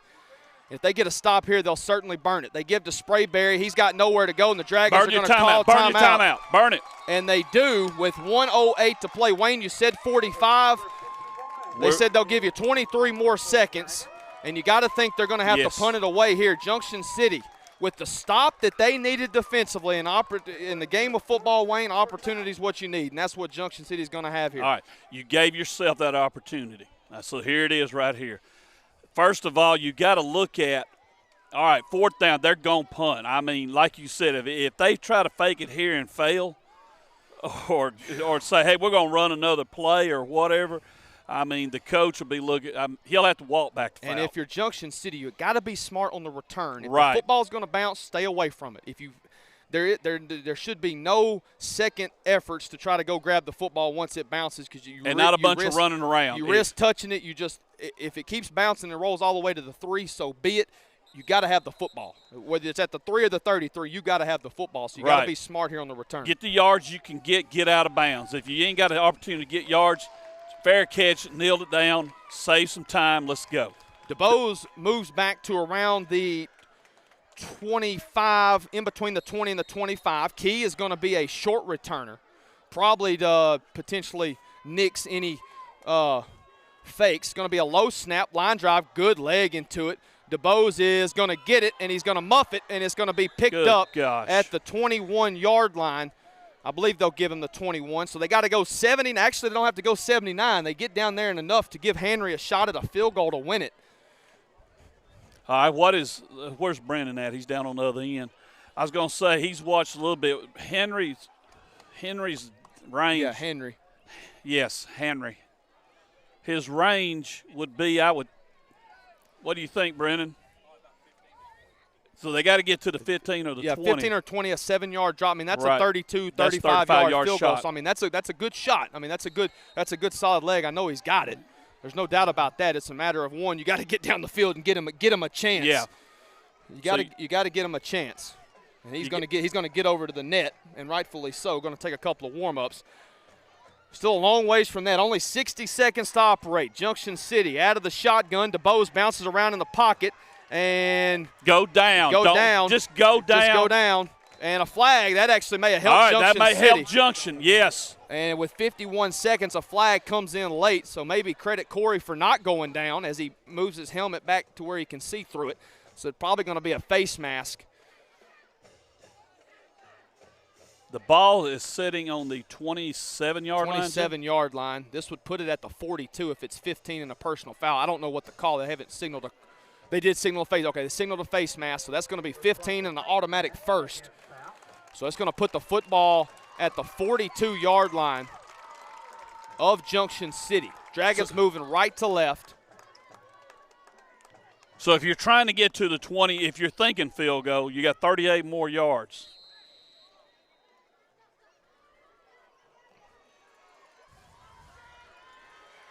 If they get a stop here, they'll certainly burn it. They give to Sprayberry. He's got nowhere to go, and the Dragons are going to call timeout. Burn your timeout. Burn it. And they do with 1:08 to play. Wayne, you said 45. They said they'll give you 23 more seconds, and you got to think they're going to have to punt it away here. Junction City, with the stop that they needed defensively in the game of football, Wayne, opportunity is what you need, and that's what Junction City is going to have here. All right, you gave yourself that opportunity. So here it is right here. First of all, you got to look at, all right, 4th down, they're going to punt. I mean, like you said, if they try to fake it here and fail or say, hey, we're going to run another play or whatever, I mean, the coach will be looking he'll have to walk back to foul. And if you're Junction City, you got to be smart on the return. If the football's going to bounce, stay away from it. there should be no second efforts to try to go grab the football once it bounces, because not a bunch of running around. You risk touching it. If it keeps bouncing and rolls all the way to the 3, so be it. You got to have the football. Whether it's at the 3 or the 33, you got to have the football. So you got to be smart here on the return. Get the yards you can get out of bounds. If you ain't got an opportunity to get yards, fair catch, nailed it down, save some time, let's go. DuBose moves back to around the 25, in between the 20 and the 25. Key is going to be a short returner, probably to potentially nix any fakes. Going to be a low snap, line drive, good leg into it. DuBose is going to get it, and he's going to muff it, and it's going to be picked up at the 21-yard line. I believe they'll give him the 21, so they got to go 70. Actually, they don't have to go 79. They get down there and enough to give Henry a shot at a field goal to win it. All right, where's Brandon at? He's down on the other end. I was going to say he's watched a little bit. Henry's range. Yeah, Henry. Yes, Henry. His range would be, what do you think, Brennan? So they got to get to the 15 or the 20. Yeah, 15 or 20, a 7-yard drop. I mean, that's a 32, 35-yard field goal. So I mean, that's a good shot. I mean, that's a good solid leg. I know he's got it. There's no doubt about that. It's a matter of, one, you got to get down the field and get him a chance. Yeah. You got to get him a chance. And he's going to get over to the net, and rightfully so. Going to take a couple of warm-ups. Still a long ways from that. Only 60 seconds to operate. Junction City out of the shotgun. DuBose bounces around in the pocket and go down. Just go down. And a flag. That actually may have helped All right, Junction that may City. help Junction, yes. And with 51 seconds, a flag comes in late. So maybe credit Corey for not going down as he moves his helmet back to where he can see through it. So it's probably going to be a face mask. The ball is sitting on the 27-yard line. 27-yard line. This would put it at the 42 if it's 15 and a personal foul. I don't know what to call. They haven't signaled they did signal a face. Okay, they signaled a face mask, so that's going to be 15 and an automatic first. So it's going to put the football at the 42-yard line of Junction City. Dragons moving right to left. So if you're trying to get to the 20, if you're thinking field goal, you got 38 more yards.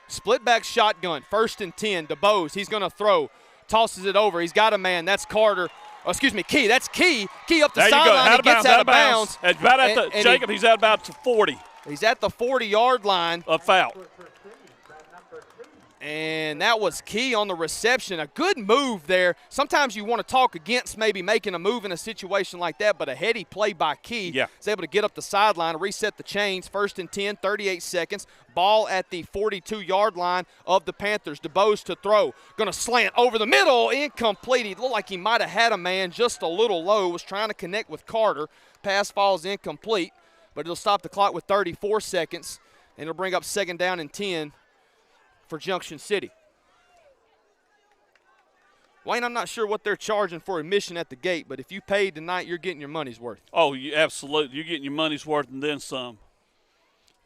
Split back shotgun, 1st and 10. DuBose, he's going to throw. Tosses it over. He's got a man. That's Carter. Oh, excuse me, Key. That's Key. Key up the sideline. He gets out of bounds. Jacob, he's at about 40. He's at the 40-yard line. A foul. And that was Key on the reception. A good move there. Sometimes you want to talk against maybe making a move in a situation like that, but a heady play by Key. Yeah. He's able to get up the sideline, reset the chains. 1st and 10, 38 seconds. Ball at the 42-yard line of the Panthers. DuBose to throw. Going to slant over the middle. Incomplete. He looked like he might have had a man just a little low. Was trying to connect with Carter. Pass falls incomplete, but it'll stop the clock with 34 seconds, and it'll bring up 2nd down and 10 for Junction City. Wayne, I'm not sure what they're charging for admission at the gate, but if you paid tonight, you're getting your money's worth. Oh, absolutely. You're getting your money's worth and then some.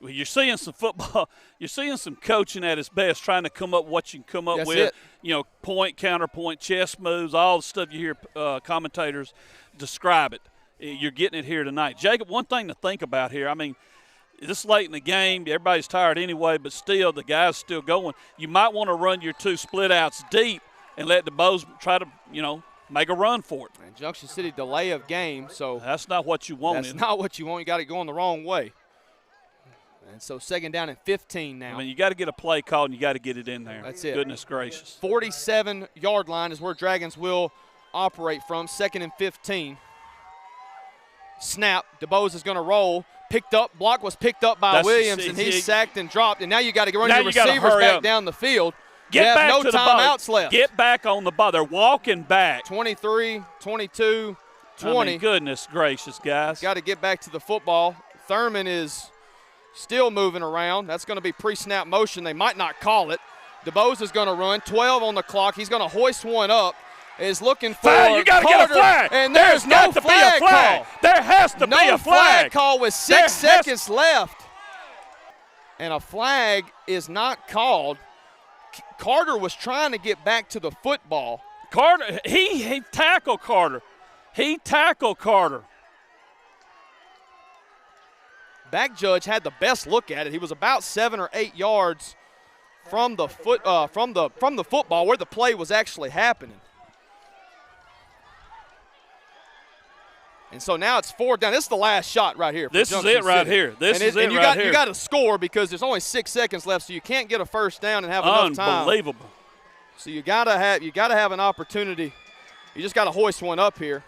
Well, you're seeing some football. You're seeing some coaching at its best, trying to come up what you can come up That's with. It. You know, point, counterpoint, chess moves, all the stuff you hear commentators describe it. You're getting it here tonight. Jacob, one thing to think about here, I mean, this late in the game, everybody's tired anyway, but still, the guy's still going. You might want to run your 2 split outs deep and let DuBose try to, make a run for it. And Junction City delay of game, so that's not what you want. That's not what you want. You got it going the wrong way. And so 2nd down and 15 now. I mean, you got to get a play called and you got to get it in there. That's it. Goodness gracious. 47-yard line is where Dragons will operate from. 2nd and 15. Snap. DuBose is going to roll. Picked up. Block was picked up by Williams, and he's sacked and dropped. And now you got to run your receivers back down the field. Get back no to the timeouts left. Get back on the ball. They're walking back. 23, 22, 20. I mean, goodness gracious, guys. Got to get back to the football. Thurman is still moving around. That's going to be pre-snap motion. They might not call it. DuBose is going to run. 12 on the clock. He's going to hoist one up. Is looking for you got to get a flag. And there's no flag call. There has to be a flag. No flag call with 6 seconds left. And a flag is not called. Carter was trying to get back to the football. Carter, he tackled Carter. He tackled Carter. back judge had the best look at it. He was about 7 or 8 yards from the football where the play was actually happening. And so now it's 4 down. This is the last shot right here. This is it right here. This is it right here. You got to score because there's only 6 seconds left, so you can't get a first down and have enough time. Unbelievable. So you got to have an opportunity. You just got to hoist one up here.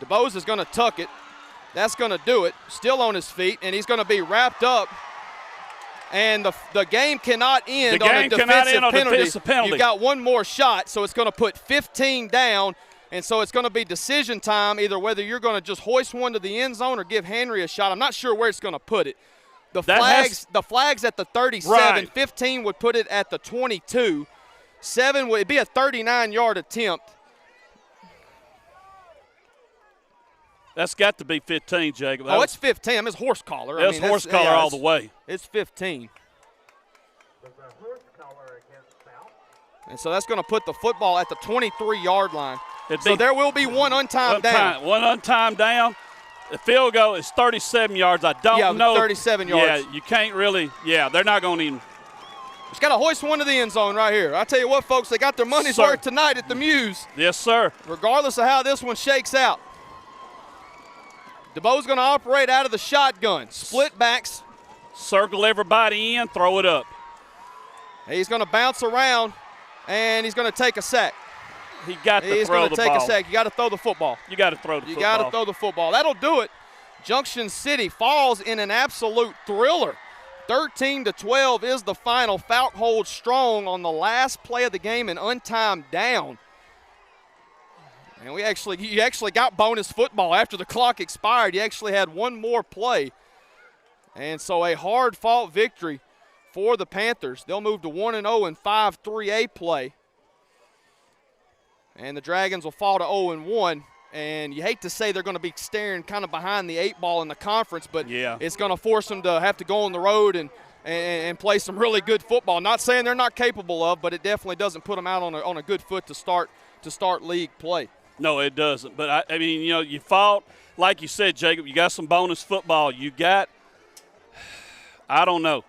DeBose is going to tuck it. That's going to do it. Still on his feet, and he's going to be wrapped up. And the game cannot end on a defensive penalty. You got one more shot, so it's going to put 15 down. And so it's going to be decision time, either whether you're going to just hoist one to the end zone or give Henry a shot. I'm not sure where it's going to put it. The flag's at the 37. Right. 15 would put it at the 22. 7 would be a 39-yard attempt. That's got to be 15, Jacob. It's 15. It's horse collar. It's horse collar all the way. It's 15. There's a horse collar against Fouke. And so that's going to put the football at the 23-yard line. So there will be one untimed down. One untimed down. The field goal is 37 yards. I don't know. 37 yards. Yeah, you can't really. Yeah, they're not going to even. Just got to hoist one to the end zone right here. I tell you what, folks, they got their money's worth tonight at the Muse. Yes, sir. Regardless of how this one shakes out. DeBoe's going to operate out of the shotgun. Split backs. Circle everybody in, throw it up. He's going to bounce around, and he's going to take a sack. He got to throw the ball. He's going to take a sack. You got to throw the football. You got to throw the football. You got to throw the football. That'll do it. Junction City falls in an absolute thriller. 13-12 is the final. Fouke holds strong on the last play of the game, an untimed down. And you actually got bonus football after the clock expired. You actually had one more play. And so a hard-fought victory for the Panthers. They'll move to 1-0 in 5-3A play. And the Dragons will fall to 0-1. And you hate to say they're going to be staring kind of behind the 8 ball in the conference, but it's going to force them to have to go on the road and play some really good football. Not saying they're not capable of, but it definitely doesn't put them out on a good foot to start league play. No, it doesn't. But, I mean, you fought, like you said, Jacob, you got some bonus football. You got, I don't know.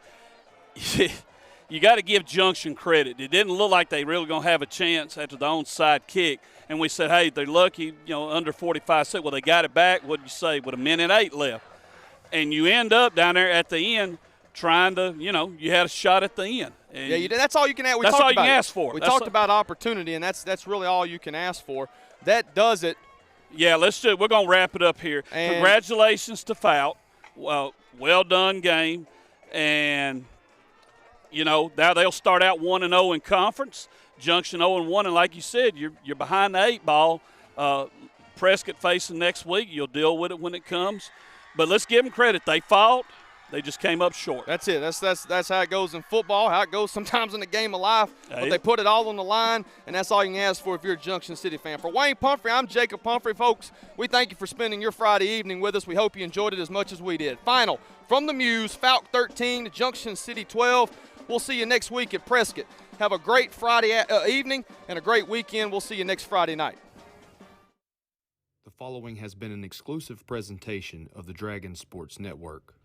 You got to give Junction credit. It didn't look like they really going to have a chance after the onside kick. And we said, hey, they're lucky, under 45 seconds. Well, they got it back, what did you say, with 1:08 left. And you end up down there at the end trying to, you had a shot at the end. And that's all you can ask. That's all you can ask for. We talked about opportunity, and that's really all you can ask for. That does it. Yeah, we're going to wrap it up here. And congratulations to Fouke. Well done game. And, now they'll start out 1-0 in conference. Junction 0-1, and like you said, you're behind the 8 ball. Prescott facing next week. You'll deal with it when it comes. But let's give them credit. They fought. They just came up short. That's it. That's how it goes in football, how it goes sometimes in the game of life. But they put it all on the line, and that's all you can ask for if you're a Junction City fan. For Wayne Pumphrey, I'm Jacob Pumphrey. Folks, we thank you for spending your Friday evening with us. We hope you enjoyed it as much as we did. Final from the Muse, Fouke 13, Junction City 12. We'll see you next week at Prescott. Have a great Friday evening and a great weekend. We'll see you next Friday night. The following has been an exclusive presentation of the Dragon Sports Network.